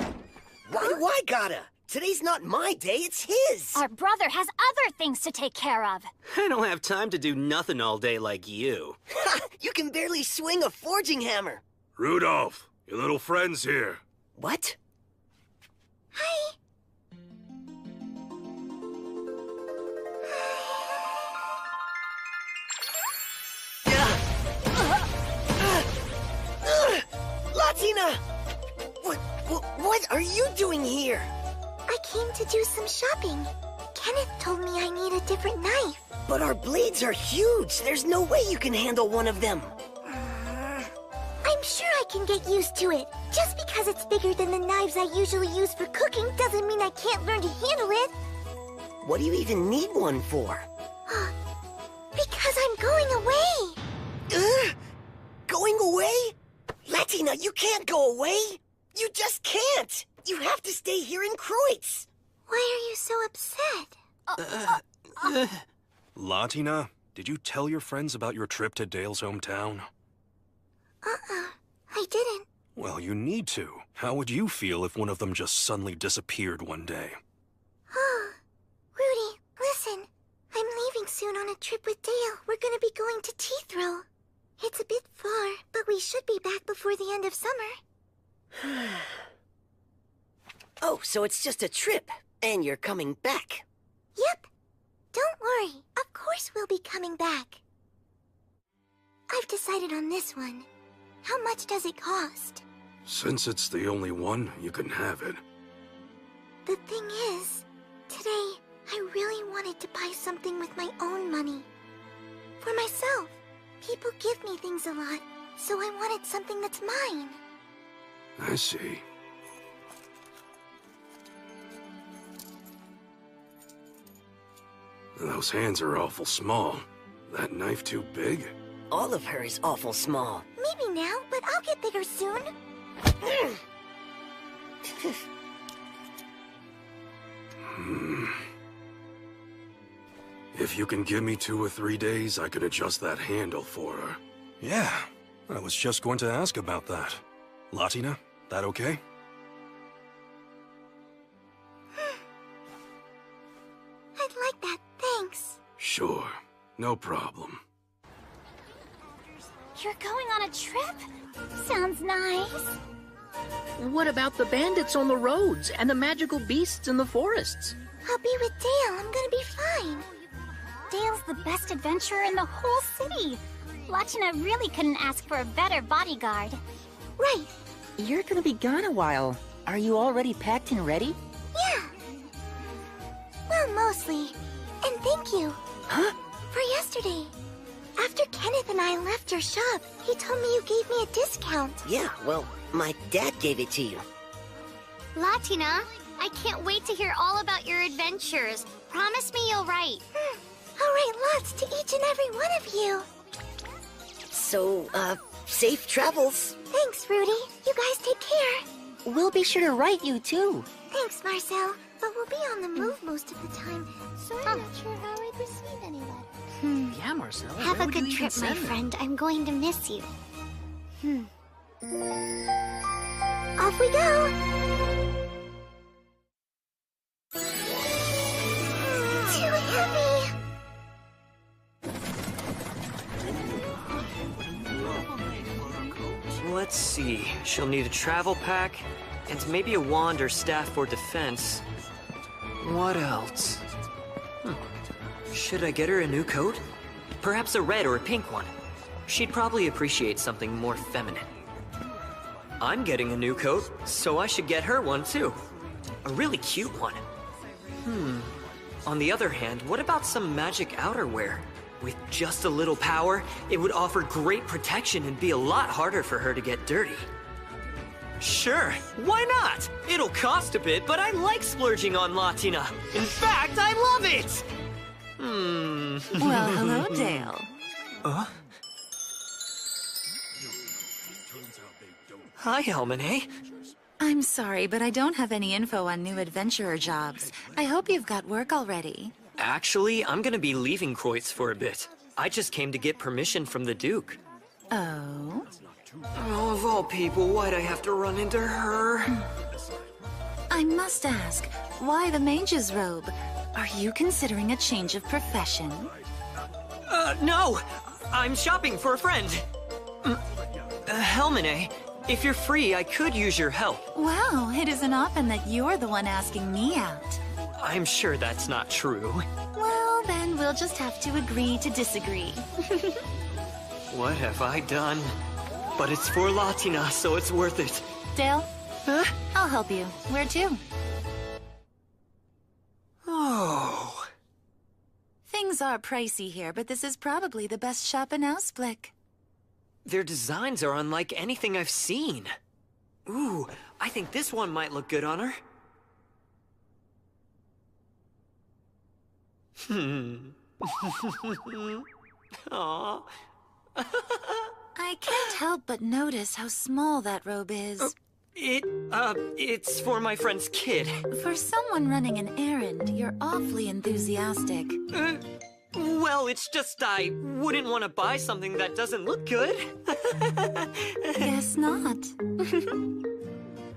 Why do I gotta? Today's not my day, it's his. Our brother has other things to take care of. I don't have time to do nothing all day like you. Ha! You can barely swing a forging hammer. Rudolph, your little friend's here. What? Hi. Latina! What are you doing here? I came to do some shopping. Kenneth told me I need a different knife. But our blades are huge. There's no way you can handle one of them. I'm sure I can get used to it. Just because it's bigger than the knives I usually use for cooking doesn't mean I can't learn to handle it. What do you even need one for? Because I'm going away! Going away? Latina, you can't go away! You just can't! You have to stay here in Kreutz! Why are you so upset? Latina, did you tell your friends about your trip to Dale's hometown? I didn't. Well, you need to. How would you feel if one of them just suddenly disappeared one day? Rudy, listen. I'm leaving soon on a trip with Dale. We're gonna be going to Teethrow. It's a bit far, but we should be back before the end of summer. Oh, so it's just a trip, and you're coming back. Yep. Don't worry. Of course we'll be coming back. I've decided on this one. How much does it cost? Since it's the only one, you can have it. The thing is, today, I really wanted to buy something with my own money. For myself. People give me things a lot, so I wanted something that's mine. I see. Those hands are awful small. That knife too big? All of her is awful small. Maybe now, but I'll get bigger soon. If you can give me 2 or 3 days, I can adjust that handle for her. Yeah, I was just going to ask about that. Latina, that okay? I'd like that, thanks. Sure, no problem. You're going on a trip? Sounds nice. What about the bandits on the roads and the magical beasts in the forests? I'll be with Dale. I'm gonna be fine. Dale's the best adventurer in the whole city. Latina really couldn't ask for a better bodyguard. Right. You're gonna be gone a while. Are you already packed and ready? Yeah. Well, mostly. And thank you. Huh? For yesterday. After Kenneth and I left your shop, he told me you gave me a discount. Yeah, well, my dad gave it to you. Latina, I can't wait to hear all about your adventures. Promise me you'll write. I'll write lots to each and every one of you. So, safe travels. Thanks, Rudy. You guys take care. We'll be sure to write you, too. Thanks, Marcel. But we'll be on the move most of the time, so I'm not sure how I'd receive any letters. Yeah, Marcel. Have a good trip, my friend. I'm going to miss you. Off we go! Too heavy! Let's see. She'll need a travel pack, and maybe a wand or staff for defense. What else? Should I get her a new coat? Perhaps a red or a pink one. She'd probably appreciate something more feminine. I'm getting a new coat, so I should get her one too. A really cute one. On the other hand, what about some magic outerwear? With just a little power, it would offer great protection and be a lot harder for her to get dirty. Sure, why not? It'll cost a bit, but I like splurging on Latina. In fact, I love it! Well, hello, Dale. Hi, Helmine. I'm sorry, but I don't have any info on new adventurer jobs. I hope you've got work already. Actually, I'm gonna be leaving Kreutz for a bit. I just came to get permission from the Duke. Oh? Oh, of all people, why'd I have to run into her? I must ask, why the mage's robe? Are you considering a change of profession? No! I'm shopping for a friend. Helmine, if you're free, I could use your help. Well, it isn't often that you're the one asking me out. I'm sure that's not true. Well, then we'll just have to agree to disagree. What have I done? But it's for Latina, so it's worth it. Dale? Huh? I'll help you. Where to? Oh. Things are pricey here, but this is probably the best shop in Ausblick. Their designs are unlike anything I've seen. Ooh, I think this one might look good on her. Aww. I can't help but notice how small that robe is. It's for my friend's kid. For someone running an errand, you're awfully enthusiastic. Well, it's just I wouldn't want to buy something that doesn't look good. Guess not.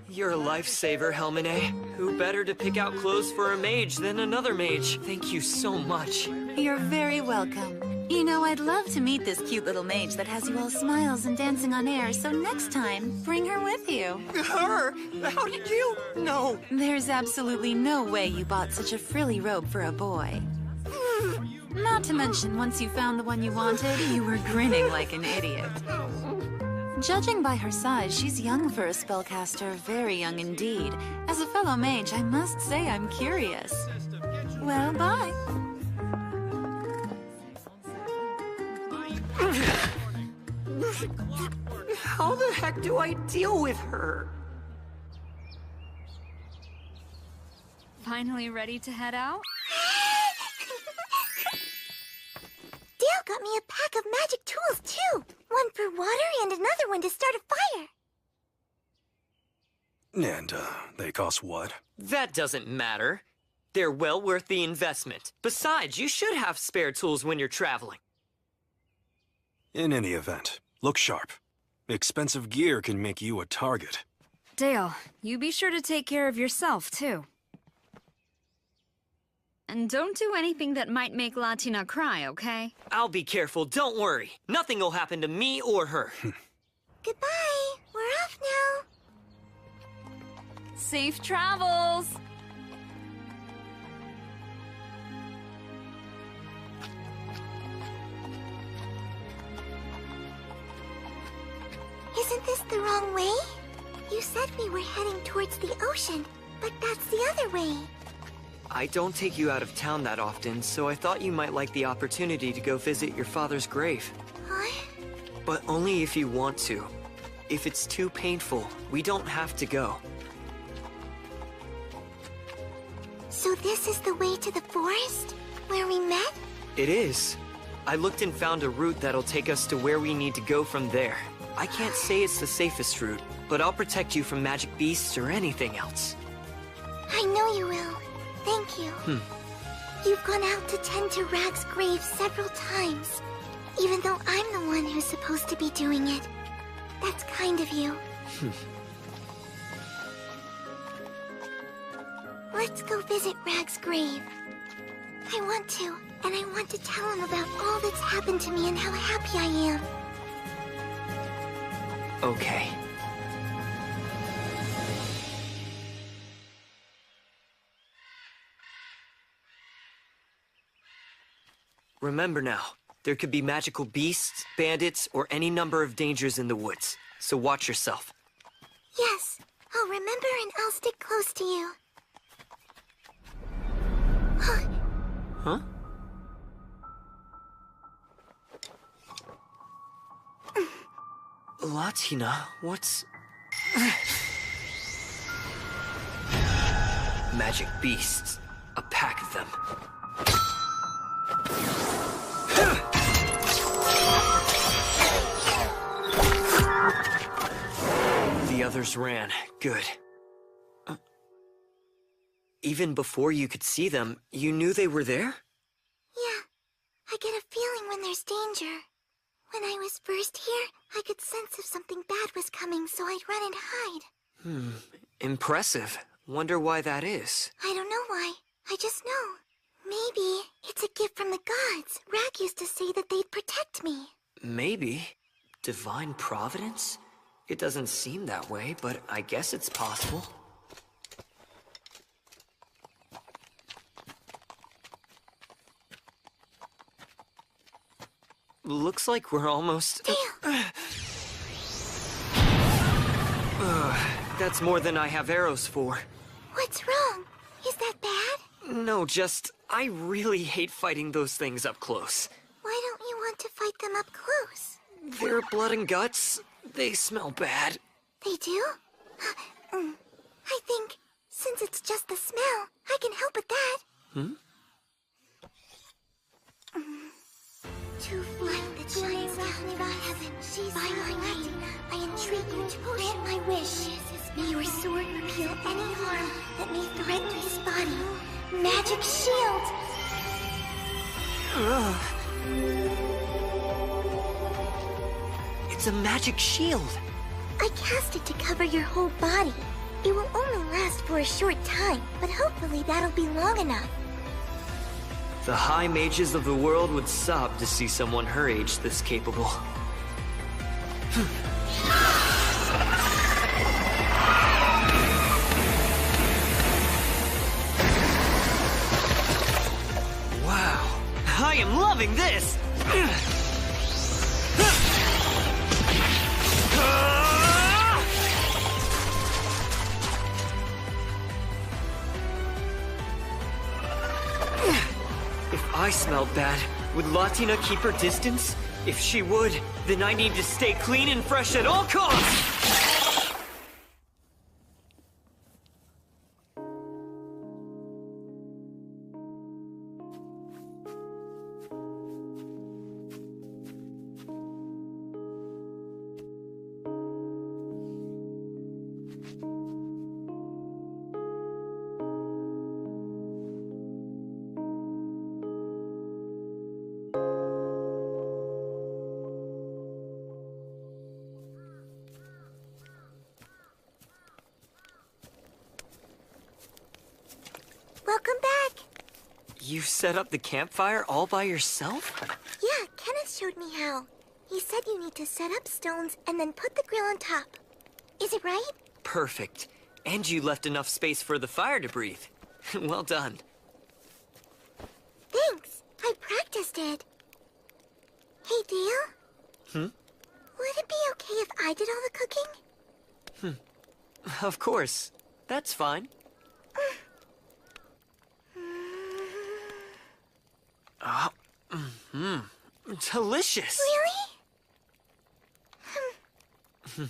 You're a lifesaver, Helmine. Who better to pick out clothes for a mage than another mage? Thank you so much. You're very welcome. You know, I'd love to meet this cute little mage that has you all smiles and dancing on air, so next time, bring her with you. Her? How did you? No. There's absolutely no way you bought such a frilly robe for a boy. Not to mention, once you found the one you wanted, you were grinning like an idiot. Judging by her size, she's young for a spellcaster, very young indeed. As a fellow mage, I must say I'm curious. Well, bye. How the heck do I deal with her? Finally ready to head out? Dale got me a pack of magic tools, too. One for water and another one to start a fire. And, they cost what? That doesn't matter. They're well worth the investment. Besides, you should have spare tools when you're traveling. In any event, look sharp. Expensive gear can make you a target. Dale, you be sure to take care of yourself, too. And don't do anything that might make Latina cry, okay? I'll be careful, don't worry. Nothing will happen to me or her. Goodbye. We're off now. Safe travels! Isn't this the wrong way? You said we were heading towards the ocean, but that's the other way. I don't take you out of town that often, so I thought you might like the opportunity to go visit your father's grave. Huh? But only if you want to. If it's too painful, we don't have to go. So this is the way to the forest? Where we met? It is. I looked and found a route that'll take us to where we need to go from there. I can't say it's the safest route, but I'll protect you from magic beasts or anything else. I know you will. Thank you. You've gone out to tend to Rag's grave several times, even though I'm the one who's supposed to be doing it. That's kind of you. Let's go visit Rag's grave. I want to, and I want to tell him about all that's happened to me and how happy I am. Okay. Remember now, there could be magical beasts, bandits, or any number of dangers in the woods, so watch yourself. Yes, I'll remember and I'll stick close to you. Huh? Latina, what's... Magic beasts. A pack of them. The others ran. Good. Even before you could see them, you knew they were there? Yeah, I get a feeling when there's danger. When I was first here, I could sense if something bad was coming, so I'd run and hide. Impressive. Wonder why that is. I don't know why. I just know. Maybe it's a gift from the gods. Rag used to say that they'd protect me. Maybe. Divine providence? It doesn't seem that way, but I guess it's possible. Looks like we're almost... Dale! That's more than I have arrows for. What's wrong? Is that bad? No, just... I really hate fighting those things up close. Why don't you want to fight them up close? They're blood and guts. They smell bad. They do? I think, since it's just the smell, I can help with that. Grant my wish. May your sword repel any harm that may threaten his body. Magic shield! It's a magic shield. I cast it to cover your whole body. It will only last for a short time, but hopefully that'll be long enough. The high mages of the world would sob to see someone her age this capable. Wow, I am loving this! If I smelled bad, would Latina keep her distance? If she would, then I need to stay clean and fresh at all costs! Welcome back! You set up the campfire all by yourself? Yeah, Kenneth showed me how. He said you need to set up stones and then put the grill on top. Is it right? Perfect. And you left enough space for the fire to breathe. Well done. Thanks. I practiced it. Hey, Dale? Would it be okay if I did all the cooking? Of course. That's fine. Delicious! Really?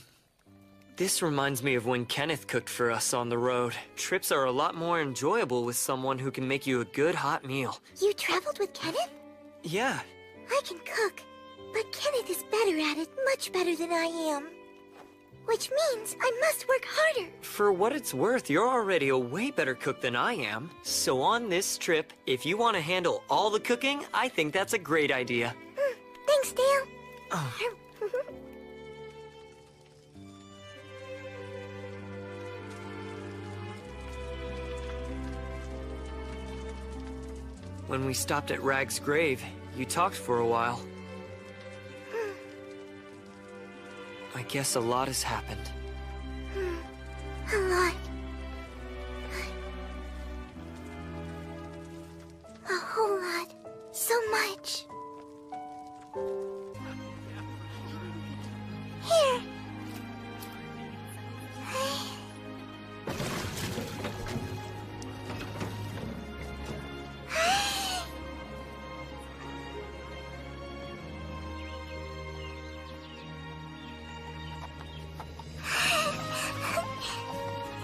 This reminds me of when Kenneth cooked for us on the road. Trips are a lot more enjoyable with someone who can make you a good hot meal. You traveled with Kenneth? Yeah. I can cook, but Kenneth is better at it, much better than I am. Which means I must work harder. For what it's worth, you're already a way better cook than I am. So on this trip, if you want to handle all the cooking, I think that's a great idea. Thanks, Dale. When we stopped at Rag's grave, you talked for a while. I guess a lot has happened. A lot. A whole lot. So much. Here.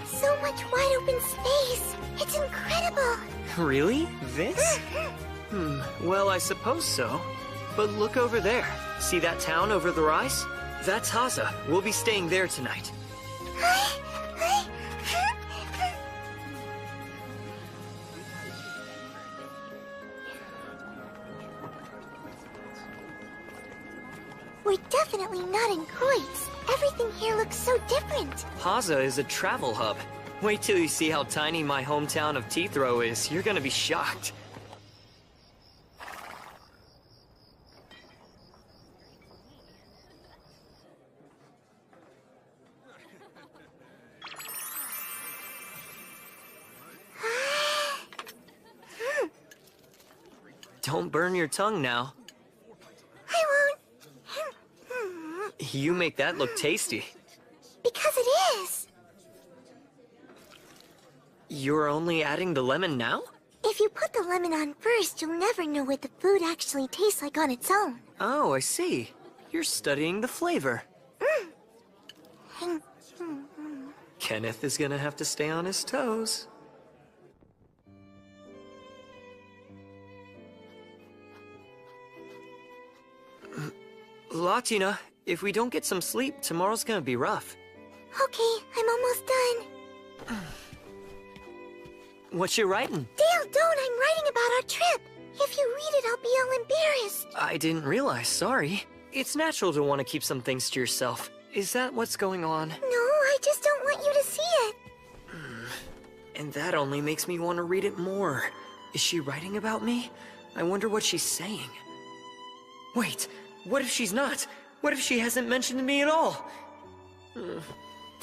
So much wide open space. It's incredible. Really? This? Well, I suppose so. But look over there. See that town over the rise? That's Haza. We'll be staying there tonight. We're definitely not in Kreutz. Everything here looks so different. Haza is a travel hub. Wait till you see how tiny my hometown of Teethrow is. You're gonna be shocked. Don't burn your tongue now. I won't. You make that look tasty. Because it is. You're only adding the lemon now? If you put the lemon on first, you'll never know what the food actually tastes like on its own. Oh, I see. You're studying the flavor. Kenneth is gonna have to stay on his toes. Latina, if we don't get some sleep, tomorrow's gonna be rough. Okay, I'm almost done. What you writing? Dale, don't! I'm writing about our trip! If you read it, I'll be all embarrassed. I didn't realize, sorry. It's natural to want to keep some things to yourself. Is that what's going on? No, I just don't want you to see it. And that only makes me want to read it more. Is she writing about me? I wonder what she's saying. Wait, what if she's not? What if she hasn't mentioned me at all? Dale,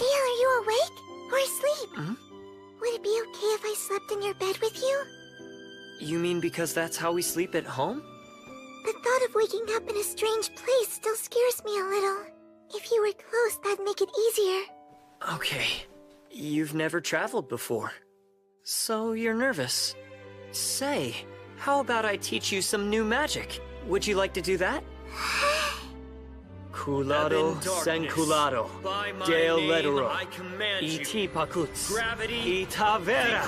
are you awake? Or asleep? Would it be okay if I slept in your bed with you? You mean because that's how we sleep at home? The thought of waking up in a strange place still scares me a little. If you were close, that'd make it easier. Okay. You've never traveled before. So you're nervous. Say, how about I teach you some new magic? Would you like to do that? Culado senculado, Dale Letero, E.T. Pacuts, E Tavera.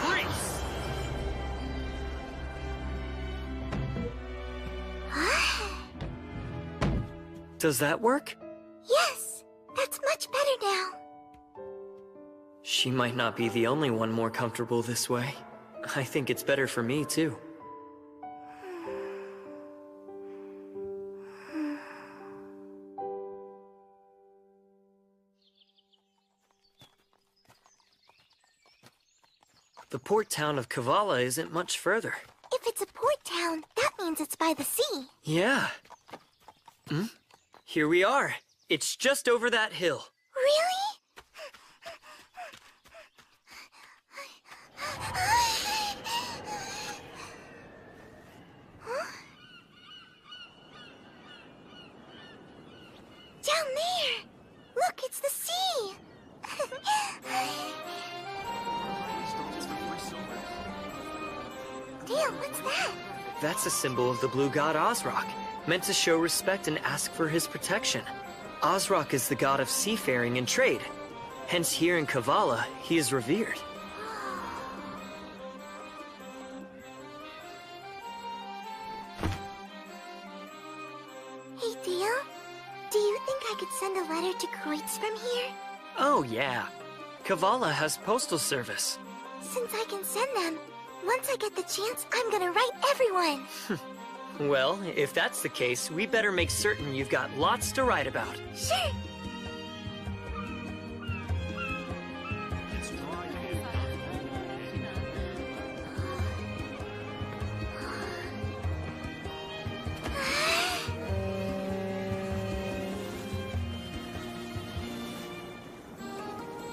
Does that work? Yes, that's much better now. She might not be the only one more comfortable this way. I think it's better for me, too. The port town of Kavala isn't much further. If it's a port town, that means it's by the sea. Yeah. Here we are. It's just over that hill. Really? Down there! Look, it's the sea! Dale, what's that? That's a symbol of the blue god Ozrock, meant to show respect and ask for his protection. Ozrock is the god of seafaring and trade. Hence here in Kavala, he is revered. Hey, Dale? Do you think I could send a letter to Kreutz from here? Oh, yeah. Kavala has postal service. Since I can send them, once I get the chance, I'm gonna write everyone. Well, if that's the case, we better make certain you've got lots to write about. Sure.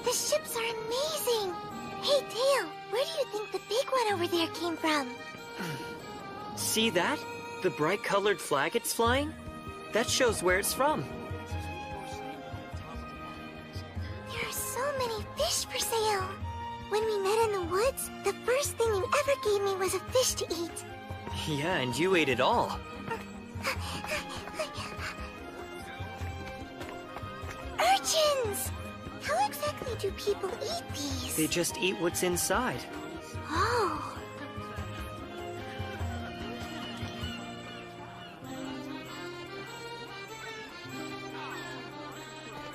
The ships are amazing. Hey, Dale, where do you think the big one over there came from? See that? The bright colored flag it's flying? That shows where it's from. There are so many fish for sale. When we met in the woods, the first thing you ever gave me was a fish to eat. Yeah, and you ate it all. Urchins! How exactly do people eat these? They just eat what's inside. Oh.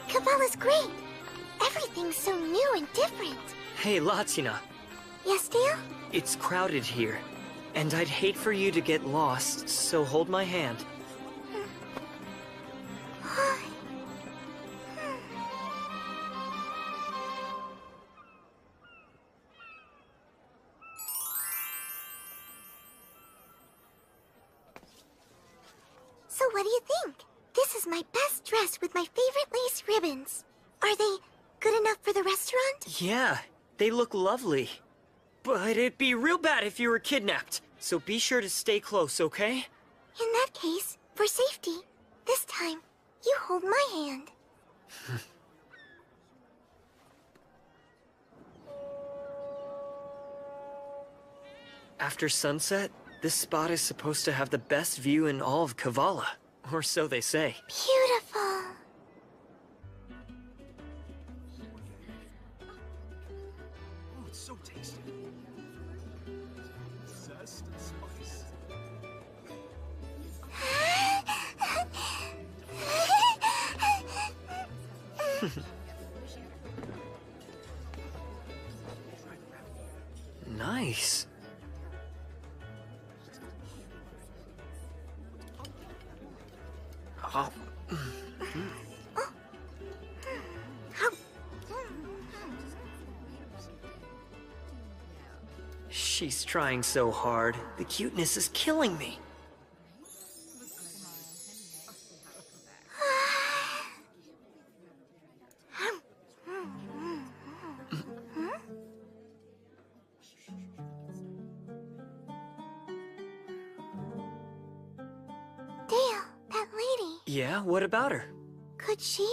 Kavala's great. Everything's so new and different. Hey, Latina. Yes, Dale? It's crowded here, and I'd hate for you to get lost, so hold my hand. So what do you think? This is my best dress with my favorite lace ribbons. Are they good enough for the restaurant? Yeah, they look lovely. But it'd be real bad if you were kidnapped, so be sure to stay close, okay? In that case, for safety, this time, you hold my hand. After sunset, this spot is supposed to have the best view in all of Kavala, or so they say. Beautiful. Oh, it's so tasty. Zest and spice. nice. Oh. She's trying so hard. The cuteness is killing me. Dale, that lady. Yeah, what about her? Could she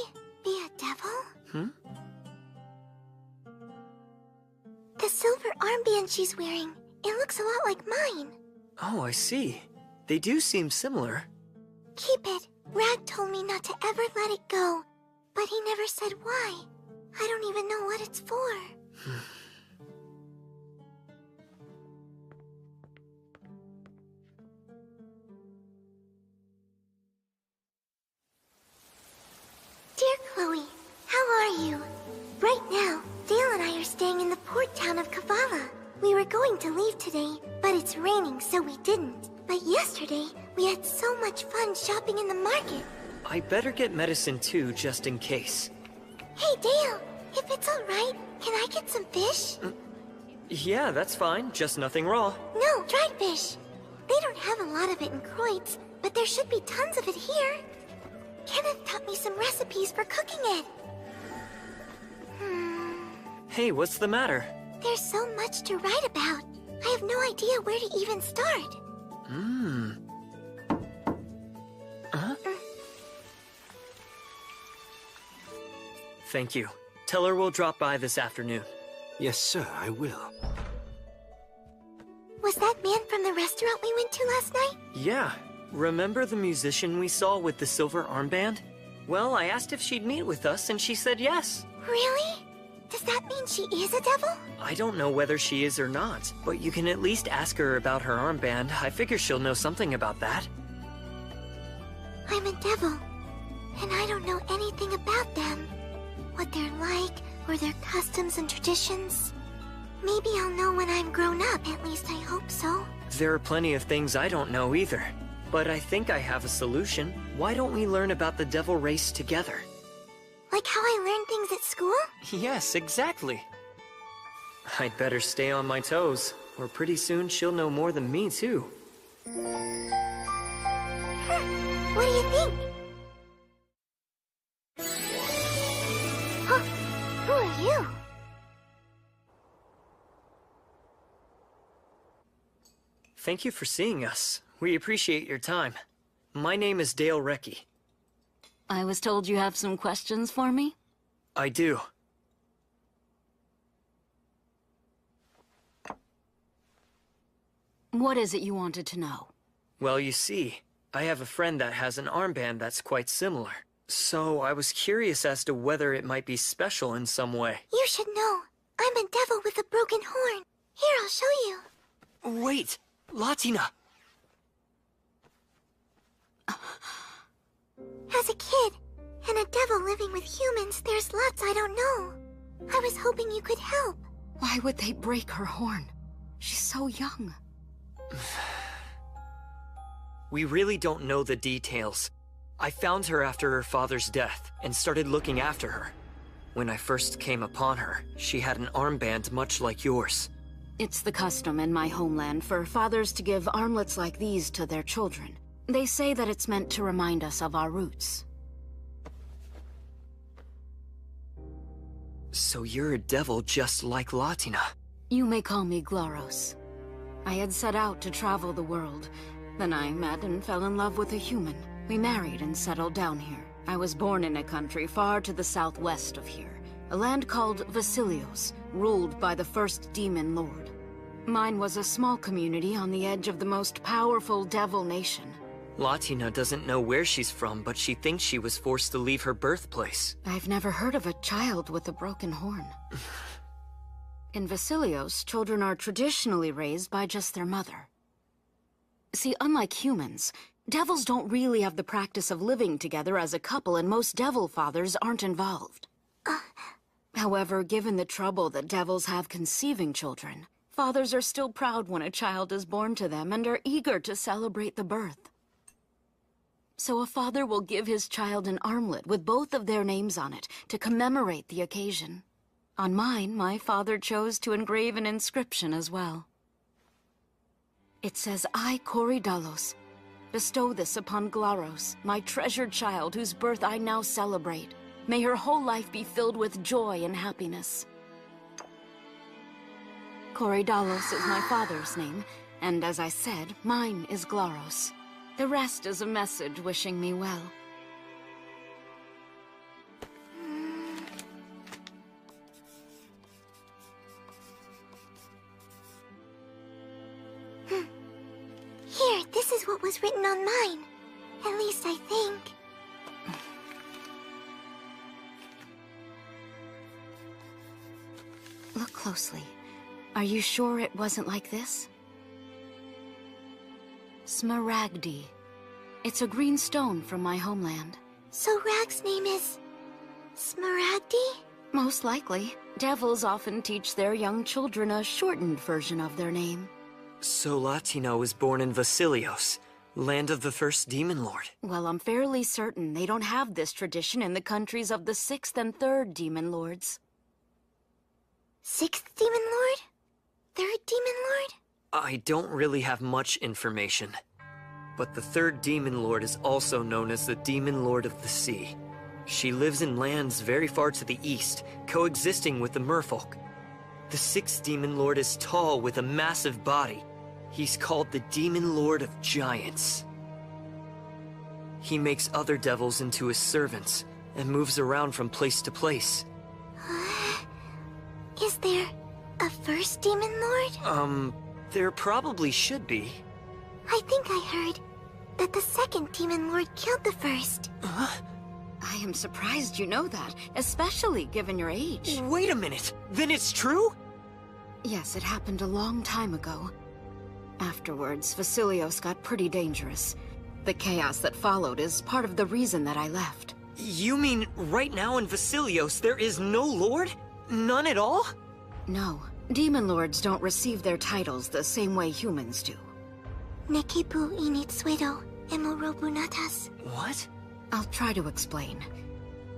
be a devil? Hmm? The silver armband she's wearing, it looks a lot like mine. Oh, I see. They do seem similar. Keep it. Rag told me not to ever let it go, but he never said why. I don't even know what it's for. Dear Chloe, how are you? Right now, Dale and I are staying in the port town of Kavala. We were going to leave today, but it's raining, so we didn't. But yesterday, we had so much fun shopping in the market. I better get medicine too, just in case. Hey, Dale, if it's alright, can I get some fish? Yeah, that's fine. Just nothing raw. No, dried fish. They don't have a lot of it in Kreutz, but there should be tons of it here. Kenneth taught me some recipes for cooking it. Hey, what's the matter? There's so much to write about. I have no idea where to even start. Huh? Thank you. Tell her we'll drop by this afternoon. Yes, sir, I will. Was that man from the restaurant we went to last night? Yeah. Remember the musician we saw with the silver armband? Well, I asked if she'd meet with us, and she said yes. Really? Does that mean she is a devil? I don't know whether she is or not, but you can at least ask her about her armband. I figure she'll know something about that. I'm a devil, and I don't know anything about them. What they're like, or their customs and traditions. Maybe I'll know when I'm grown up, at least I hope so. There are plenty of things I don't know either. But I think I have a solution. Why don't we learn about the devil race together? Like how I learn things at school? Yes, exactly. I'd better stay on my toes, or pretty soon she'll know more than me, too. What do you think? Huh? Who are you? Thank you for seeing us. We appreciate your time. My name is Dale Recce. I was told you have some questions for me? I do. What is it you wanted to know? Well, you see, I have a friend that has an armband that's quite similar. So I was curious as to whether it might be special in some way. You should know. I'm a devil with a broken horn. Here, I'll show you. Wait! Latina! As a kid, and a devil living with humans, there's lots I don't know. I was hoping you could help. Why would they break her horn? She's so young. We really don't know the details. I found her after her father's death and started looking after her. When I first came upon her, she had an armband much like yours. It's the custom in my homeland for fathers to give armlets like these to their children. They say that it's meant to remind us of our roots. So you're a devil just like Latina. You may call me Glaros. I had set out to travel the world. Then I met and fell in love with a human. We married and settled down here. I was born in a country far to the southwest of here. A land called Vasilios, ruled by the first demon lord. Mine was a small community on the edge of the most powerful devil nation. Latina doesn't know where she's from, but she thinks she was forced to leave her birthplace. I've never heard of a child with a broken horn. In Vasilios, children are traditionally raised by just their mother. See, unlike humans, devils don't really have the practice of living together as a couple, and most devil fathers aren't involved. However, given the trouble that devils have conceiving children, Fathers are still proud when a child is born to them and are eager to celebrate the birth. So a father will give his child an armlet with both of their names on it to commemorate the occasion. On mine, my father chose to engrave an inscription as well. It says, I, Korydallos, bestow this upon Glaros, my treasured child whose birth I now celebrate. May her whole life be filled with joy and happiness. Korydallos is my father's name, and as I said, mine is Glaros. The rest is a message wishing me well. Here, this is what was written on mine. At least I think. Look closely. Are you sure it wasn't like this? Smaragdi. It's a green stone from my homeland. So Rag's name is... Smaragdi? Most likely. Devils often teach their young children a shortened version of their name. So Latina was born in Vasilios, land of the first Demon Lord. Well, I'm fairly certain they don't have this tradition in the countries of the 6th and 3rd Demon Lords. 6th Demon Lord? 3rd Demon Lord? I don't really have much information. But the 3rd Demon Lord is also known as the Demon Lord of the Sea. She lives in lands very far to the east, coexisting with the merfolk. The 6th Demon Lord is tall with a massive body. He's called the Demon Lord of Giants. He makes other devils into his servants, and moves around from place to place. Is there a 1st Demon Lord? There probably should be. I think I heard that the 2nd Demon Lord killed the 1st. I am surprised you know that, especially given your age. Wait a minute! Then it's true? Yes, it happened a long time ago. Afterwards, Vasilios got pretty dangerous. The chaos that followed is part of the reason that I left. You mean right now in Vasilios there is no lord? None at all? No. Demon Lords don't receive their titles the same way humans do. Nekipu initsuedo emorobunatas. What? I'll try to explain.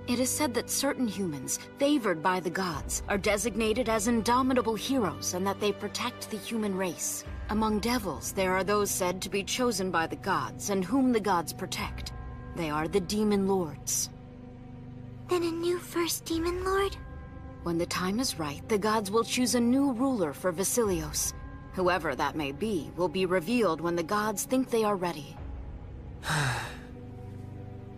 It is said that certain humans, favored by the gods, are designated as indomitable heroes and that they protect the human race. Among devils, there are those said to be chosen by the gods and whom the gods protect. They are the Demon Lords. Then a new 1st Demon Lord? When the time is right, the gods will choose a new ruler for Vasilios. Whoever that may be will be revealed when the gods think they are ready.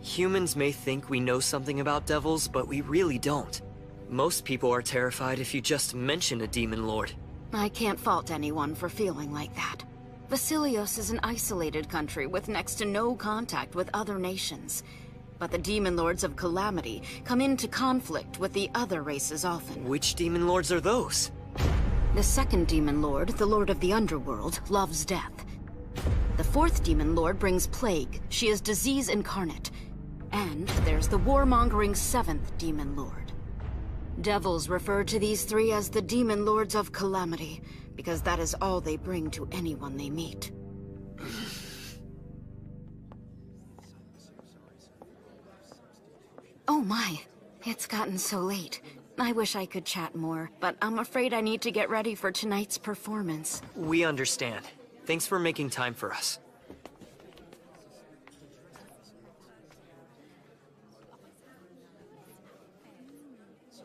Humans may think we know something about devils, but we really don't. Most people are terrified if you just mention a Demon Lord. I can't fault anyone for feeling like that. Vasilios is an isolated country with next to no contact with other nations. But the Demon Lords of Calamity come into conflict with the other races often. Which Demon Lords are those? The 2nd Demon Lord, the Lord of the Underworld, loves death. The 4th Demon Lord brings plague. She is disease incarnate. And there's the warmongering 7th Demon Lord. Devils refer to these 3 as the Demon Lords of Calamity, because that is all they bring to anyone they meet. Oh my, it's gotten so late. I wish I could chat more, but I'm afraid I need to get ready for tonight's performance. We understand. Thanks for making time for us.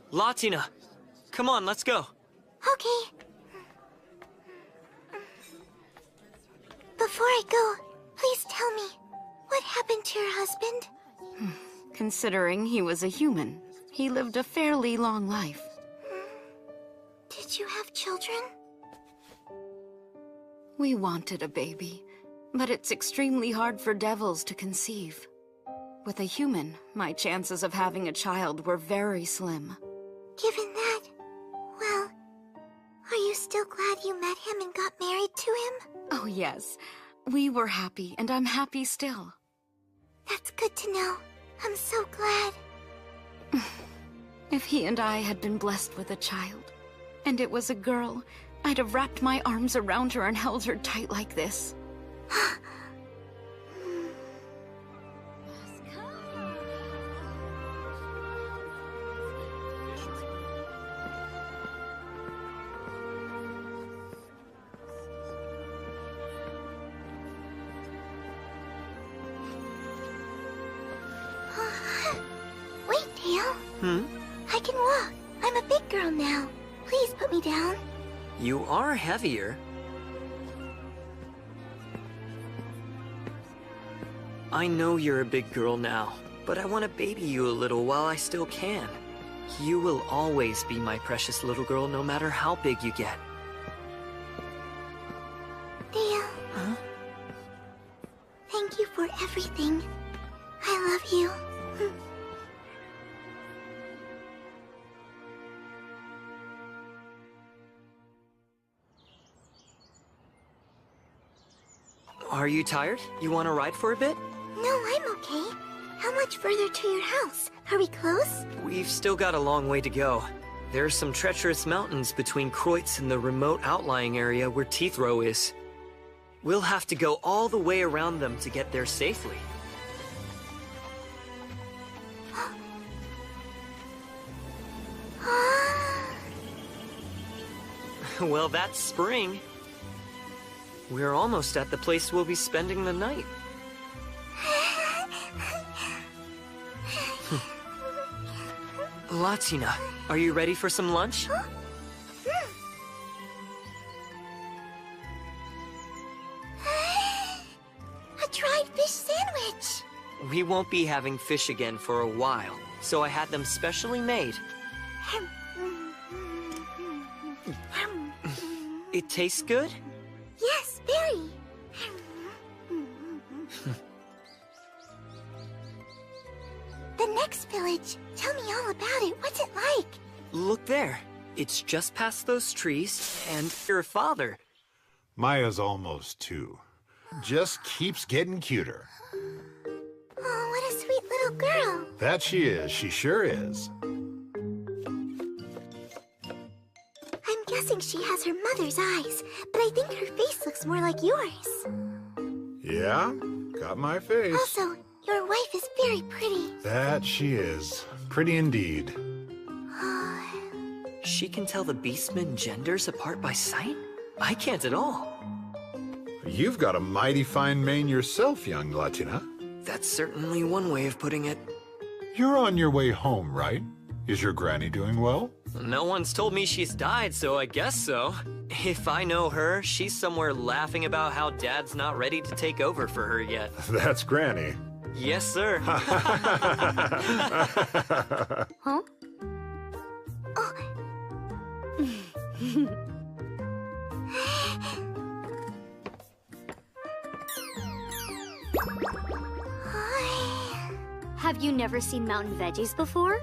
Latina! Come on, let's go. Okay. Before I go, please tell me, what happened to your husband? Considering he was a human, he lived a fairly long life. Did you have children? We wanted a baby, but it's extremely hard for devils to conceive. With a human, my chances of having a child were very slim. Given that, well, are you still glad you met him and got married to him? Oh yes, we were happy, and I'm happy still. That's good to know. I'm so glad. If he and I had been blessed with a child, and it was a girl, I'd have wrapped my arms around her and held her tight like this. Wait, Dale. I can walk. I'm a big girl now. Please put me down. You are heavier. I know you're a big girl now, but I want to baby you a little while I still can. You will always be my precious little girl, no matter how big you get. Dale. Huh? Thank you for everything. I love you. Are you tired? You want to ride for a bit? No, I'm okay. How much further to your house? Are we close? We've still got a long way to go. There are some treacherous mountains between Kreutz and the remote outlying area where Teethrow is. We'll have to go all the way around them to get there safely. Well, that's spring. We're almost at the place we'll be spending the night. Latina, are you ready for some lunch? A dried fish sandwich! We won't be having fish again for a while, so I had them specially made. It tastes good? Yes, very. The next village. Tell me all about it. What's it like? Look there. It's just past those trees, and your father. Maya's almost 2. Just keeps getting cuter. Oh, what a sweet little girl. That she is. She sure is. I'm guessing she has her mother's eyes, but I think her face looks more like yours. Yeah, got my face. Also, your wife is very pretty. That she is. Pretty indeed. She can tell the beastmen genders apart by sight? I can't at all. You've got a mighty fine mane yourself, young Latina. That's certainly one way of putting it. You're on your way home, right? Is your granny doing well? No one's told me she's died, so I guess so. If I know her, she's somewhere laughing about how Dad's not ready to take over for her yet. That's Granny. Yes, sir. Huh? Oh. Have you never seen mountain veggies before?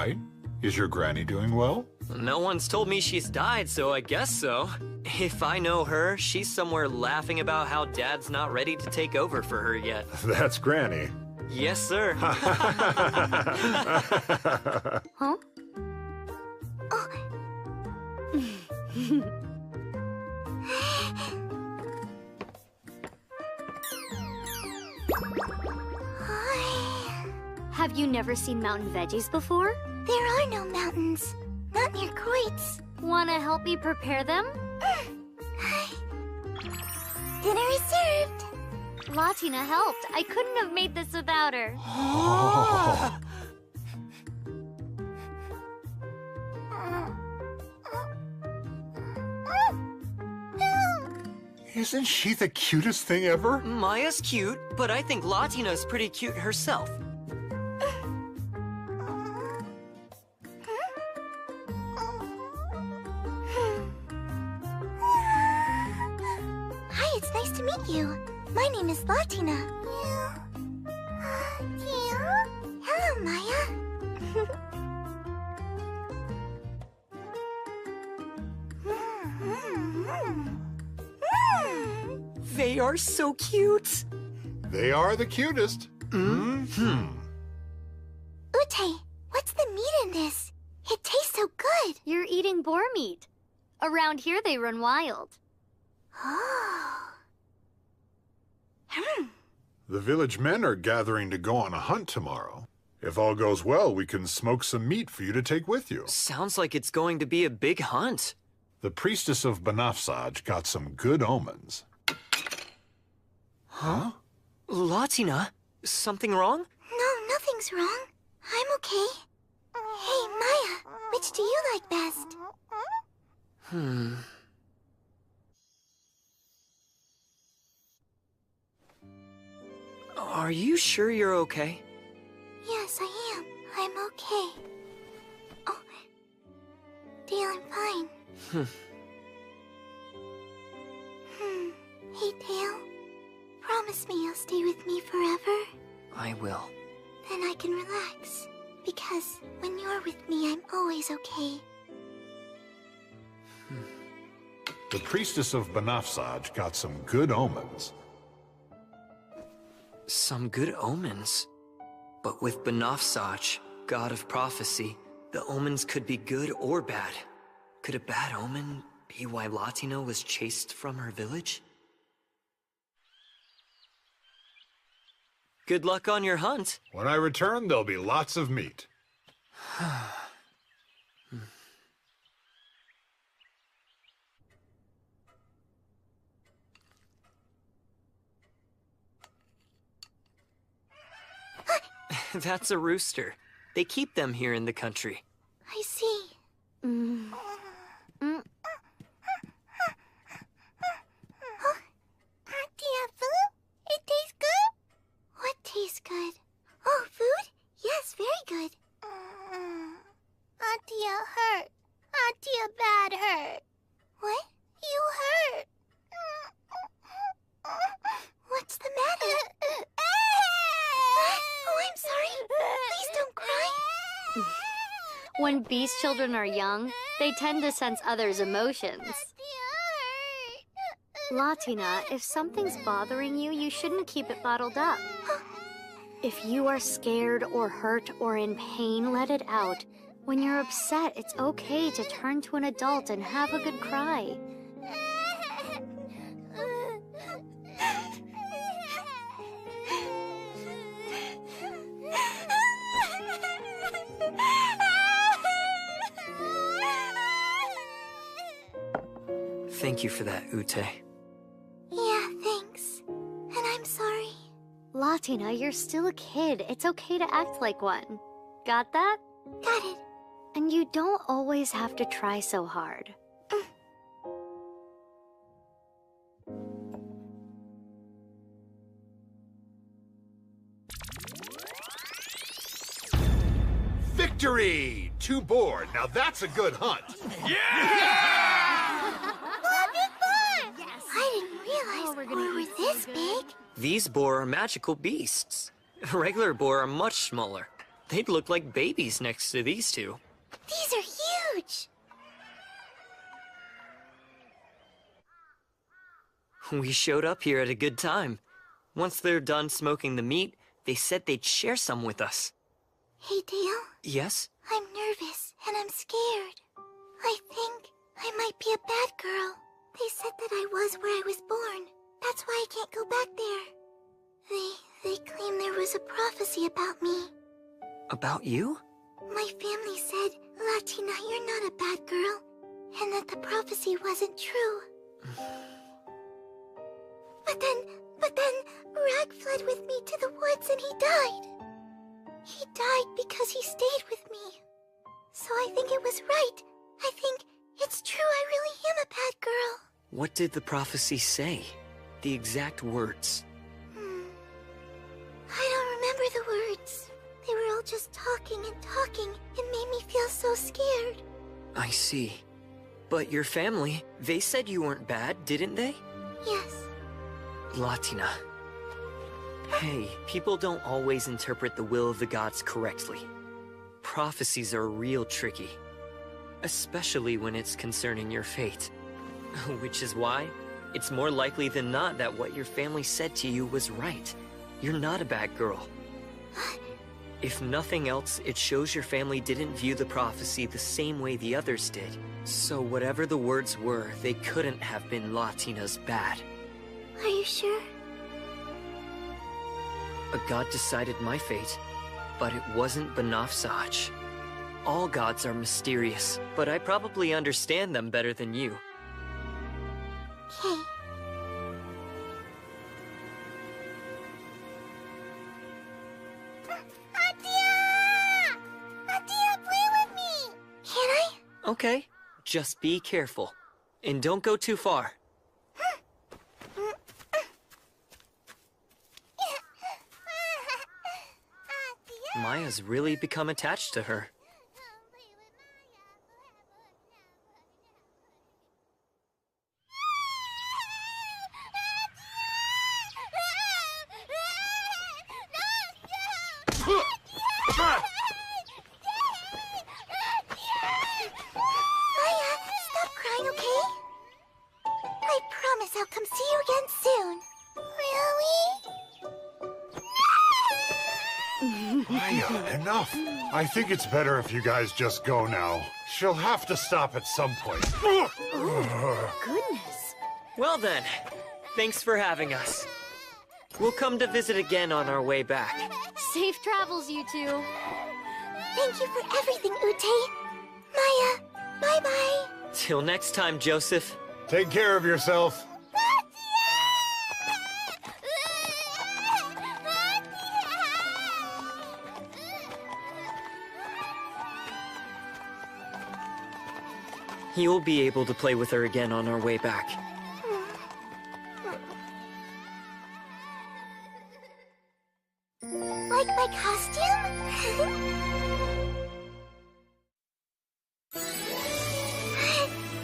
right? Is your granny doing well? No one's told me she's died, so I guess so. If I know her, she's somewhere laughing about how Dad's not ready to take over for her yet. That's Granny. Yes, sir. Huh? Oh. Have you never seen mountain veggies before? There are no mountains. Not near Kreutz. Wanna help me prepare them? Dinner is served. Latina helped. I couldn't have made this without her. Isn't she the cutest thing ever? Maya's cute, but I think Latina's pretty cute herself. Hi, it's nice to meet you. My name is Latina. Hello, Maya. They are so cute. They are the cutest. Ute, what's the meat in this? It tastes so good. You're eating boar meat. Around here, they run wild. Oh. The village men are gathering to go on a hunt tomorrow. If all goes well, we can smoke some meat for you to take with you. Sounds like it's going to be a big hunt. The priestess of Banafsaj got some good omens. Huh? Latina, something wrong? No, nothing's wrong. I'm okay. Hey, Maya, which do you like best? Are you sure you're okay? Yes, I am. I'm okay. Oh, Dale, I'm fine. Hey, Dale. Promise me you'll stay with me forever? I will. Then I can relax. Because when you're with me, I'm always okay. The priestess of Banafsaj got some good omens. Some good omens? But with Banafsaj, god of prophecy, the omens could be good or bad. Could a bad omen be why Latina was chased from her village? Good luck on your hunt. When I return, there'll be lots of meat. That's a rooster. They keep them here in the country. I see. It tastes good? What tastes good? Oh, food? Yes, very good. Auntie hurt. Auntie bad hurt. What? You hurt. What's the matter? Oh, I'm sorry. Please don't cry. When beast children are young, they tend to sense others' emotions. Latina, if something's bothering you, you shouldn't keep it bottled up. If you are scared or hurt or in pain, let it out. When you're upset, it's okay to turn to an adult and have a good cry. Thank you for that, Ute. Yeah, thanks. And I'm sorry. Latina, you're still a kid. It's okay to act like one. Got that? Got it. And you don't always have to try so hard. Victory! 2 boar. Now that's a good hunt. I didn't realize boar were this big. These boar are magical beasts. Regular boar are much smaller. They'd look like babies next to these two. These are huge! We showed up here at a good time. Once they're done smoking the meat, they said they'd share some with us. Hey, Dale? Yes? I'm nervous, and I'm scared. I think I might be a bad girl. They said that I was where I was born. That's why I can't go back there. They claim there was a prophecy about me. About you? My family said, Latina, you're not a bad girl, and that the prophecy wasn't true. But then, Rag fled with me to the woods and he died. He died because he stayed with me. So I think it was right. I think it's true I really am a bad girl. What did the prophecy say? The exact words. I don't remember the words. They were all just talking and talking. It made me feel so scared. I see. But your family, they said you weren't bad, didn't they? Yes. Latina. Hey, people don't always interpret the will of the gods correctly. Prophecies are real tricky. Especially when it's concerning your fate. Which is why it's more likely than not that what your family said to you was right. You're not a bad girl. If nothing else, it shows your family didn't view the prophecy the same way the others did. So whatever the words were, they couldn't have been Latina's bad. Are you sure? A god decided my fate, but it wasn't Banafsaj. All gods are mysterious, but I probably understand them better than you. Okay. Adia, play with me! Can I? Okay, just be careful. And don't go too far. Maya's really become attached to her. Enough. I think it's better if you guys just go now. She'll have to stop at some point. Goodness. Well then, thanks for having us. We'll come to visit again on our way back. Safe travels, you two. Thank you for everything, Ute. Maya, bye-bye. Till next time, Joseph. Take care of yourself. You'll be able to play with her again on our way back. Like my costume?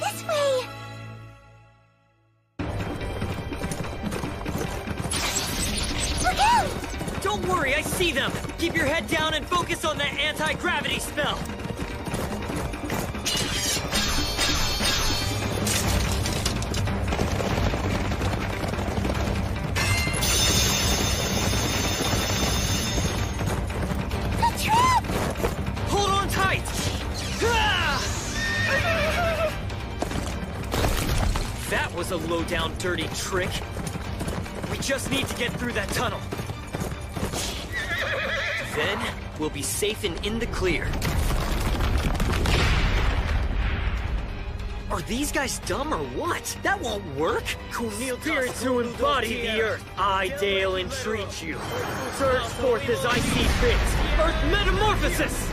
This way! Look out! Don't worry, I see them! Keep your head down and focus on that anti-gravity spell! That was a low-down, dirty trick. We just need to get through that tunnel. Then, we'll be safe and in the clear. Are these guys dumb or what? That won't work! Spirits who embody the earth, I, Dale, entreat you. Surge forth as I see fit. Earth metamorphosis!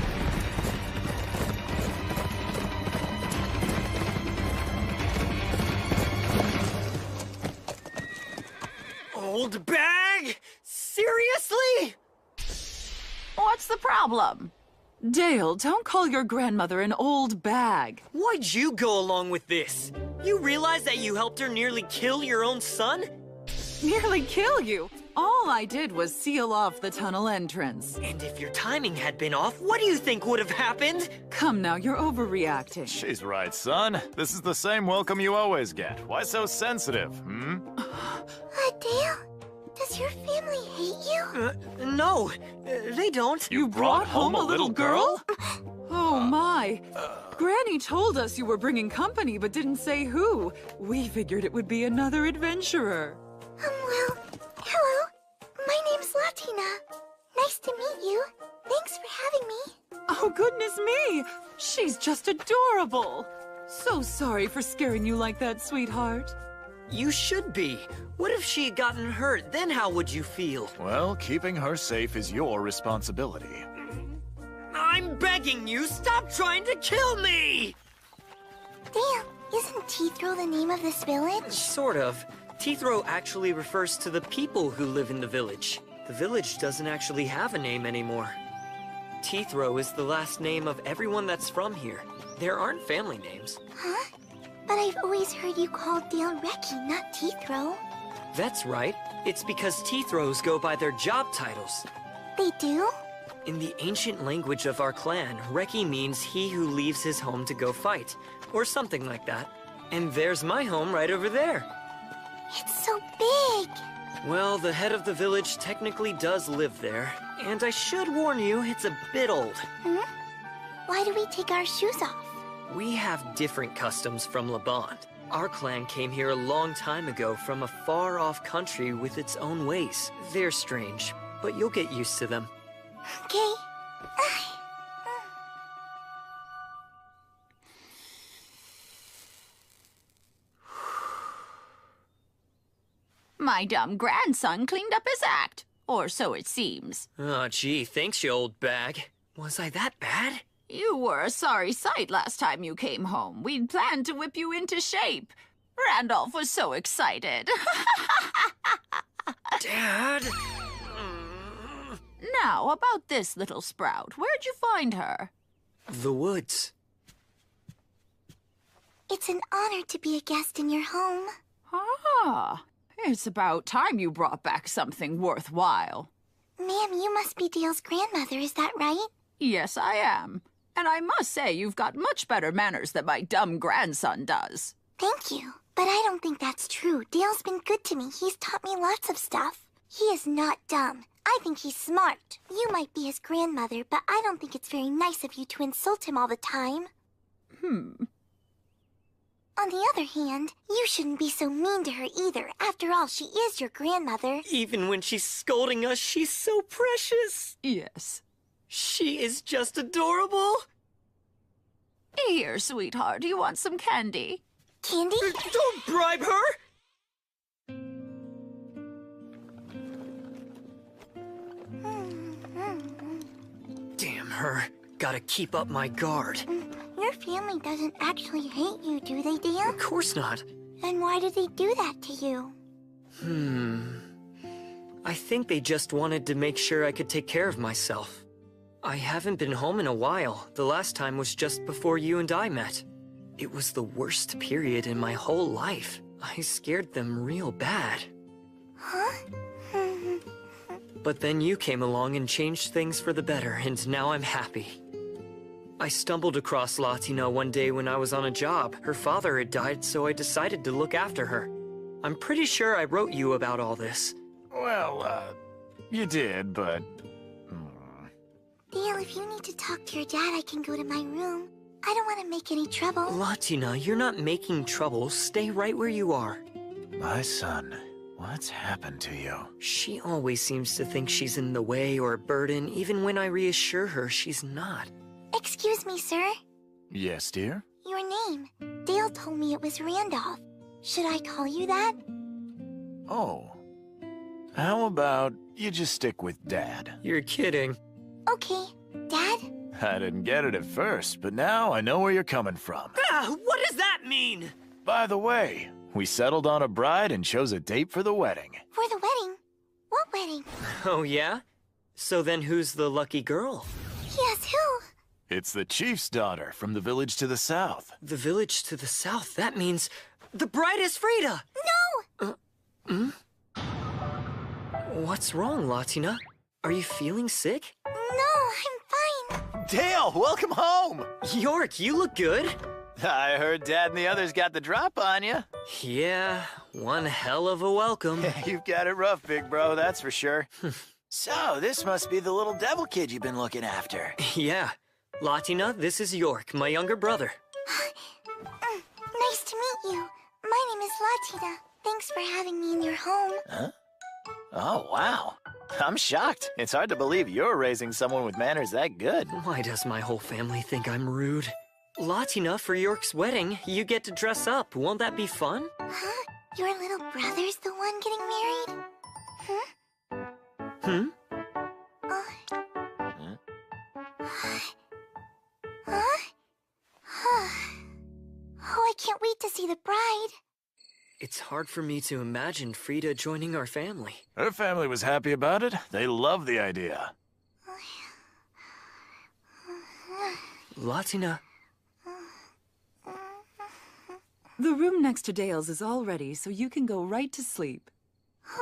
Old bag? Seriously? What's the problem? Dale, don't call your grandmother an old bag. Why'd you go along with this? You realize that you helped her nearly kill your own son? Nearly kill you? All I did was seal off the tunnel entrance. And if your timing had been off, what do you think would have happened? Come now, you're overreacting. She's right, son. This is the same welcome you always get. Why so sensitive, hmm? Dale, does your family hate you? No, they don't. You brought home a little girl? Oh my. Granny told us you were bringing company, but didn't say who. We figured it would be another adventurer. Well, hello. My name's Latina. Nice to meet you. Thanks for having me. Oh, goodness me. She's just adorable. So sorry for scaring you like that, sweetheart. You should be. What if she had gotten hurt? Then how would you feel? Well, keeping her safe is your responsibility. I'm begging you, stop trying to kill me! Dale, isn't Teethro the name of this village? Sort of. Teethro actually refers to the people who live in the village. The village doesn't actually have a name anymore. Teethro is the last name of everyone that's from here. There aren't family names. Huh? But I've always heard you call Dale Reki, not Teethro. That's right. It's because Teethros go by their job titles. They do? In the ancient language of our clan, Reki means he who leaves his home to go fight, or something like that. And there's my home right over there. It's so big! Well, the head of the village technically does live there, and I should warn you, it's a bit old. Hmm? Why do we take our shoes off? We have different customs from Laband. Our clan came here a long time ago from a far-off country with its own ways. They're strange, but you'll get used to them. Okay. My dumb grandson cleaned up his act. Or so it seems. Oh, gee, thanks, you old bag. Was I that bad? You were a sorry sight last time you came home. We'd planned to whip you into shape. Randolph was so excited. Dad? Now, about this little sprout. Where'd you find her? The woods. It's an honor to be a guest in your home. Ah, it's about time you brought back something worthwhile. Ma'am, you must be Dale's grandmother, is that right? Yes, I am. And I must say, you've got much better manners than my dumb grandson does. Thank you. But I don't think that's true. Dale's been good to me. He's taught me lots of stuff. He is not dumb. I think he's smart. You might be his grandmother, but I don't think it's very nice of you to insult him all the time. On the other hand, you shouldn't be so mean to her either. After all, she is your grandmother. Even when she's scolding us, she's so precious. Yes. She is just adorable. Here, sweetheart, do you want some candy? Candy? Don't bribe her! Damn her. Gotta keep up my guard. Your family doesn't actually hate you, do they, Dale? Of course not. Then why did they do that to you? I think they just wanted to make sure I could take care of myself. I haven't been home in a while. The last time was just before you and I met. It was the worst period in my whole life. I scared them real bad. Huh? But then you came along and changed things for the better, and now I'm happy. I stumbled across Latina one day when I was on a job. Her father had died, so I decided to look after her. I'm pretty sure I wrote you about all this. Well, you did, but... Dale, if you need to talk to your dad, I can go to my room. I don't want to make any trouble. Latina, you're not making trouble. Stay right where you are. My son, what's happened to you? She always seems to think she's in the way or a burden, even when I reassure her she's not. Excuse me, sir. Yes, dear? Your name. Dale told me it was Randolph. Should I call you that? Oh. How about you just stick with Dad? You're kidding. Okay. Dad? I didn't get it at first, but now I know where you're coming from. What does that mean? By the way, we settled on a bride and chose a date for the wedding. For the wedding? What wedding? Oh, yeah? So then who's the lucky girl? Yes, who? It's the chief's daughter from the village to the south. The village to the south? That means the bride is Frida! No! What What's wrong, Latina? Are you feeling sick? No, I'm fine. Dale, welcome home! York, you look good. I heard Dad and the others got the drop on you. Yeah, one hell of a welcome. You've got it rough, big bro, that's for sure. So, this must be the little devil kid you've been looking after. Yeah. Latina, this is York, my younger brother. Nice to meet you. My name is Latina. Thanks for having me in your home. Huh? Oh, wow. I'm shocked. It's hard to believe you're raising someone with manners that good. Why does my whole family think I'm rude? Latina, for York's wedding, you get to dress up. Won't that be fun? Huh? Your little brother's the one getting married? Hmm? Oh, I can't wait to see the bride. It's hard for me to imagine Frida joining our family. Her family was happy about it. They love the idea. Latina. The room next to Dale's is all ready, so you can go right to sleep.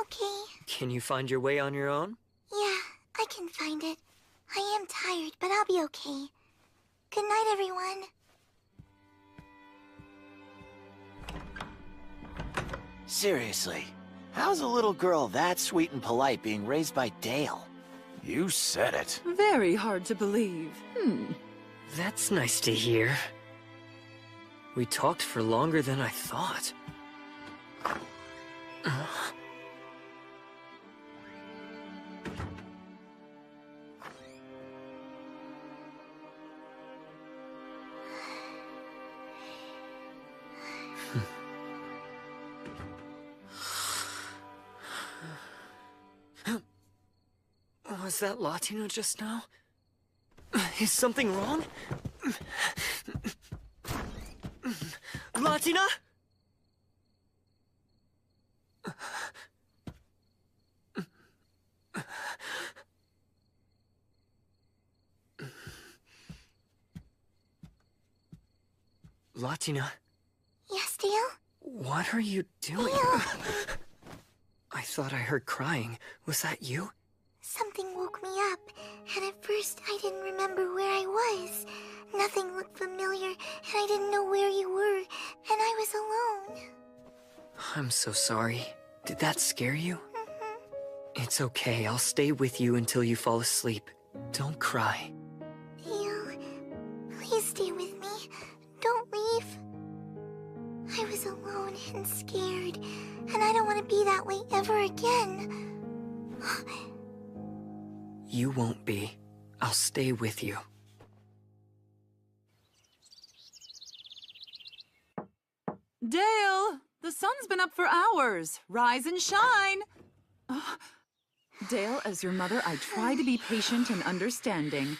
Okay. Can you find your way on your own? Yeah, I can find it. I am tired, but I'll be okay. Good night, everyone. Seriously, how's a little girl that sweet and polite being raised by Dale? You said it. Very hard to believe. That's nice to hear. We talked for longer than I thought. Was that Latino just now? Is something wrong? Latina? Latina? Yes, Dale? What are you doing? Dale! I thought I heard crying. Was that you? Something woke me up, and at first I didn't remember where I was. Nothing looked familiar, and I didn't know where you were, and I was alone. I'm so sorry. Did that scare you? It's okay. I'll stay with you until you fall asleep. Don't cry. Dale, please stay with me. Don't leave. I was alone and scared, and I don't want to be that way ever again. You won't be. I'll stay with you. Dale, the sun's been up for hours. Rise and shine. Dale, as your mother, I try to be patient and understanding.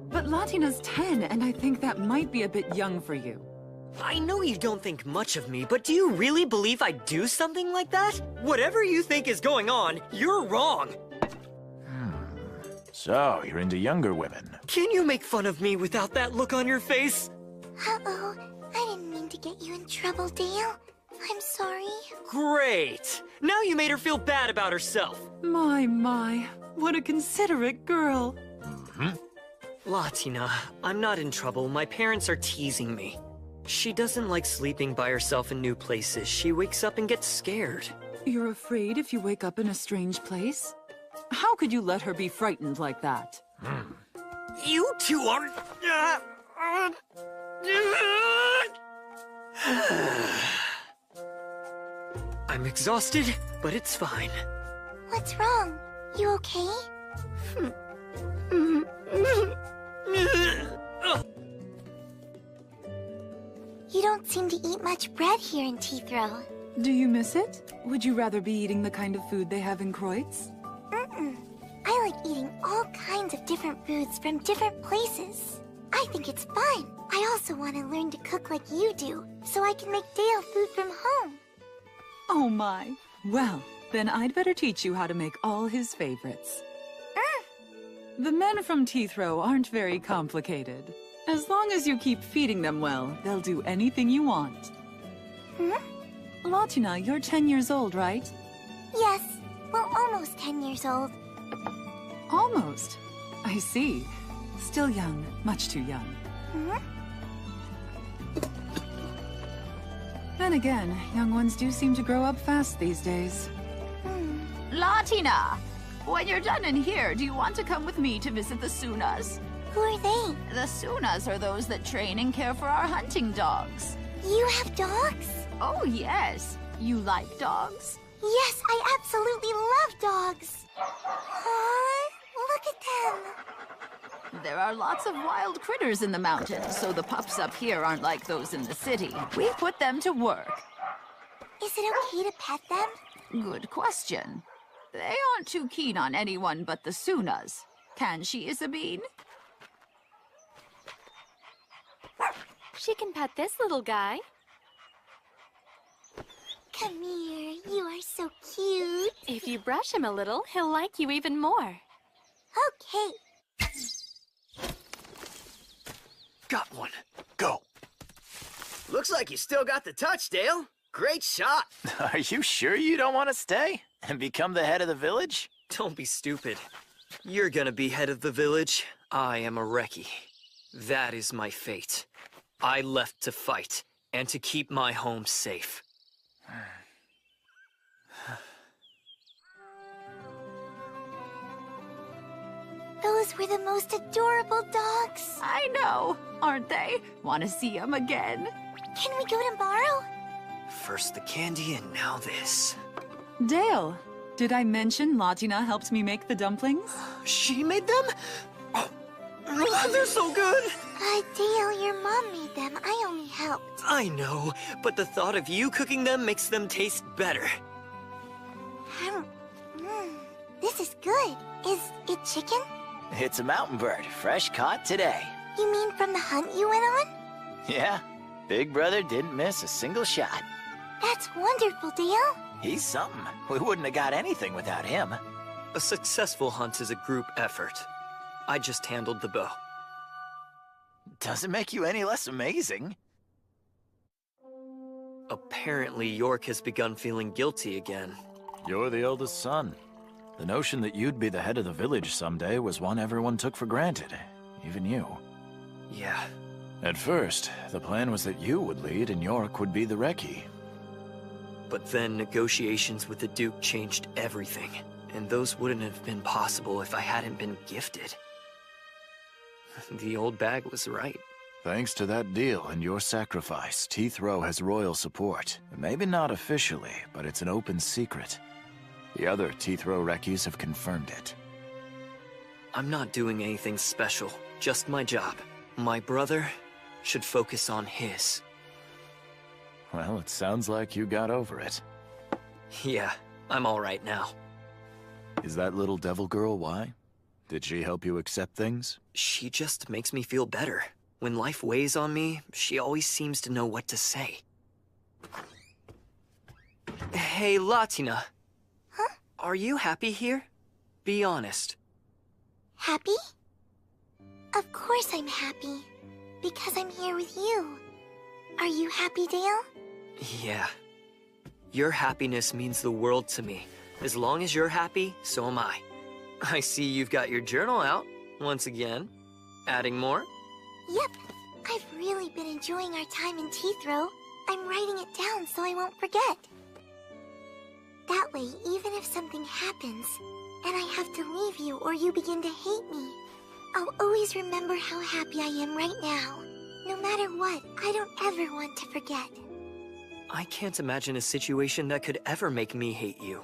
But Latina's 10, and I think that might be a bit young for you. I know you don't think much of me, but do you really believe I'd do something like that? Whatever you think is going on, you're wrong. So, you're into younger women. Can you make fun of me without that look on your face? Uh-oh, I didn't mean to get you in trouble, Dale. I'm sorry. Great! Now you made her feel bad about herself. My, what a considerate girl. Latina, I'm not in trouble. My parents are teasing me. She doesn't like sleeping by herself in new places. She wakes up and gets scared. You're afraid if you wake up in a strange place? How could you let her be frightened like that? You two are... I'm exhausted, but it's fine. What's wrong? You okay? You don't seem to eat much bread here in Teethrow. Do you miss it? Would you rather be eating the kind of food they have in Kreutz? I like eating all kinds of different foods from different places. I think it's fun. I also want to learn to cook like you do, so I can make Dale food from home. Oh my. Well, then I'd better teach you how to make all his favorites. The men from Teethrow aren't very complicated. As long as you keep feeding them well, they'll do anything you want. Latina, you're 10 years old, right? Yes, Well, almost 10 years old. Almost. I see. Still young. Much too young. Hmm? Then again, young ones do seem to grow up fast these days. Latina! When you're done in here, do you want to come with me to visit the Sunas? Who are they? The Sunas are those that train and care for our hunting dogs. You have dogs? Oh, yes. You like dogs? Yes, I absolutely love dogs. Look at them. There are lots of wild critters in the mountains, so the pups up here aren't like those in the city. We put them to work. Is it okay to pet them? Good question. They aren't too keen on anyone but the Sunas. Can she, Isabine? She can pet this little guy. Come here, you are so cute. If you brush him a little, he'll like you even more. Okay. Got one. Go. Looks like you still got the touch, Dale. Great shot. Are you sure you don't want to stay and become the head of the village? Don't be stupid. You're gonna be head of the village. I am a recce. That is my fate. I left to fight and to keep my home safe. Those were the most adorable dogs. I know, aren't they? Want to see them again? Can we go tomorrow? First the candy and now this. Dale, did I mention Latina helped me make the dumplings? She made them? Oh, they're so good! Dale, your mom made them. I only helped. I know, but the thought of you cooking them makes them taste better. This is good. Is it chicken? It's a mountain bird, fresh caught today. You mean from the hunt you went on? Yeah, Big Brother didn't miss a single shot. That's wonderful, Dale. He's something. We wouldn't have got anything without him. A successful hunt is a group effort. I just handled the bow. Doesn't make you any less amazing. Apparently, York has begun feeling guilty again. You're the eldest son. The notion that you'd be the head of the village someday was one everyone took for granted. Even you. Yeah. At first, the plan was that you would lead and York would be the recce. But then negotiations with the Duke changed everything. And those wouldn't have been possible if I hadn't been gifted. The old bag was right. Thanks to that deal and your sacrifice, Teeth Row has royal support. Maybe not officially, but it's an open secret. The other Teeth Row recce's have confirmed it. I'm not doing anything special, just my job. My brother should focus on his. Well, it sounds like you got over it. Yeah, I'm all right now. Is that little devil girl why? Did she help you accept things? She just makes me feel better. When life weighs on me, she always seems to know what to say. Hey, Latina. Huh? Are you happy here? Be honest. Happy? Of course I'm happy. Because I'm here with you. Are you happy, Dale? Yeah. Your happiness means the world to me. As long as you're happy, so am I. I see you've got your journal out, once again. Adding more? Yep. I've really been enjoying our time in Teeth Row. I'm writing it down so I won't forget. That way, even if something happens, and I have to leave you or you begin to hate me, I'll always remember how happy I am right now. No matter what, I don't ever want to forget. I can't imagine a situation that could ever make me hate you.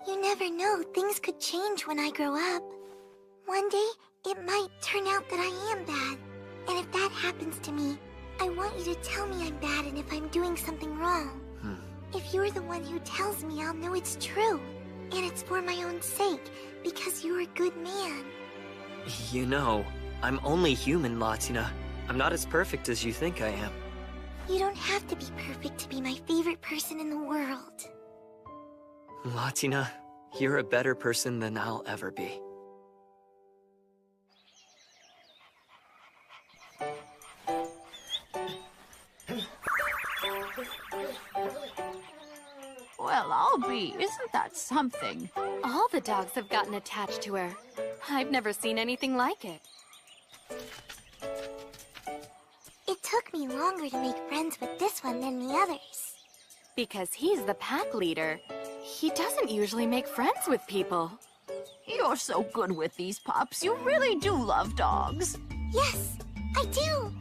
You never know, things could change when I grow up. One day, it might turn out that I am bad. And if that happens to me, I want you to tell me I'm bad and if I'm doing something wrong. If you're the one who tells me, I'll know it's true. And it's for my own sake, because you're a good man. You know, I'm only human, Latina. I'm not as perfect as you think I am. You don't have to be perfect to be my favorite person in the world. Latina, you're a better person than I'll ever be. Well, I'll be Gee, isn't that something? All the dogs have gotten attached to her. I've never seen anything like it. It took me longer to make friends with this one than the others. Because he's the pack leader. He doesn't usually make friends with people. You're so good with these pups. You really do love dogs. Yes, I do.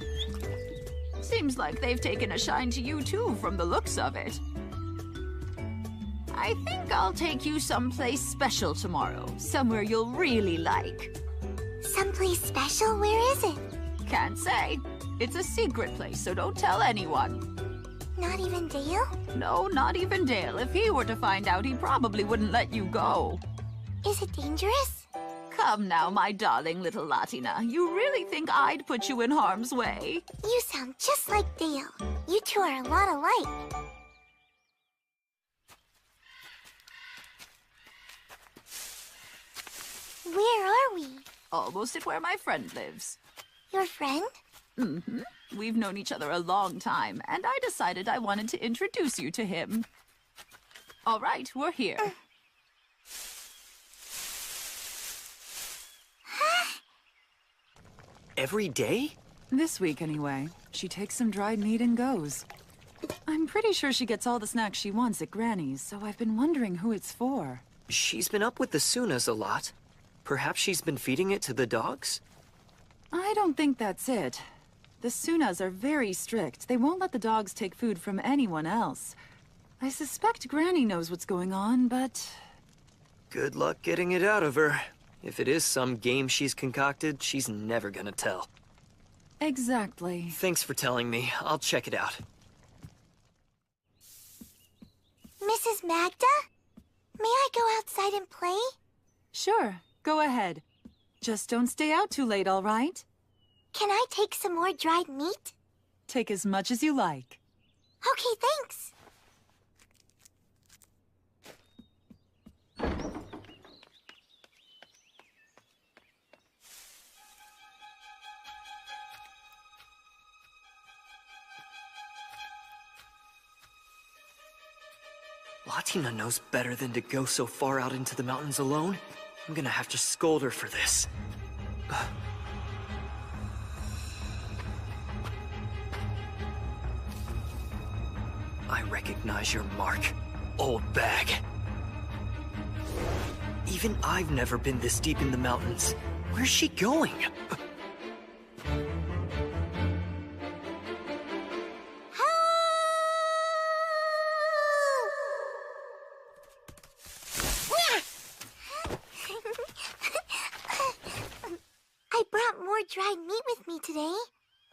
Seems like they've taken a shine to you too, from the looks of it. I think I'll take you someplace special tomorrow. Somewhere you'll really like. Someplace special? Where is it? Can't say. It's a secret place, so don't tell anyone. Not even Dale? No, not even Dale. If he were to find out, he probably wouldn't let you go. Is it dangerous? Come now, my darling little Latina. You really think I'd put you in harm's way? You sound just like Dale. You two are a lot alike. Where are we? Almost at where my friend lives. Your friend? Mm-hmm. We've known each other a long time, and I decided I wanted to introduce you to him. All right, we're here. Every day? This week, anyway. She takes some dried meat and goes. I'm pretty sure she gets all the snacks she wants at Granny's, so I've been wondering who it's for. She's been up with the Sunas a lot. Perhaps she's been feeding it to the dogs? I don't think that's it. The Sunas are very strict. They won't let the dogs take food from anyone else. I suspect Granny knows what's going on, but... Good luck getting it out of her. If it is some game she's concocted, she's never gonna tell. Exactly. Thanks for telling me. I'll check it out. Mrs. Magda? May I go outside and play? Sure, go ahead. Just don't stay out too late, all right? Can I take some more dried meat? Take as much as you like. Okay, thanks. Latina knows better than to go so far out into the mountains alone. I'm gonna have to scold her for this. I recognize your mark, old bag. Even I've never been this deep in the mountains. Where's she going? I brought more dried meat with me today.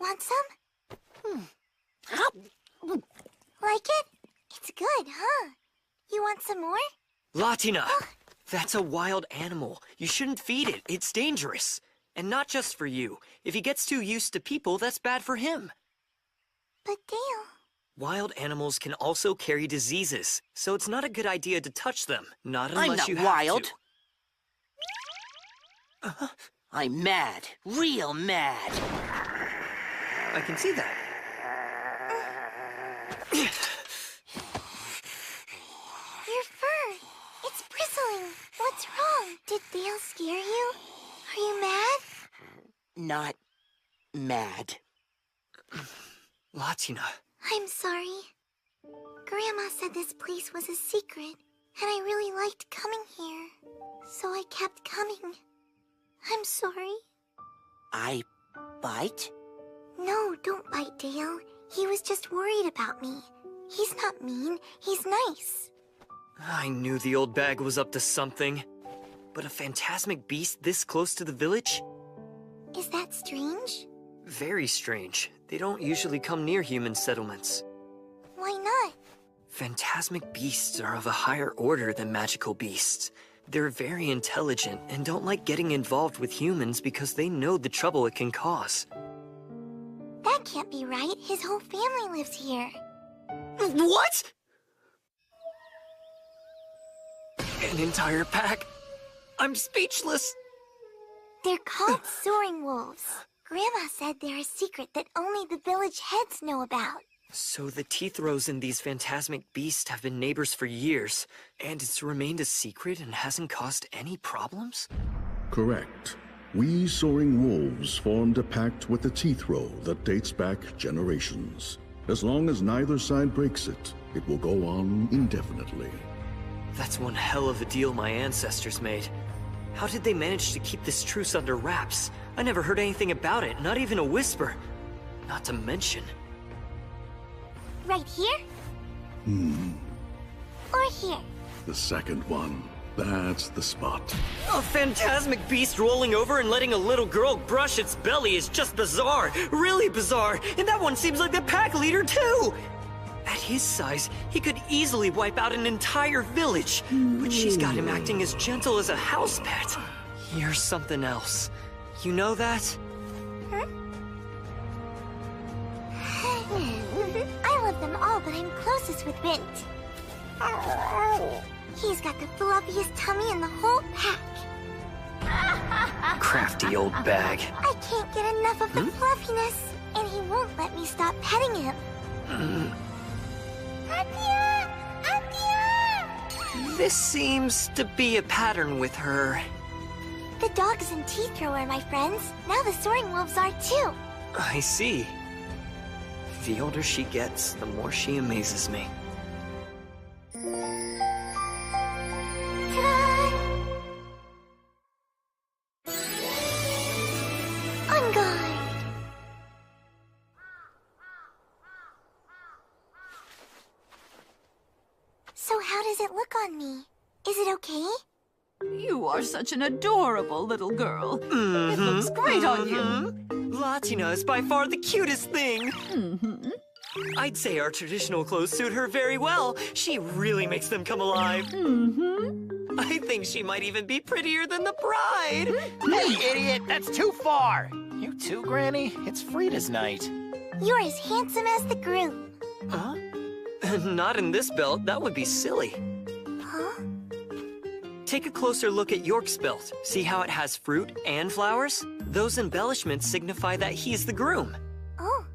Want some? Like it? It's good, huh? You want some more? Latina! That's a wild animal. You shouldn't feed it. It's dangerous. And not just for you. If he gets too used to people, that's bad for him. But Dale... Wild animals can also carry diseases, so it's not a good idea to touch them. Not unless you have wild. to. I'm mad. Real mad. I can see that. Your fur. It's bristling. What's wrong? Did Dale scare you? Are you mad? Not mad. Latina. I'm sorry. Grandma said this place was a secret, and I really liked coming here. So I kept coming. I'm sorry. I bite? No, don't bite Dale. He was just worried about me. He's not mean. He's nice. I knew the old bag was up to something. But a phantasmic beast this close to the village? Is that strange? Very strange. They don't usually come near human settlements. Why not? Phantasmic beasts are of a higher order than magical beasts. They're very intelligent and don't like getting involved with humans because they know the trouble it can cause. That can't be right. His whole family lives here. What? An entire pack? I'm speechless. They're called soaring wolves. Grandma said they're a secret that only the village heads know about. So the Teethrows and these phantasmic beasts have been neighbors for years, and it's remained a secret and hasn't caused any problems? Correct. We soaring wolves formed a pact with the Teethrow that dates back generations. As long as neither side breaks it, it will go on indefinitely. That's one hell of a deal my ancestors made. How did they manage to keep this truce under wraps? I never heard anything about it, not even a whisper. Not to mention... Right here? Or here? The second one. That's the spot. A phantasmic beast rolling over and letting a little girl brush its belly is just bizarre. Really bizarre. And that one seems like the pack leader, too. At his size, he could easily wipe out an entire village. But she's got him acting as gentle as a house pet. You're something else. You know that? I love them all, but I'm closest with Bint. He's got the fluffiest tummy in the whole pack. Crafty old bag. I can't get enough of the fluffiness, and he won't let me stop petting him. Atia! Atia! This seems to be a pattern with her. The dogs and Teethrow are my friends. Now the soaring wolves are too. I see. The older she gets, the more she amazes me. On guard! So how does it look on me? Is it okay? You are such an adorable little girl. It looks great on you. Latina is by far the cutest thing. I'd say our traditional clothes suit her very well. She really makes them come alive. I think she might even be prettier than the bride. Hey, idiot! That's too far! You too, Granny? It's Frida's night. You're as handsome as the groom. Huh? Not in this belt. That would be silly. Huh? Take a closer look at York's belt. See how it has fruit and flowers? Those embellishments signify that he's the groom. Oh.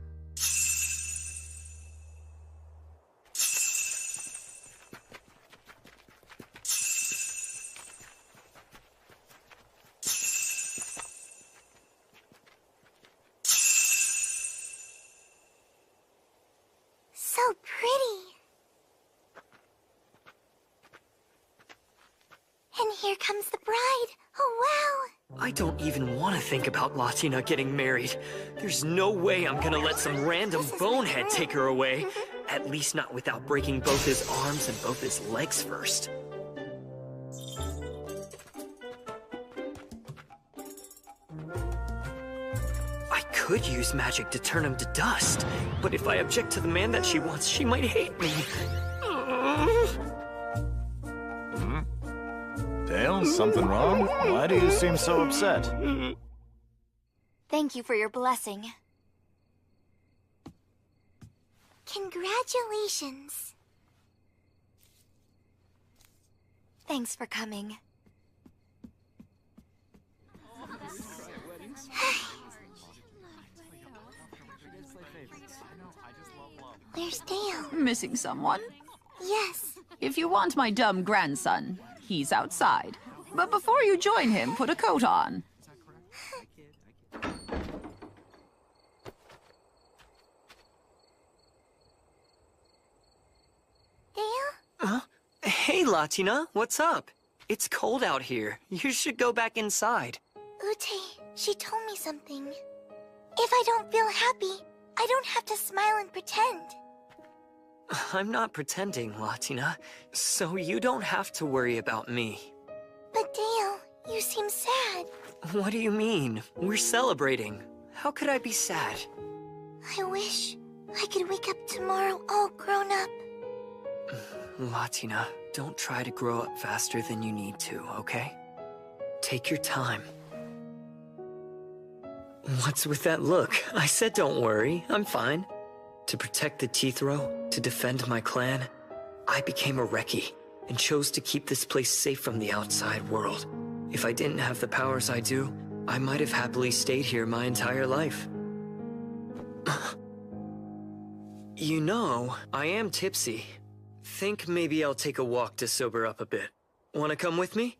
So pretty. And here comes the bride. Oh, wow. I don't even want to think about Latina getting married. There's no way I'm gonna let some random bonehead take her away. At least not without breaking both his arms and both his legs first. I could use magic to turn him to dust, but if I object to the man that she wants, she might hate me. Dale, something wrong? Why do you seem so upset? Thank you for your blessing. Congratulations. Thanks for coming. Where's Dale? Missing someone? Yes. If you want my dumb grandson, he's outside. But before you join him, put a coat on. Dale? Hey, Latina, what's up? It's cold out here. You should go back inside. Ute, she told me something. If I don't feel happy, I don't have to smile and pretend. I'm not pretending, Latina, so you don't have to worry about me. But Dale, you seem sad. What do you mean? We're celebrating. How could I be sad? I wish I could wake up tomorrow all grown up. Latina, don't try to grow up faster than you need to, okay? Take your time. What's with that look? I said don't worry, I'm fine. To protect the Teethrow, to defend my clan, I became a Recce and chose to keep this place safe from the outside world. If I didn't have the powers I do, I might have happily stayed here my entire life. You know, I am tipsy. Think maybe I'll take a walk to sober up a bit. Wanna come with me?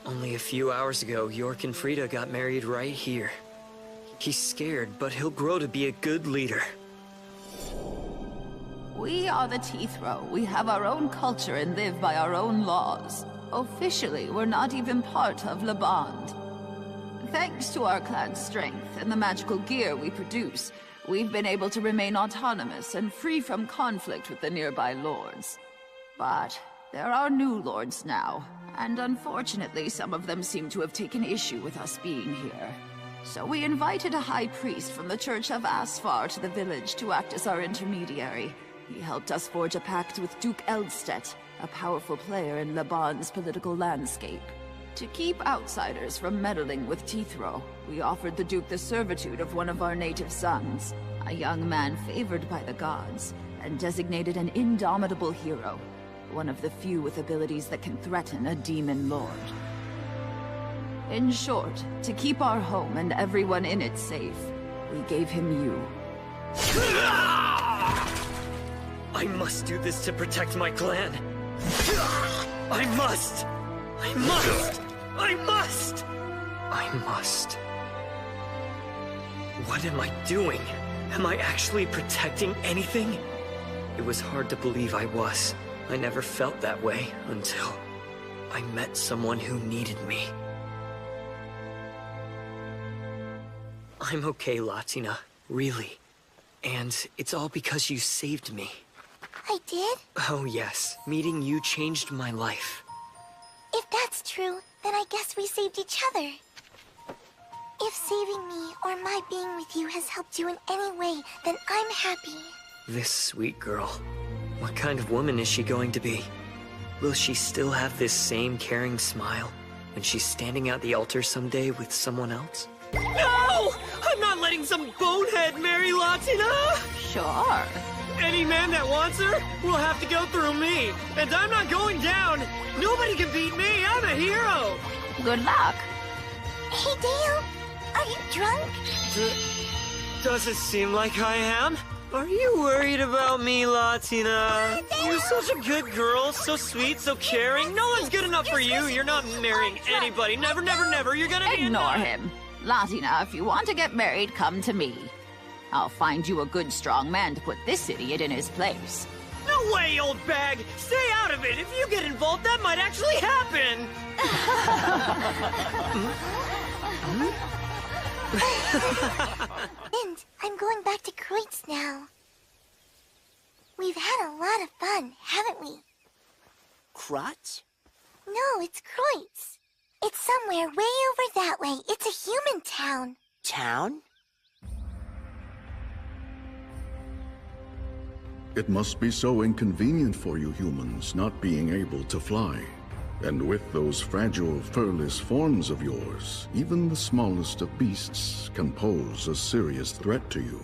Only a few hours ago, York and Frida got married right here. He's scared, but he'll grow to be a good leader. We are the Teethrow. We have our own culture and live by our own laws. Officially, we're not even part of Le Bond. Thanks to our clan's strength and the magical gear we produce, we've been able to remain autonomous and free from conflict with the nearby lords. But there are new lords now, and unfortunately some of them seem to have taken issue with us being here. So we invited a high priest from the Church of Asfar to the village to act as our intermediary. He helped us forge a pact with Duke Eldstedt, a powerful player in Le Bond's political landscape. To keep outsiders from meddling with Teethrow, we offered the Duke the servitude of one of our native sons, a young man favored by the gods, and designated an indomitable hero, one of the few with abilities that can threaten a demon lord. In short, to keep our home and everyone in it safe, we gave him you. I must do this to protect my clan. I must! I must! I must! I must. What am I doing? Am I actually protecting anything? It was hard to believe I was. I never felt that way until I met someone who needed me. I'm okay, Latina. Really. And it's all because you saved me. I did? Oh yes. Meeting you changed my life. If that's true, then I guess we saved each other. If saving me or my being with you has helped you in any way, then I'm happy. This sweet girl. What kind of woman is she going to be? Will she still have this same caring smile when she's standing at the altar someday with someone else? No! I'm not letting some bonehead marry Latina! Sure. Any man that wants her will have to go through me. And I'm not going down. Nobody can beat me. I'm a hero. Good luck. Hey, Dale. Are you drunk? Does it seem like I am? Are you worried about me, Latina? You're such a good girl, so sweet, so caring. No one's good enough for you. You're not marrying anybody. Never, never, never. You're gonna ignore him. Latina, if you want to get married, come to me. I'll find you a good, strong man to put this idiot in his place. No way, old bag! Stay out of it! If you get involved, that might actually happen! And I'm going back to Kreutz now. We've had a lot of fun, haven't we? Kreutz? No, it's Kreutz. It's somewhere way over that way. It's a human town. Town? It must be so inconvenient for you humans not being able to fly. And with those fragile, furless forms of yours, even the smallest of beasts can pose a serious threat to you.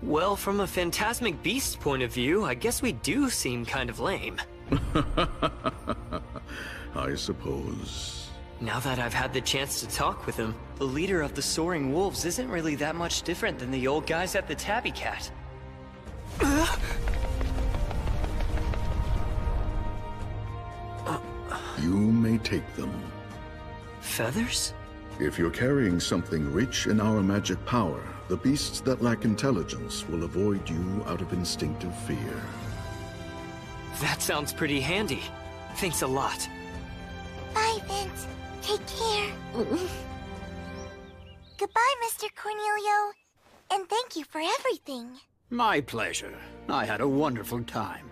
Well, from a phantasmic beast point of view, I guess we do seem kind of lame. I suppose. Now that I've had the chance to talk with him, the leader of the Soaring Wolves isn't really that much different than the old guys at the Tabby Cat. You may take them. Feathers? If you're carrying something rich in our magic power, the beasts that lack intelligence will avoid you out of instinctive fear. That sounds pretty handy. Thanks a lot. Bye, Vince. Take care. Goodbye, Mr. Cornelio. And thank you for everything. My pleasure. I had a wonderful time.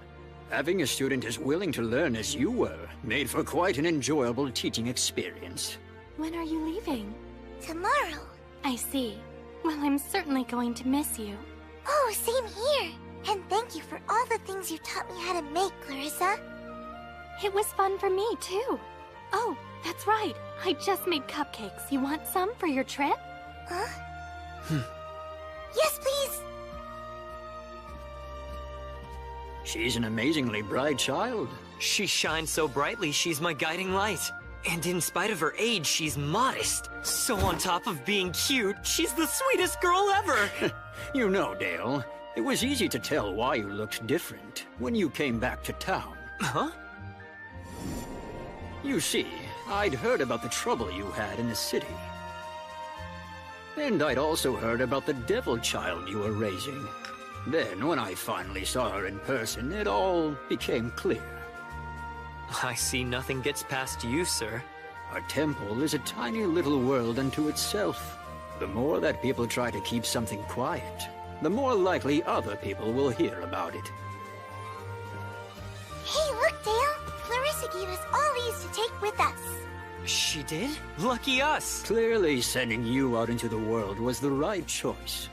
Having a student as willing to learn as you were made for quite an enjoyable teaching experience. When are you leaving? Tomorrow. I see. Well, I'm certainly going to miss you. Oh, same here. And thank you for all the things you taught me how to make, Clarissa. It was fun for me, too. Oh, that's right. I just made cupcakes. You want some for your trip? Huh? Yes, please. She's an amazingly bright child. She shines so brightly, she's my guiding light. And in spite of her age, she's modest. So on top of being cute, she's the sweetest girl ever! You know, Dale, it was easy to tell why you looked different when you came back to town. Huh? You see, I'd heard about the trouble you had in the city. And I'd also heard about the devil child you were raising. Then, when I finally saw her in person, it all became clear. I see nothing gets past you, sir. A temple is a tiny little world unto itself. The more that people try to keep something quiet, the more likely other people will hear about it. Hey, look, Dale! Clarissa gave us all these to take with us. She did? Lucky us! Clearly, sending you out into the world was the right choice.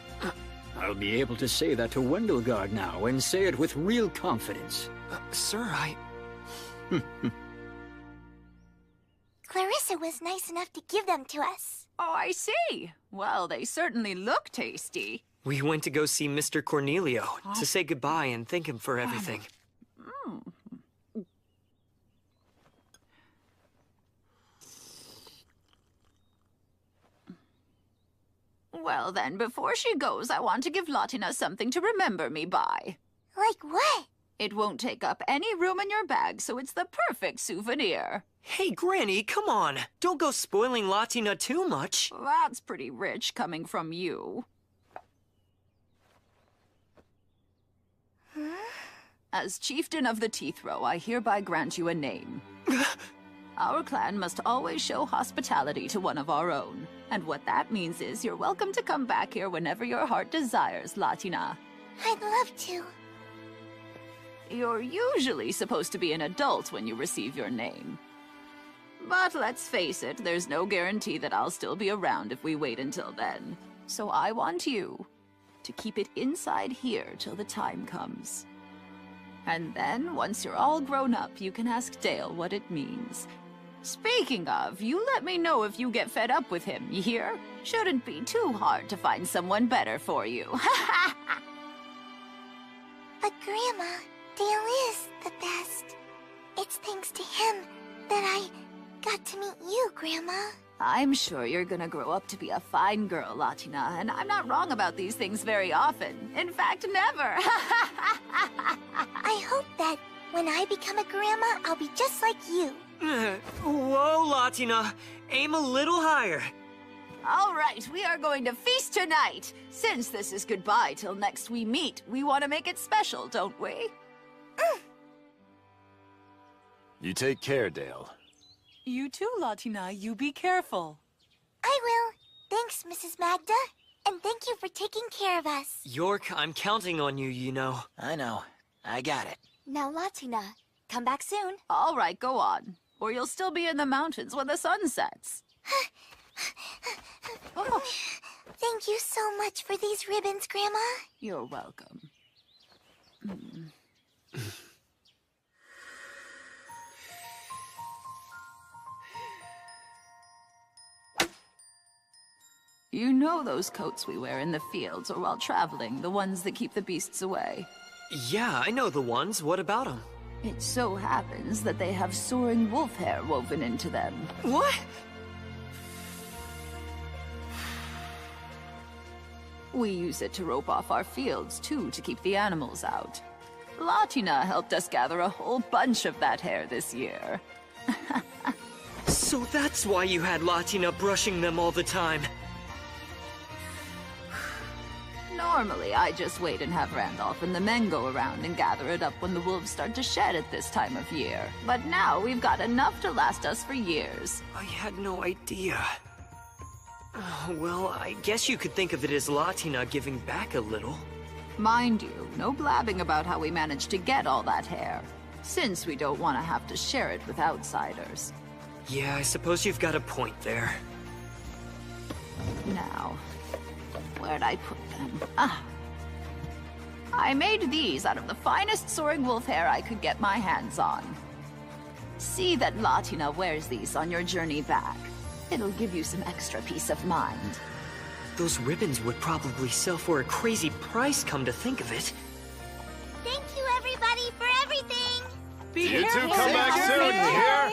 I'll be able to say that to Wendelgard now, and say it with real confidence. Sir, Clarissa was nice enough to give them to us. Oh, I see. Well, they certainly look tasty. We went to go see Mr. Cornelio to say goodbye and thank him for everything. Well then, before she goes, I want to give Latina something to remember me by. Like what? It won't take up any room in your bag, so it's the perfect souvenir. Hey, Granny, come on! Don't go spoiling Latina too much. That's pretty rich coming from you. As chieftain of the Teeth Row, I hereby grant you a name. Our clan must always show hospitality to one of our own. And what that means is you're welcome to come back here whenever your heart desires, Latina. I'd love to. You're usually supposed to be an adult when you receive your name. But let's face it, there's no guarantee that I'll still be around if we wait until then. So I want you to keep it inside here till the time comes. And then, once you're all grown up, you can ask Dale what it means. Speaking of, you let me know if you get fed up with him, you hear? Shouldn't be too hard to find someone better for you. But Grandma, Dale is the best. It's thanks to him that I got to meet you, Grandma. I'm sure you're gonna grow up to be a fine girl, Latina, and I'm not wrong about these things very often. In fact, never. I hope that when I become a grandma, I'll be just like you. Whoa, Latina! Aim a little higher. All right, we are going to feast tonight. Since this is goodbye till next we meet, we want to make it special, don't we? You take care, Dale. You too, Latina. You be careful. I will. Thanks, Mrs. Magda. And thank you for taking care of us. York, I'm counting on you, you know. I know. I got it. Now, Latina, come back soon. All right, go on. Or you'll still be in the mountains when the sun sets. Oh. Thank you so much for these ribbons, Grandma. You're welcome. You know those coats we wear in the fields or while traveling, the ones that keep the beasts away? Yeah, I know the ones. What about them? It so happens that they have soaring wolf hair woven into them. What? We use it to rope off our fields, too, to keep the animals out. Latina helped us gather a whole bunch of that hair this year. So that's why you had Latina brushing them all the time. Normally, I just wait and have Randolph and the men go around and gather it up when the wolves start to shed at this time of year. But now we've got enough to last us for years. I had no idea. Well, I guess you could think of it as Latina giving back a little. Mind you, no blabbing about how we managed to get all that hair, since we don't want to have to share it with outsiders. Yeah, I suppose you've got a point there. Now, where'd I put them? I made these out of the finest soaring wolf hair I could get my hands on. See that Latina wears these on your journey back. It'll give you some extra peace of mind. Those ribbons would probably sell for a crazy price, come to think of it. Thank you, everybody, for everything! You two come back soon, you hear?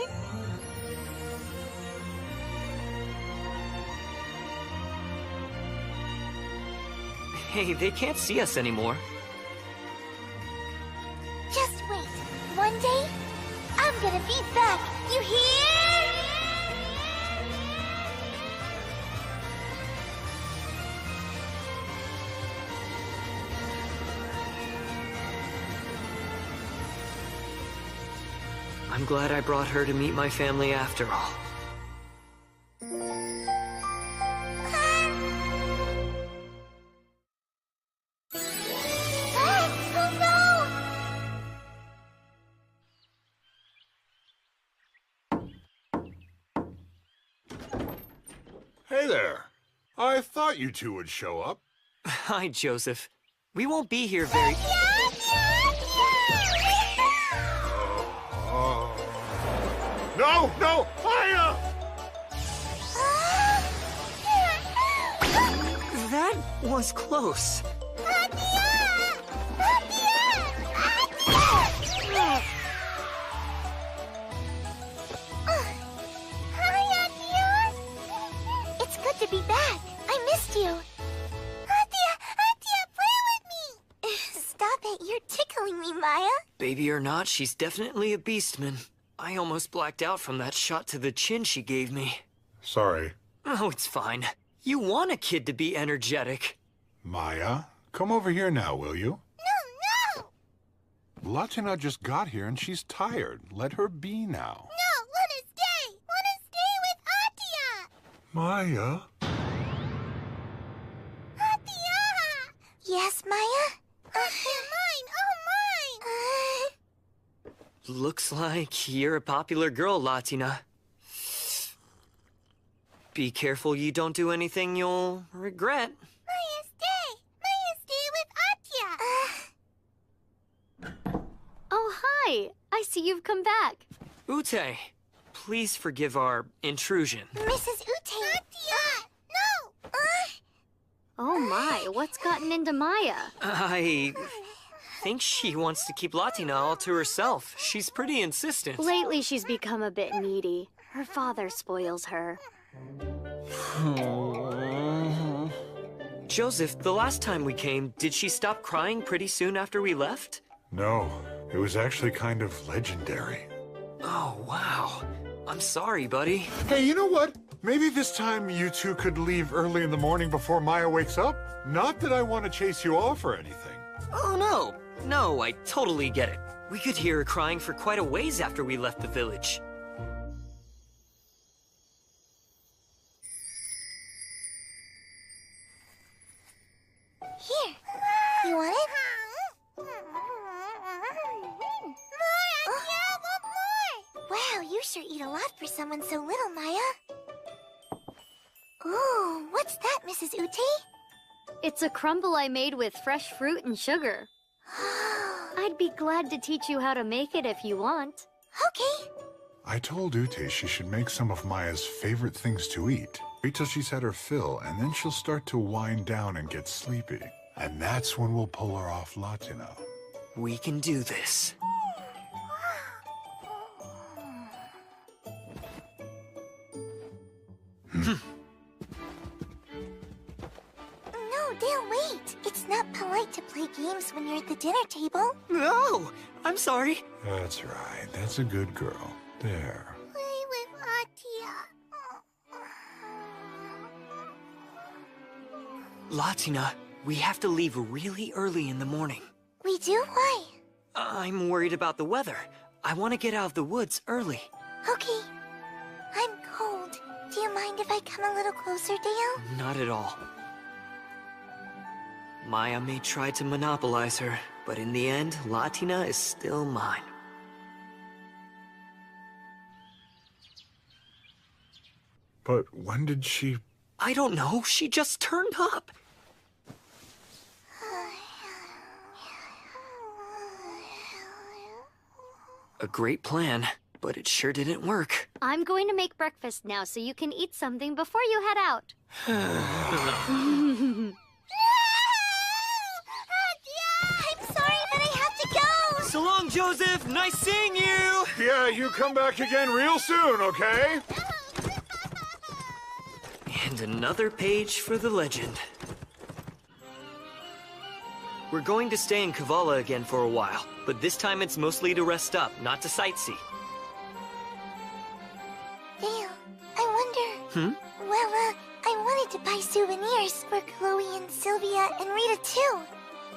Hey, they can't see us anymore. Just wait. One day, I'm gonna be back. You hear? I'm glad I brought her to meet my family after all. Hey there. I thought you two would show up. Hi, Joseph. We won't be here very... No, no, Maya! That was close. It's good to be back. I missed you. Atia, play with me. Stop it, you're tickling me, Maya. Baby or not, she's definitely a beastman. I almost blacked out from that shot to the chin she gave me. Sorry. Oh, it's fine. You want a kid to be energetic. Maya, come over here now, will you? No! Latina just got here and she's tired. Let her be now. No, wanna stay! Wanna stay with Atia! Maya? Atia! Yes, Maya? Atia, mine! Oh, mine! Looks like you're a popular girl, Latina. Be careful you don't do anything you'll regret. Maya, stay with Atia! Oh, hi! I see you've come back. Ute, please forgive our intrusion. Mrs. Ute! Atia! No! Oh my, what's gotten into Maya? I think she wants to keep Latina all to herself. She's pretty insistent. Lately she's become a bit needy. Her father spoils her. Joseph, the last time we came, did she stop crying pretty soon after we left? No, it was actually kind of legendary. Oh, wow. I'm sorry, buddy. Hey, you know what? Maybe this time you two could leave early in the morning before Maya wakes up? Not that I want to chase you off or anything. Oh, no. No, I totally get it. We could hear her crying for quite a ways after we left the village. Here. You want it? More! Wow, you sure eat a lot for someone so little, Maya. Ooh, what's that, Mrs. Ute? It's a crumble I made with fresh fruit and sugar. I'd be glad to teach you how to make it if you want. Okay. I told Ute she should make some of Maya's favorite things to eat. Wait till she's had her fill, and then she'll start to wind down and get sleepy. And that's when we'll pull her off Latina. We can do this. No, Dale, wait. It's not polite to play games when you're at the dinner table. No, I'm sorry. That's right. That's a good girl. There. Play with Atia. Latina, we have to leave really early in the morning. We do? Why? I'm worried about the weather. I want to get out of the woods early. Okay. I'm cold. Do you mind if I come a little closer, Dale? Not at all. Maya may try to monopolize her, but in the end, Latina is still mine. But when did she... I don't know. She just turned up. A great plan, but it sure didn't work. I'm going to make breakfast now so you can eat something before you head out. I'm sorry, but I have to go. So long, Joseph. Nice seeing you. Yeah, you come back again real soon, okay? And another page for the legend. We're going to stay in Kavala again for a while, but this time it's mostly to rest up, not to sightsee. Dale, I wonder... Well, I wanted to buy souvenirs for Chloe and Sylvia and Rita too.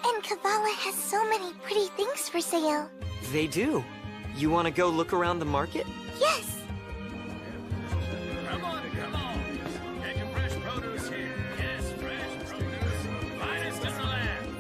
And Kavala has so many pretty things for sale. They do. You want to go look around the market? Yes. Come on. Get your fresh produce here. Yes, fresh produce. Finest in the land.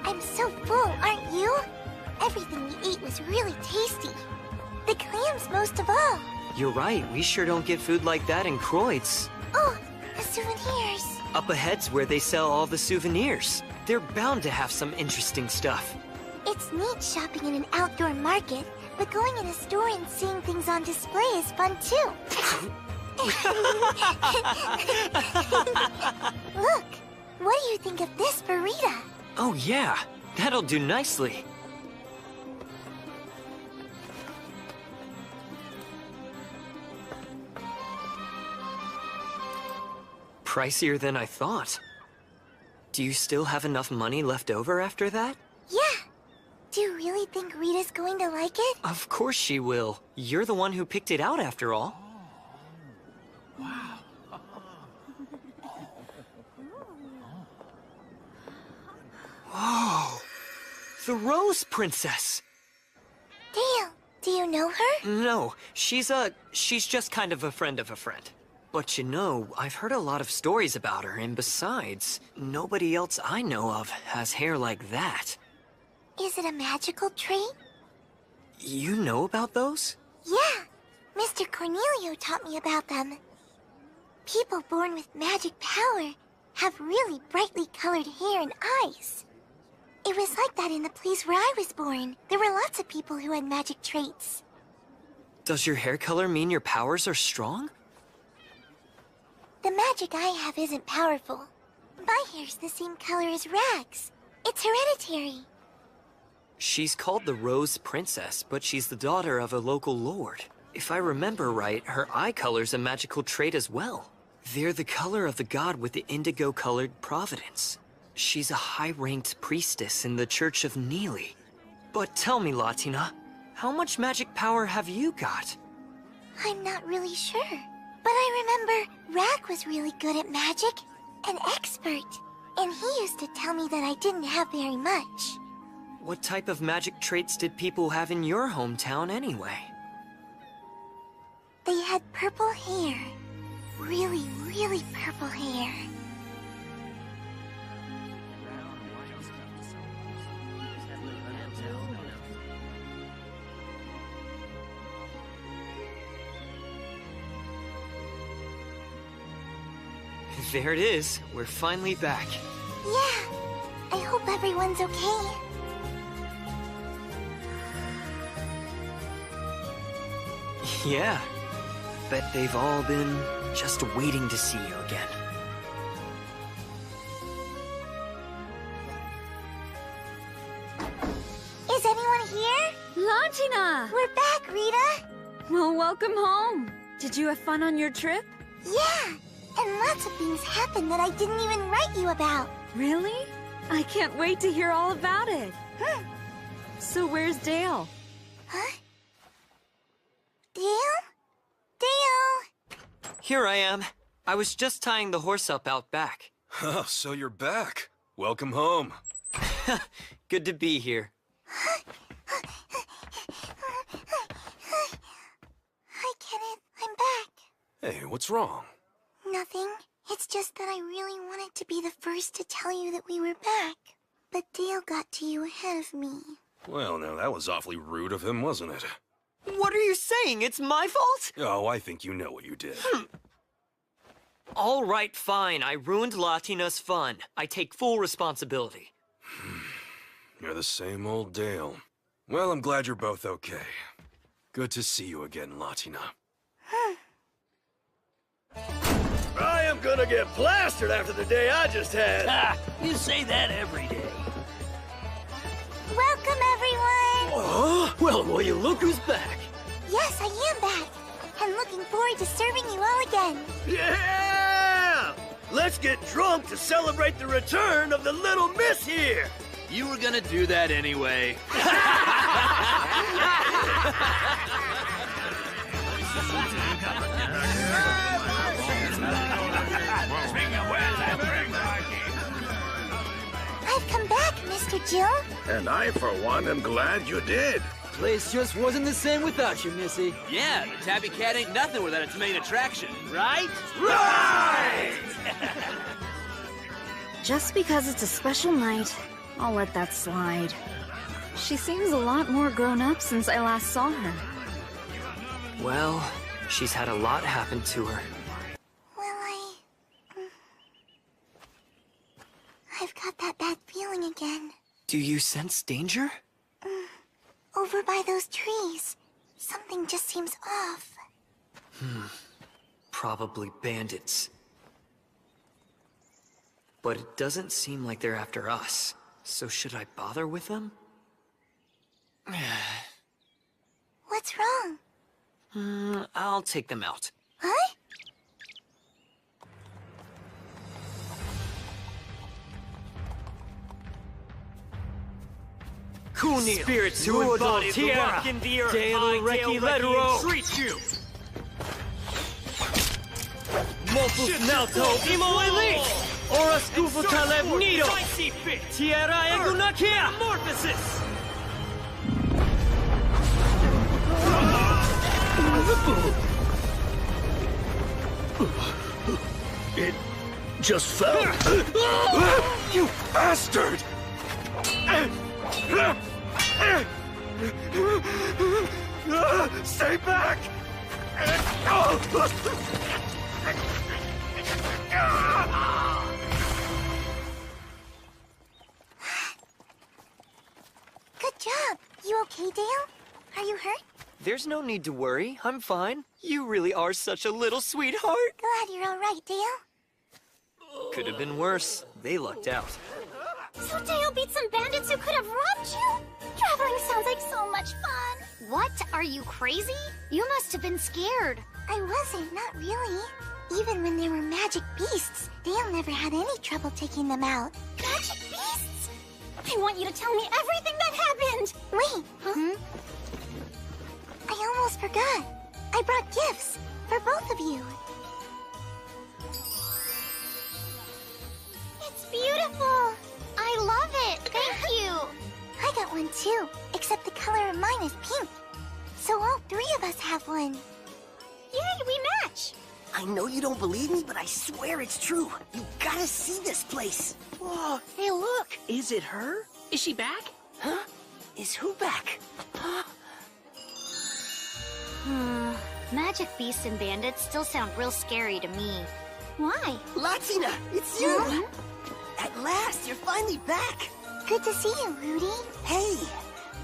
I'm so full, aren't you? Everything we ate was really tasty. The clams most of all. You're right, we sure don't get food like that in Kreutz. Oh, the souvenirs. Up ahead's where they sell all the souvenirs. They're bound to have some interesting stuff. It's neat shopping in an outdoor market, but going in a store and seeing things on display is fun too. Look, what do you think of this for Rita? Oh yeah, that'll do nicely. Pricier than I thought. Do you still have enough money left over after that? Yeah. Do you really think Rita's going to like it? Of course she will. You're the one who picked it out after all. Whoa! The Rose Princess! Dale, do you know her? No, she's just kind of a friend of a friend. But you know, I've heard a lot of stories about her, and besides, nobody else I know of has hair like that. Is it a magical trait? You know about those? Yeah, Mr. Cornelio taught me about them. People born with magic power have really brightly colored hair and eyes. It was like that in the place where I was born. There were lots of people who had magic traits. Does your hair color mean your powers are strong? The magic I have isn't powerful. My hair's the same color as Rag's. It's hereditary. She's called the Rose Princess, but she's the daughter of a local lord. If I remember right, her eye color's a magical trait as well. They're the color of the god with the indigo-colored providence. She's a high-ranked priestess in the Church of Neely. But tell me, Latina, how much magic power have you got? I'm not really sure. But I remember Rag was really good at magic, an expert. And he used to tell me that I didn't have very much. What type of magic traits did people have in your hometown anyway? They had purple hair. Really, really purple hair. There it is. We're finally back. Yeah. I hope everyone's okay. Yeah. Bet they've all been just waiting to see you again. Is anyone here? Latina! We're back, Rita! Well, welcome home. Did you have fun on your trip? Yeah! And lots of things happened that I didn't even write you about. Really? I can't wait to hear all about it. So where's Dale? Huh? Dale? Dale! Here I am. I was just tying the horse up out back. Oh, so you're back. Welcome home. Good to be here. Hi, Kenneth. I'm back. Hey, what's wrong? Nothing. It's just that I really wanted to be the first to tell you that we were back. But Dale got to you ahead of me. Well, now that was awfully rude of him, wasn't it? What are you saying? It's my fault? Oh, I think you know what you did. All right, fine. I ruined Latina's fun. I take full responsibility. You're the same old Dale. Well, I'm glad you're both okay. Good to see you again, Latina. I am gonna get plastered after the day I just had. Ha! You say that every day. Welcome, everyone! Oh, well, you look who's back. Yes, I am back. I'm looking forward to serving you all again. Yeah! Let's get drunk to celebrate the return of the little miss here. You were gonna do that anyway. I've come back, Mr. Jill. And I, for one, am glad you did. Place just wasn't the same without you, Missy. Yeah, the Tabby Cat ain't nothing without its main attraction, right? Right! Just because it's a special night, I'll let that slide. She seems a lot more grown up since I last saw her. Well, she's had a lot happen to her. Well, I've got that bad feeling again. Do you sense danger? Over by those trees. Something just seems off. Probably bandits. But it doesn't seem like they're after us. So should I bother with them? What's wrong? I'll take them out. Huh? Spirits who embody the rock in the earth, I, Dale Reki, entreat you! Mofus Nauto Imo Elite! Ora Scufu Taleb Nido! Tierra Egunakia! Morphosis! It just fell. You bastard! Stay back! Good job. You okay, Dale? Are you hurt? There's no need to worry. I'm fine. You really are such a little sweetheart. Glad you're all right, Dale. Could have been worse. They lucked out. So Dale beat some bandits who could have robbed you? Traveling sounds like so much fun. What? Are you crazy? You must have been scared. I wasn't, not really. Even when there were magic beasts, Dale never had any trouble taking them out. Magic beasts? I want you to tell me everything that happened. Wait. Huh? I almost forgot. I brought gifts for both of you. It's beautiful. I love it. Thank you. I got one too, except the color of mine is pink. So all three of us have one. Yay, we match. I know you don't believe me, but I swear it's true. You gotta see this place. Whoa, hey look! Is it her? Is she back? Huh? Is who back? Magic beasts and bandits still sound real scary to me. Why? Latina, it's you! Huh? At last, you're finally back! Good to see you, Rudy. Hey!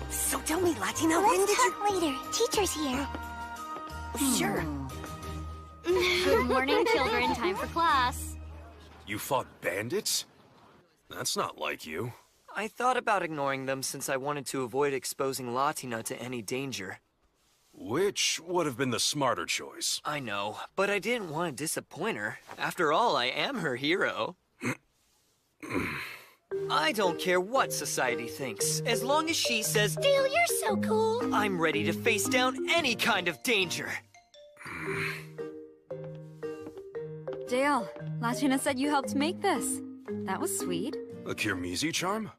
So tell me, Latina, Let's when did you... talk later. Teacher's here. Sure. Good morning, children. Time for class. You fought bandits? That's not like you. I thought about ignoring them since I wanted to avoid exposing Latina to any danger. Which would have been the smarter choice. I know, but I didn't want to disappoint her. After all, I am her hero. I don't care what society thinks, as long as she says, Dale, you're so cool. I'm ready to face down any kind of danger. Dale, Latina said you helped make this. That was sweet. A Kirmizi charm?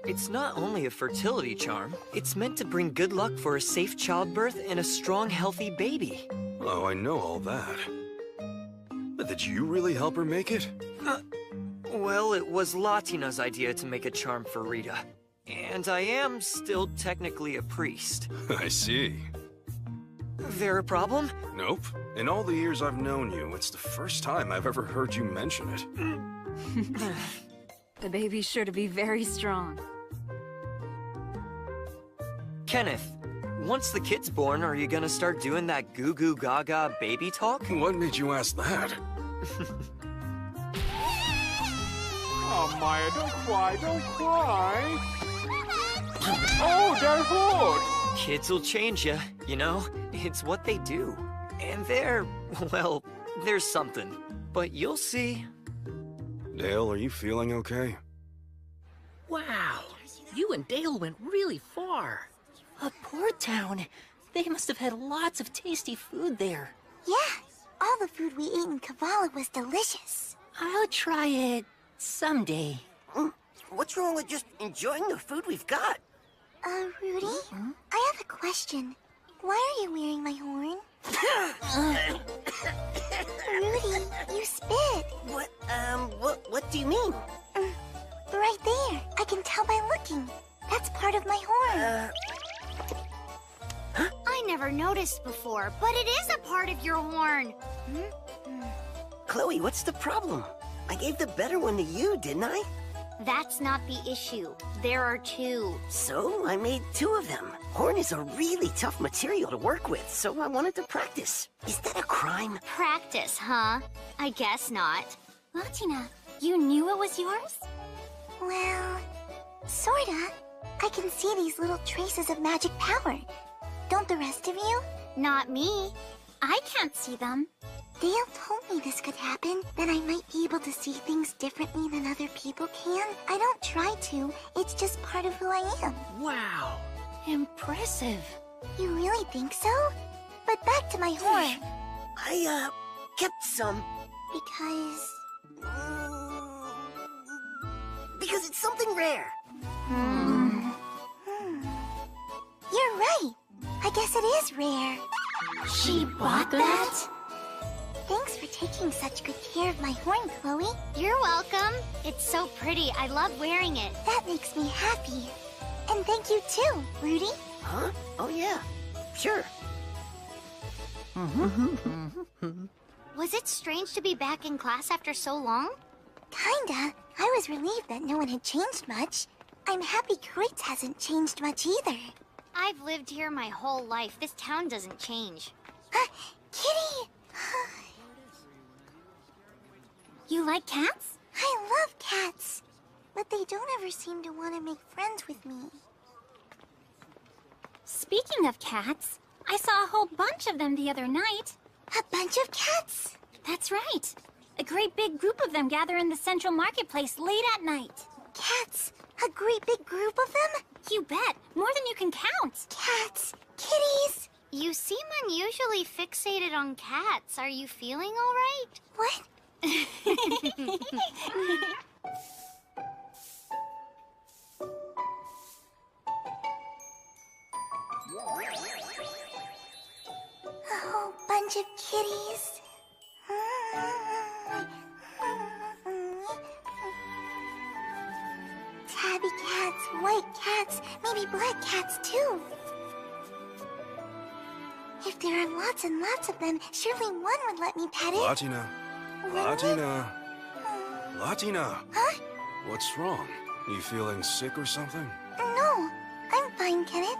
It's not only a fertility charm. It's meant to bring good luck for a safe childbirth and a strong, healthy baby. Oh, I know all that. But did you really help her make it? Well, it was Latina's idea to make a charm for Rita. And I am still technically a priest. I see. There a problem? Nope. In all the years I've known you, it's the first time I've ever heard you mention it. The baby's sure to be very strong. Kenneth, once the kid's born, are you gonna start doing that goo-goo gaga baby talk? What made you ask that? Oh, Maya, don't cry, don't cry. Oh, there's Lord. Kids will change you, you know? It's what they do. And well, there's something. But you'll see. Dale, are you feeling okay? Wow, you and Dale went really far. A port town. They must have had lots of tasty food there. Yeah, all the food we ate in Kavala was delicious. I'll try it someday. What's wrong with just enjoying the food we've got? Rudy? I have a question. Why are you wearing my horn? Rudy, you spit. What do you mean? Right there. I can tell by looking. That's part of my horn. I never noticed before, but it is a part of your horn. Chloe, what's the problem? I gave the better one to you, didn't I? That's not the issue. There are two. So, I made two of them. Horn is a really tough material to work with, so I wanted to practice. Is that a crime? Practice, huh? I guess not. Latina, you knew it was yours? Well, sorta. I can see these little traces of magic power. Don't the rest of you? Not me. I can't see them. Dale told me this could happen, that I might be able to see things differently than other people can. I don't try to. It's just part of who I am. Wow. Impressive. You really think so? But back to my horn. I, kept some. Because it's something rare. You're right. I guess it is rare. She bought that? Thanks for taking such good care of my horn, Chloe. You're welcome. It's so pretty. I love wearing it. That makes me happy. And thank you too, Rudy. Huh? Oh yeah. Sure. Was it strange to be back in class after so long? Kinda. I was relieved that no one had changed much. I'm happy Kreutz hasn't changed much either. I've lived here my whole life. This town doesn't change. Kitty! You like cats? I love cats. But they don't ever seem to want to make friends with me. Speaking of cats, I saw a whole bunch of them the other night. A bunch of cats? That's right. A great big group of them gather in the central marketplace late at night. Cats? A great big group of them? You bet. More than you can count. Cats. Kitties. You seem unusually fixated on cats. Are you feeling all right? What? A whole bunch of kitties. Tabby cats, white cats, maybe black cats too. If there are lots and lots of them, surely one would let me pet it. Latina. Latina. Latina. Huh? What's wrong? You feeling sick or something? No, I'm fine, Kenneth.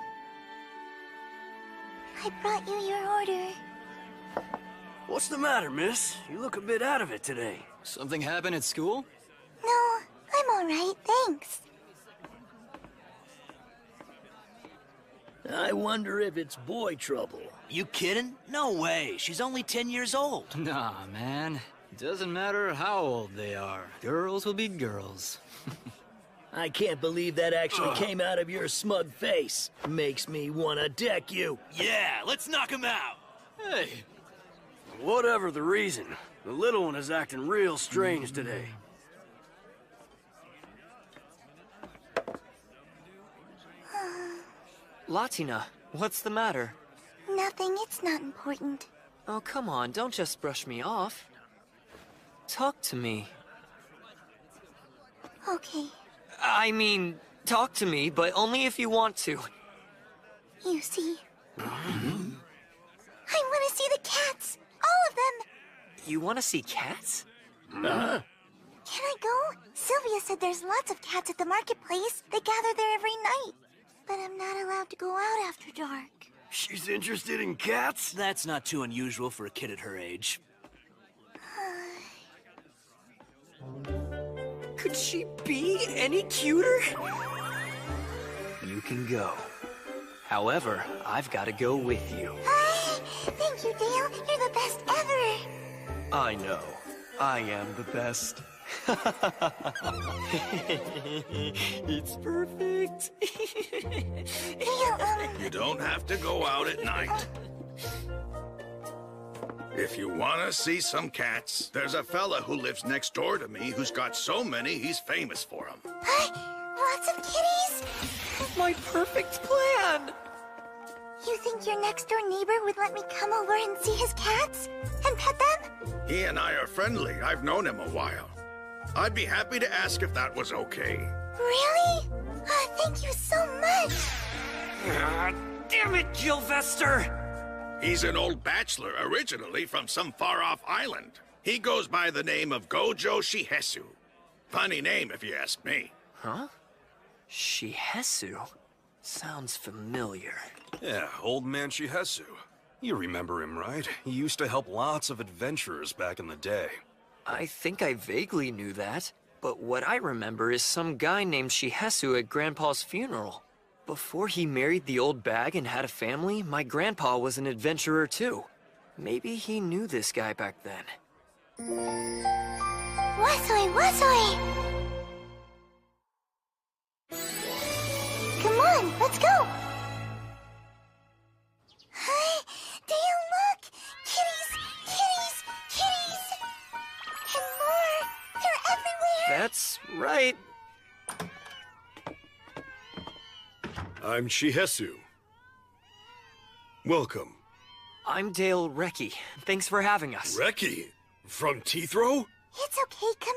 I brought you your order. What's the matter, miss? You look a bit out of it today. Something happened at school? No, I'm all right, thanks. I wonder if it's boy trouble. You kidding? No way. She's only 10 years old. Nah, man. Doesn't matter how old they are. Girls will be girls. I can't believe that actually came out of your smug face. Makes me want to deck you. Yeah, let's knock him out. Hey. Whatever the reason, the little one is acting real strange today. Latina, what's the matter? Nothing, it's not important. Oh, come on, don't just brush me off. Talk to me. Okay. I mean, talk to me, but only if you want to. You see. I want to see the cats! All of them! You want to see cats? Can I go? Sylvia said there's lots of cats at the marketplace. They gather there every night. But I'm not allowed to go out after dark. She's interested in cats? That's not too unusual for a kid at her age. Could she be any cuter? You can go. However, I've got to go with you. Hi! Thank you, Dale. You're the best ever. I know. I am the best. It's perfect. Dale, You don't have to go out at night. If you want to see some cats, there's a fella who lives next door to me who's got so many he's famous for them. Lots of kitties? My perfect plan! You think your next door neighbor would let me come over and see his cats? And pet them? He and I are friendly. I've known him a while. I'd be happy to ask if that was okay. Really? Thank you so much. Damn it, Gilvester! He's an old bachelor, originally from some far-off island. He goes by the name of Gojo Shihesu. Funny name, if you ask me. Huh? Shihesu? Sounds familiar. Yeah, old man Shihesu. You remember him, right? He used to help lots of adventurers back in the day. I think I vaguely knew that, but what I remember is some guy named Shihesu at Grandpa's funeral. Before he married the old bag and had a family, my grandpa was an adventurer too. Maybe he knew this guy back then. Wasoi, wasoi! Come on, let's go! Hi, Dale, look! Kitties, kitties, kitties! And more! They're everywhere! That's right. I'm Shihesu. Welcome. I'm Dale Recce. Thanks for having us. Recce? From Teethrow? It's okay, come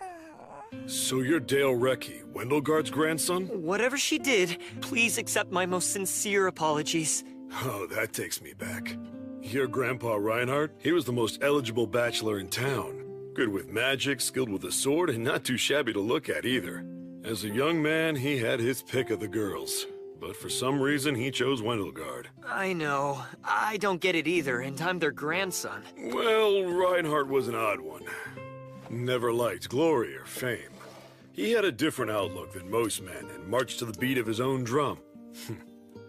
here. So you're Dale Recce, Wendelgard's grandson? Whatever she did, please accept my most sincere apologies. Oh, that takes me back. Your grandpa Reinhardt, he was the most eligible bachelor in town. Good with magic, skilled with a sword, and not too shabby to look at either. As a young man, he had his pick of the girls. But for some reason, he chose Wendelgard. I know. I don't get it either, and I'm their grandson. Well, Reinhardt was an odd one. Never liked glory or fame. He had a different outlook than most men and marched to the beat of his own drum.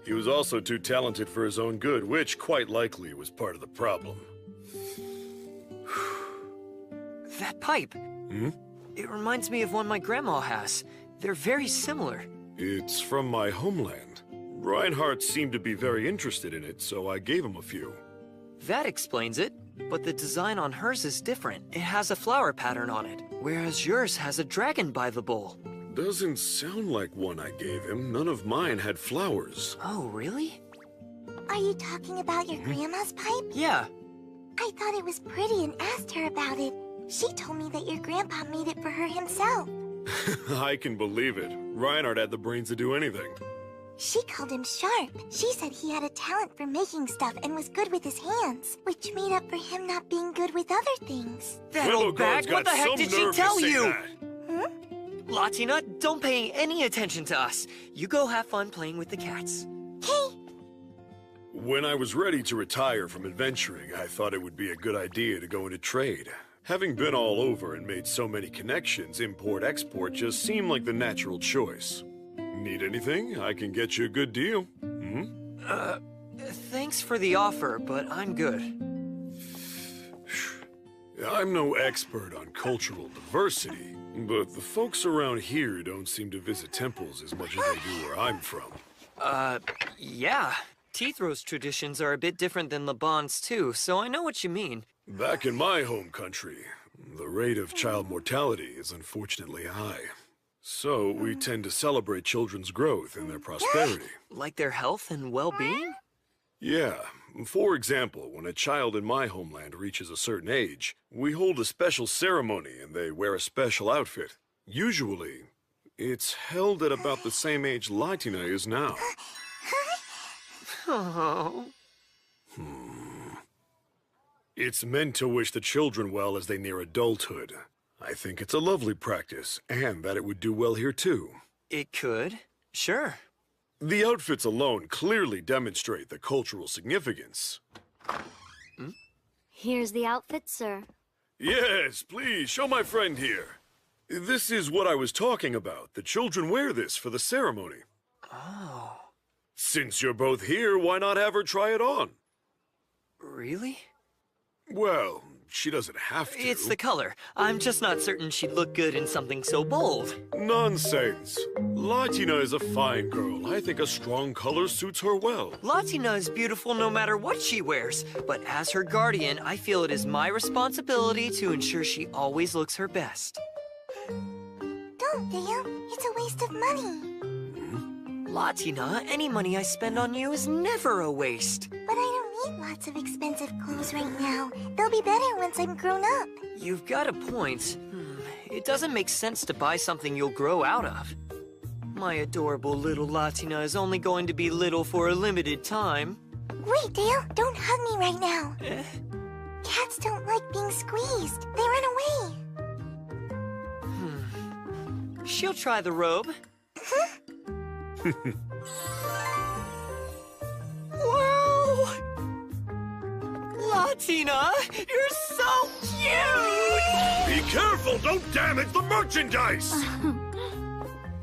He was also too talented for his own good, which quite likely was part of the problem. That pipe. Hmm? It reminds me of one my grandma has. They're very similar. It's from my homeland. Reinhardt seemed to be very interested in it, so I gave him a few. That explains it. But the design on hers is different. It has a flower pattern on it, whereas yours has a dragon by the bowl. Doesn't sound like one I gave him. None of mine had flowers. Oh, really? Are you talking about your grandma's pipe? Yeah. I thought it was pretty and asked her about it. She told me that your grandpa made it for her himself. I can believe it. Reinhardt had the brains to do anything. She called him sharp. She said he had a talent for making stuff and was good with his hands, which made up for him not being good with other things. That old bag, what the heck did she tell you? Hmm? Latina, don't pay any attention to us. You go have fun playing with the cats. Hey. When I was ready to retire from adventuring, I thought it would be a good idea to go into trade. Having been all over and made so many connections, import-export just seemed like the natural choice. Need anything? I can get you a good deal. Hmm? Thanks for the offer, but I'm good. I'm no expert on cultural diversity, but the folks around here don't seem to visit temples as much as they do where I'm from. Yeah. Teethrow's traditions are a bit different than Laban's too, so I know what you mean. Back in my home country, the rate of child mortality is unfortunately high. So we tend to celebrate children's growth and their prosperity. Like their health and well-being? Yeah. For example, when a child in my homeland reaches a certain age, we hold a special ceremony and they wear a special outfit. Usually, it's held at about the same age Latina is now. Oh. It's meant to wish the children well as they near adulthood. I think it's a lovely practice, and that it would do well here too. It could. Sure. The outfits alone clearly demonstrate the cultural significance. Here's the outfit, sir. Yes, please, show my friend here. This is what I was talking about. The children wear this for the ceremony. Oh. Since you're both here, why not have her try it on? Really? Well, she doesn't have to. It's the color. I'm just not certain she'd look good in something so bold. Nonsense. Latina is a fine girl. I think a strong color suits her well. Latina is beautiful no matter what she wears, but as her guardian, I feel it is my responsibility to ensure she always looks her best. Don't, Dale. It's a waste of money. Latina, any money I spend on you is never a waste. But I don't need lots of expensive clothes right now. They'll be better once I'm grown up. You've got a point. It doesn't make sense to buy something you'll grow out of. My adorable little Latina is only going to be little for a limited time. Wait, Dale, don't hug me right now. Cats don't like being squeezed. They run away. She'll try the robe. Wow! Latina, you're so cute! Be careful! Don't damage the merchandise!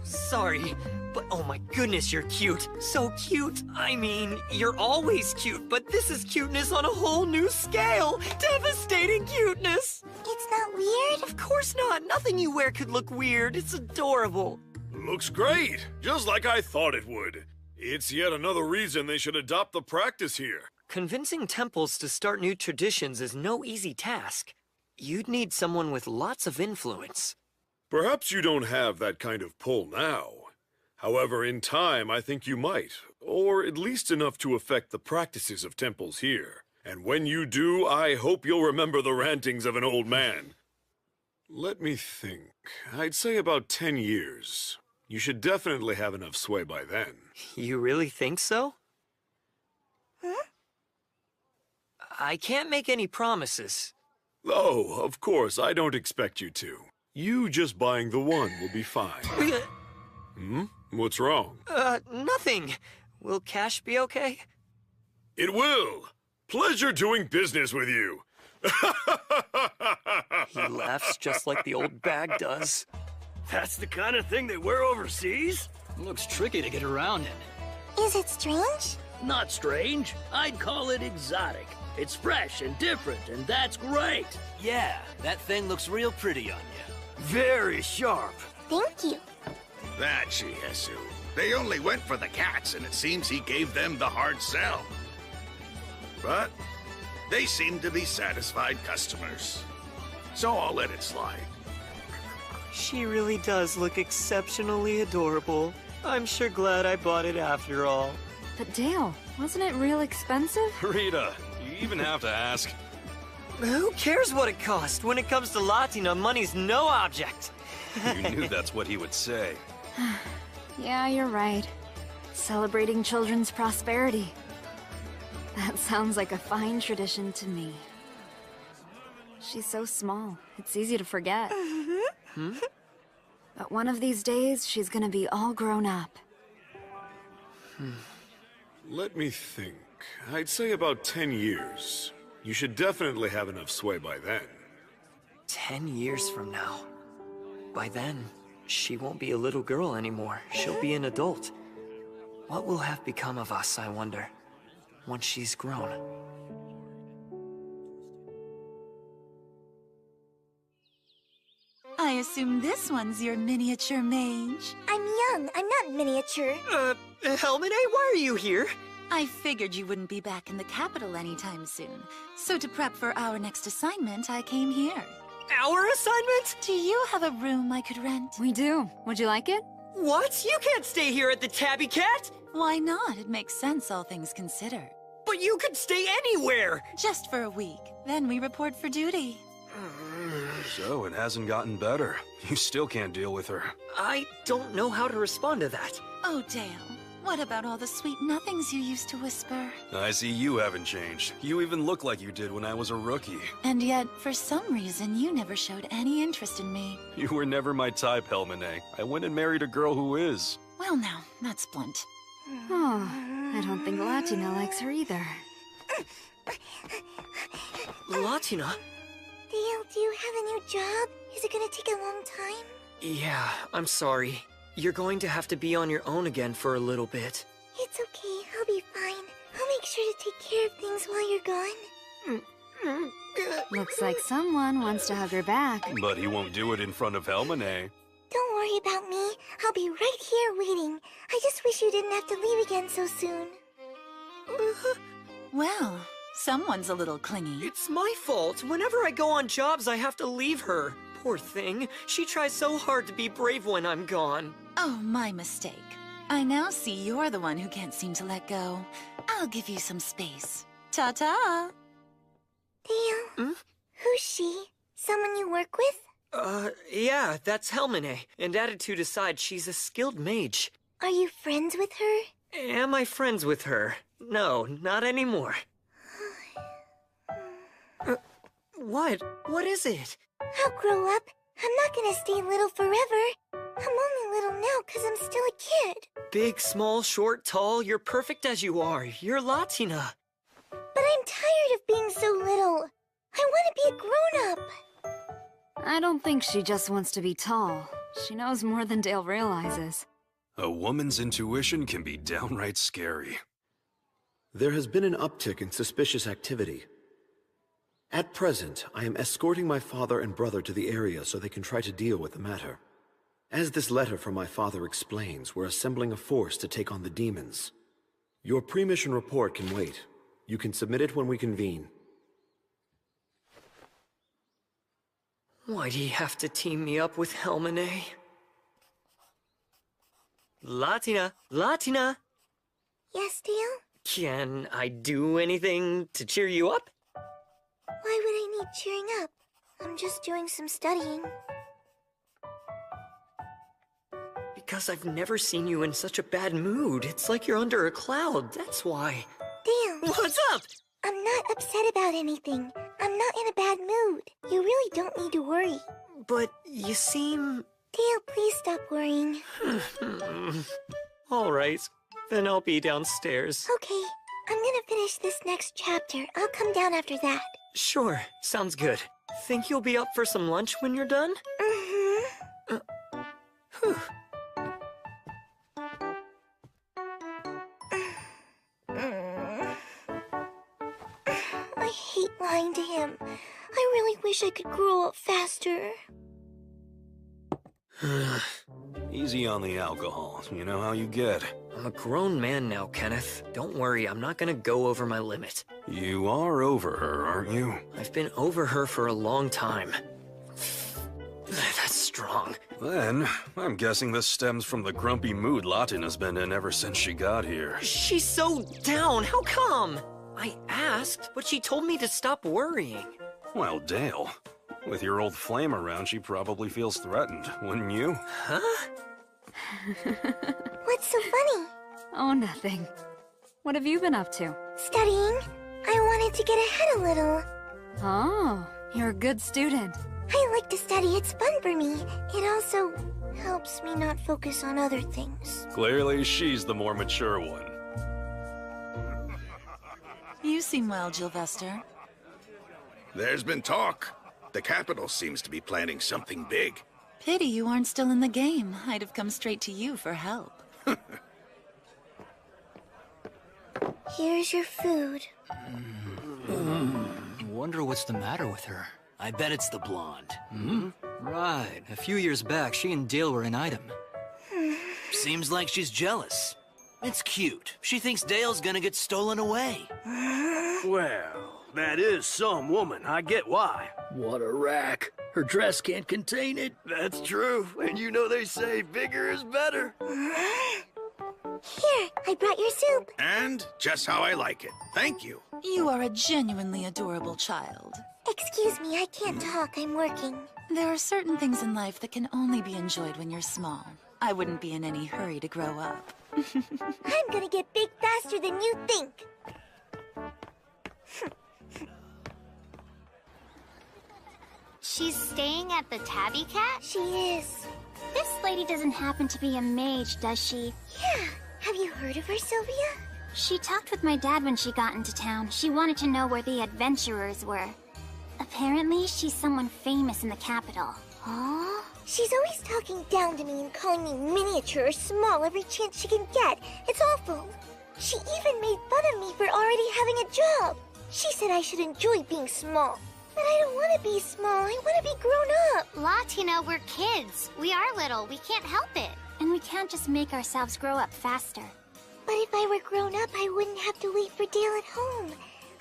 Sorry, but oh my goodness, you're cute. So cute. I mean, you're always cute, but this is cuteness on a whole new scale. Devastating cuteness! It's not weird? Of course not. Nothing you wear could look weird. It's adorable. Looks great, just like I thought it would. It's yet another reason they should adopt the practice here. Convincing temples to start new traditions is no easy task. You'd need someone with lots of influence. Perhaps you don't have that kind of pull now. However, in time, I think you might, or at least enough to affect the practices of temples here. And when you do, I hope you'll remember the rantings of an old man. Let me think. I'd say about 10 years. You should definitely have enough sway by then. You really think so? Huh? I can't make any promises. Oh, of course, I don't expect you to. You just buying the one will be fine. What's wrong? Nothing. Will cash be okay? It will. Pleasure doing business with you. He laughs just like the old bag does. That's the kind of thing they wear overseas? Looks tricky to get around in. Is it strange? Not strange. I'd call it exotic. It's fresh and different, and that's great. Yeah, that thing looks real pretty on you. Very sharp. Thank you. That Shihesu. They only went for the cats, and it seems he gave them the hard sell. But they seem to be satisfied customers. So I'll let it slide. She really does look exceptionally adorable. I'm sure glad I bought it after all. But Dale, wasn't it real expensive? Rita, you even have to ask. Who cares what it cost? When it comes to Latina, money's no object. You knew that's what he would say. Yeah, you're right. Celebrating children's prosperity. That sounds like a fine tradition to me. She's so small, it's easy to forget. But one of these days, she's gonna be all grown up. Let me think. I'd say about 10 years. You should definitely have enough sway by then. 10 years from now. By then, she won't be a little girl anymore. She'll be an adult. What will have become of us, I wonder, once she's grown? I assume this one's your miniature mage. I'm young. I'm not miniature. Helmine, why are you here? I figured you wouldn't be back in the capital anytime soon. So to prep for our next assignment, I came here. Our assignment? Do you have a room I could rent? We do. Would you like it? What? You can't stay here at the Tabby Cat! Why not? It makes sense, all things considered. But you could stay anywhere! Just for a week. Then we report for duty. So it hasn't gotten better. You still can't deal with her. I don't know how to respond to that. Oh, Dale. What about all the sweet nothings you used to whisper? I see you haven't changed. You even look like you did when I was a rookie. And yet, for some reason, you never showed any interest in me. You were never my type, Helmine. I went and married a girl who is. Well now, that's blunt. Oh, I don't think Latina likes her either. Latina? Dale, do you have a new job? Is it gonna take a long time? Yeah, I'm sorry. You're going to have to be on your own again for a little bit. It's okay, I'll be fine. I'll make sure to take care of things while you're gone. Looks like someone wants to hug her back. But he won't do it in front of Helmine. Don't worry about me. I'll be right here waiting. I just wish you didn't have to leave again so soon. Well, someone's a little clingy. It's my fault. Whenever I go on jobs, I have to leave her. Poor thing. She tries so hard to be brave when I'm gone. Oh, my mistake. I now see you're the one who can't seem to let go. I'll give you some space. Ta-ta! Dale, who's she? Someone you work with? Yeah, that's Helmine. And attitude aside, she's a skilled mage. Are you friends with her? Am I friends with her? No, not anymore. What? What is it? I'll grow up. I'm not gonna stay little forever. I'm only little now because I'm still a kid. Big, small, short, tall, you're perfect as you are. You're Latina. But I'm tired of being so little. I want to be a grown-up. I don't think she just wants to be tall. She knows more than Dale realizes. A woman's intuition can be downright scary. There has been an uptick in suspicious activity. At present, I am escorting my father and brother to the area so they can try to deal with the matter. As this letter from my father explains, we're assembling a force to take on the demons. Your pre-mission report can wait. You can submit it when we convene. Why'd he have to team me up with Helmine? Latina! Latina! Yes, Dale? Can I do anything to cheer you up? Why would I need cheering up? I'm just doing some studying. Because I've never seen you in such a bad mood. It's like you're under a cloud, that's why. Dale! What's up? I'm not upset about anything. I'm not in a bad mood. You really don't need to worry. But you seem... Dale, please stop worrying. All right, then I'll be downstairs. Okay, I'm gonna finish this next chapter. I'll come down after that. Sure, sounds good. Think you'll be up for some lunch when you're done? Mm-hmm. Whew. I hate lying to him. I really wish I could grow up faster. Easy on the alcohol. You know how you get. I'm a grown man now, Kenneth. Don't worry, I'm not gonna go over my limit. You are over her, aren't you? I've been over her for a long time. That's strong. Then, I'm guessing this stems from the grumpy mood Latina's been in ever since she got here. She's so down, how come? I asked, but she told me to stop worrying. Well, Dale, with your old flame around, she probably feels threatened, wouldn't you? Huh? What's so funny? Oh, nothing. What have you been up to? Studying. I wanted to get ahead a little. Oh, you're a good student. I like to study, it's fun for me. It also helps me not focus on other things. Clearly, she's the more mature one. You seem well, Gilvester. There's been talk. The capital seems to be planning something big. Pity you aren't still in the game. I'd have come straight to you for help. Here's your food. Wonder what's the matter with her. I bet it's the blonde. Right. A few years back, she and Dale were an item. Seems like she's jealous. It's cute. She thinks Dale's gonna get stolen away. Well, that is some woman. I get why. What a rack. Her dress can't contain it. That's true. And you know they say bigger is better. Here, I brought your soup. And just how I like it. Thank you. You are a genuinely adorable child. Excuse me, I can't talk. I'm working. There are certain things in life that can only be enjoyed when you're small. I wouldn't be in any hurry to grow up. I'm gonna get big faster than you think. She's staying at the Tabby Cat? She is. This lady doesn't happen to be a mage, does she? Yeah. Have you heard of her, Sylvia? She talked with my dad when she got into town. She wanted to know where the adventurers were. Apparently, she's someone famous in the capital. Huh? She's always talking down to me and calling me miniature or small every chance she can get. It's awful. She even made fun of me for already having a job. She said I should enjoy being small. But I don't want to be small. I want to be grown up. Latina, we're kids. We are little. We can't help it. And we can't just make ourselves grow up faster. But if I were grown up, I wouldn't have to wait for Dale at home.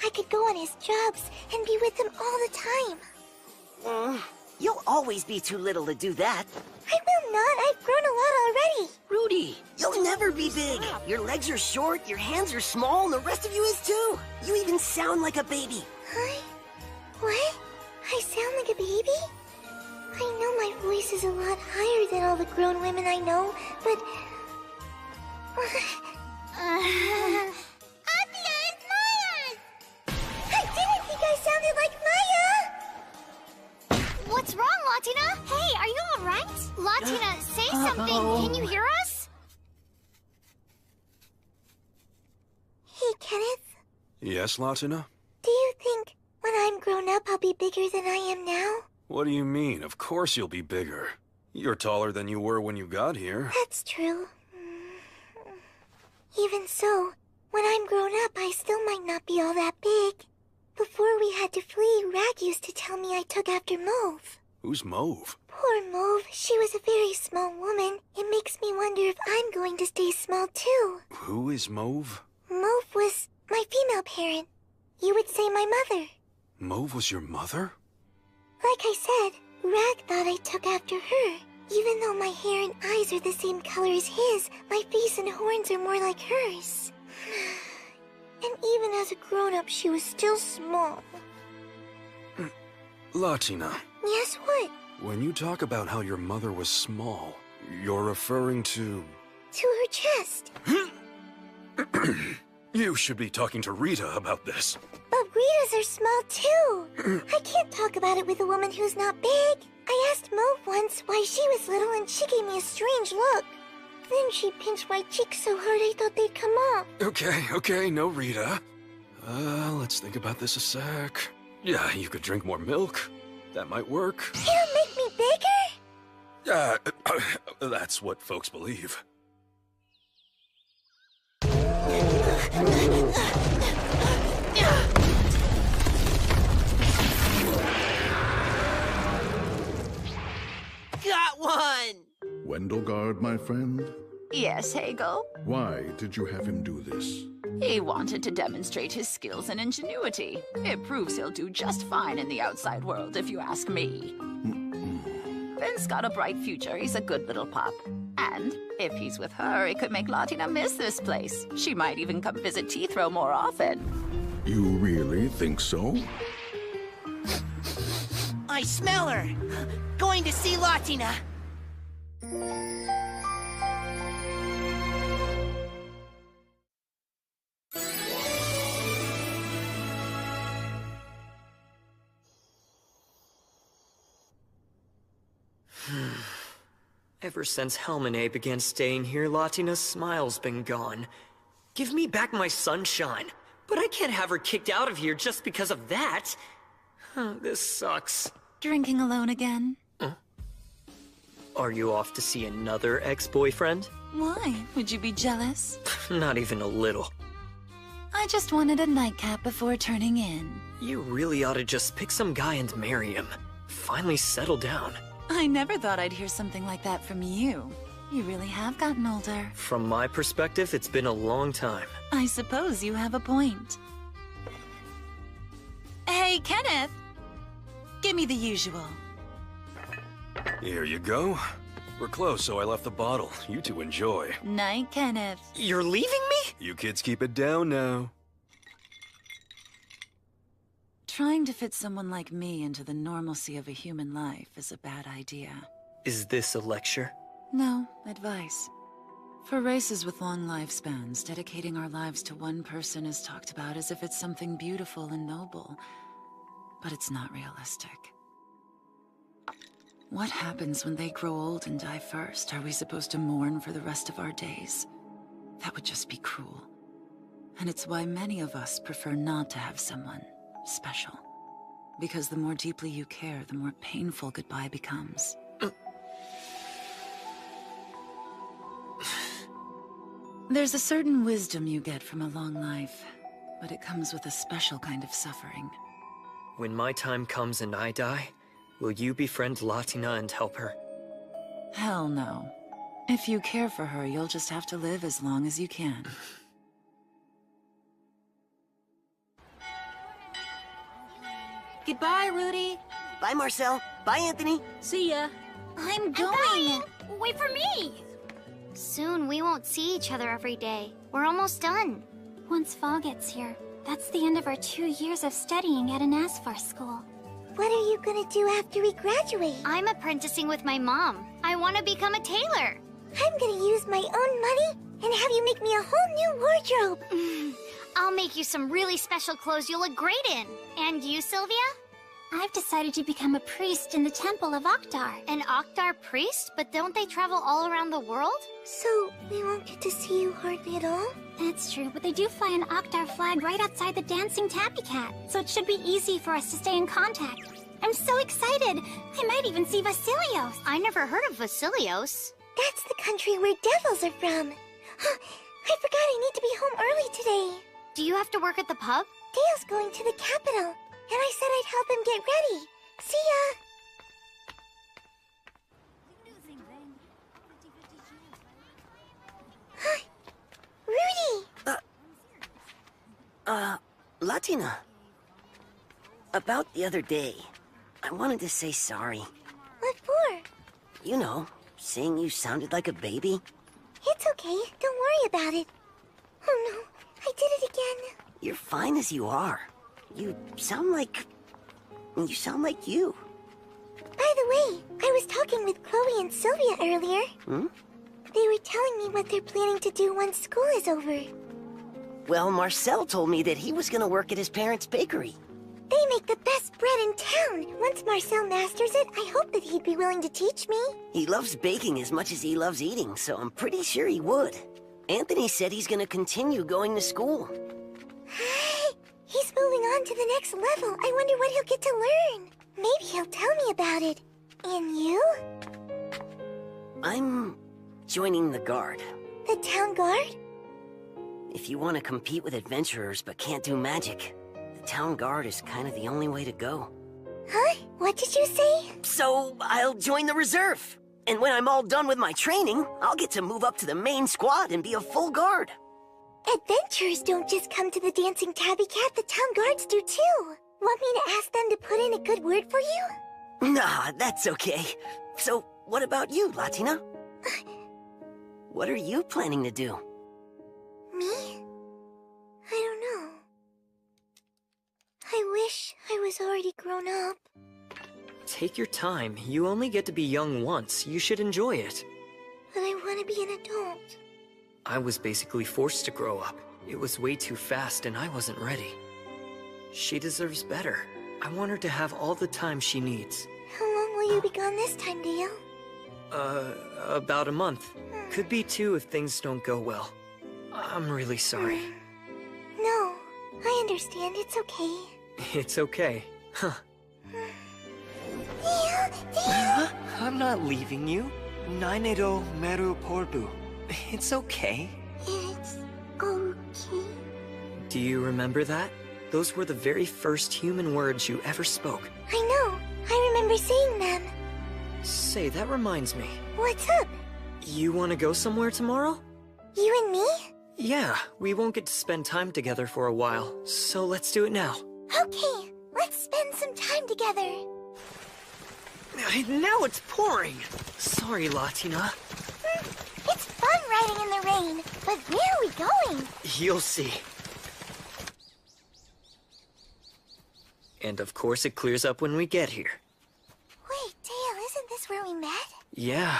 I could go on his jobs and be with him all the time. You'll always be too little to do that. I will not. I've grown a lot already. Rudy, you'll never be big. Your legs are short, your hands are small, and the rest of you is too. You even sound like a baby. Huh? What? I sound like a baby? I know my voice is a lot higher than all the grown women I know, but... Atia, it's Maya! I didn't think I sounded like Maya! What's wrong, Latina? Hey, are you alright? Latina, say something. Can you hear us? Hey, Kenneth. Yes, Latina? Do you think when I'm grown up I'll be bigger than I am now? What do you mean? Of course you'll be bigger. You're taller than you were when you got here. That's true. Even so, when I'm grown up, I still might not be all that big. Before we had to flee, Rag used to tell me I took after Mauve. Who's Mauve? Poor Mauve. She was a very small woman. It makes me wonder if I'm going to stay small too. Who is Mauve? Mauve was my female parent. You would say my mother. Mauve was your mother? Like I said, Rag thought I took after her. Even though my hair and eyes are the same color as his, my face and horns are more like hers. And even as a grown-up, she was still small. Latina. Yes, what? When you talk about how your mother was small, you're referring to... To her chest. You should be talking to Rita about this. But Ritas are small too. I can't talk about it with a woman who's not big. I asked Mauve once why she was little and she gave me a strange look. Then she pinched my cheeks so hard I thought they'd come off. Okay, no Rita. Let's think about this a sec. Yeah, you could drink more milk. That might work. It'll make me bigger? That's what folks believe. Got one! Wendelgard, my friend? Yes, Hegel? Why did you have him do this? He wanted to demonstrate his skills and ingenuity. It proves he'll do just fine in the outside world, if you ask me. Ben's got a bright future. He's a good little pup. And if he's with her, it could make Latina miss this place. She might even come visit Teethrow more often. You really think so? I smell her! Going to see Latina! Ever since Helmine began staying here, Latina's smile's been gone. Give me back my sunshine. But I can't have her kicked out of here just because of that. This sucks. Drinking alone again? Are you off to see another ex-boyfriend? Why? Would you be jealous? Not even a little. I just wanted a nightcap before turning in. You really ought to just pick some guy and marry him. Finally settle down. I never thought I'd hear something like that from you. You really have gotten older. From my perspective, it's been a long time. I suppose you have a point. Hey, Kenneth! Give me the usual. Here you go. We're close, so I left the bottle. You two enjoy. Night, Kenneth. You're leaving me? You kids keep it down now. Trying to fit someone like me into the normalcy of a human life is a bad idea. Is this a lecture? No, advice. For races with long lifespans, dedicating our lives to one person is talked about as if it's something beautiful and noble. But it's not realistic. What happens when they grow old and die first? Are we supposed to mourn for the rest of our days? That would just be cruel. And it's why many of us prefer not to have someone special. Because the more deeply you care, the more painful goodbye becomes. There's a certain wisdom you get from a long life, but it comes with a special kind of suffering. When my time comes and I die, will you befriend Latina and help her? Hell no. If you care for her, you'll just have to live as long as you can. Goodbye, Rudy. Bye, Marcel. Bye, Anthony. See ya. I'm going. Wait for me. Soon we won't see each other every day. We're almost done. Once fall gets here, that's the end of our 2 years of studying at an ASFAR school. What are you gonna do after we graduate? I'm apprenticing with my mom. I want to become a tailor. I'm gonna use my own money and have you make me a whole new wardrobe. I'll make you some really special clothes you'll look great in. And you, Sylvia? I've decided to become a priest in the Temple of Oktar. An Oktar priest? But don't they travel all around the world? So, we won't get to see you hardly at all? That's true, but they do fly an Oktar flag right outside the dancing tabby cat, so it should be easy for us to stay in contact. I'm so excited! I might even see Vasilios! I never heard of Vasilios. That's the country where devils are from. I forgot I need to be home early today. Do you have to work at the pub? Dale's going to the capital, and I said I'd help him get ready. See ya! Rudy! Latina. About the other day, I wanted to say sorry. What for? You know, saying you sounded like a baby. It's okay. Don't worry about it. Oh no, I did it again. You're fine as you are. You sound like you. By the way, I was talking with Chloe and Sylvia earlier. They were telling me what they're planning to do once school is over. Well, Marcel told me that he was gonna work at his parents' bakery. They make the best bread in town. Once Marcel masters it, I hope that he'd be willing to teach me. He loves baking as much as he loves eating, so I'm pretty sure he would. Anthony said he's gonna continue going to school. He's moving on to the next level. I wonder what he'll get to learn. Maybe he'll tell me about it. And you? I'm joining the guard. The town guard? If you want to compete with adventurers but can't do magic, the town guard is kind of the only way to go. Huh? What did you say? So, I'll join the reserve. And when I'm all done with my training, I'll get to move up to the main squad and be a full guard. Adventurers don't just come to the dancing tabby cat, the town guards do too. Want me to ask them to put in a good word for you? Nah, that's okay. So, what about you, Latina? What are you planning to do? Me? I don't know. I wish I was already grown up. Take your time. You only get to be young once. You should enjoy it. But I want to be an adult. I was basically forced to grow up. It was way too fast and I wasn't ready. She deserves better. I want her to have all the time she needs. How long will you be gone this time, Dale? About a month. Could be 2 if things don't go well. I'm really sorry. No, I understand. It's okay. It's okay. Huh. Dale! I'm not leaving you. Nainero meru porbu. It's okay. It's okay. Do you remember that? Those were the very first human words you ever spoke. I know. I remember saying them. Say, that reminds me. What's up? You want to go somewhere tomorrow? You and me? Yeah, we won't get to spend time together for a while, so let's do it now. Okay, let's spend some time together. Now it's pouring. Sorry, Latina. It's fun riding in the rain, but where are we going? You'll see. And of course it clears up when we get here. Wait, Dale, isn't this where we met? Yeah,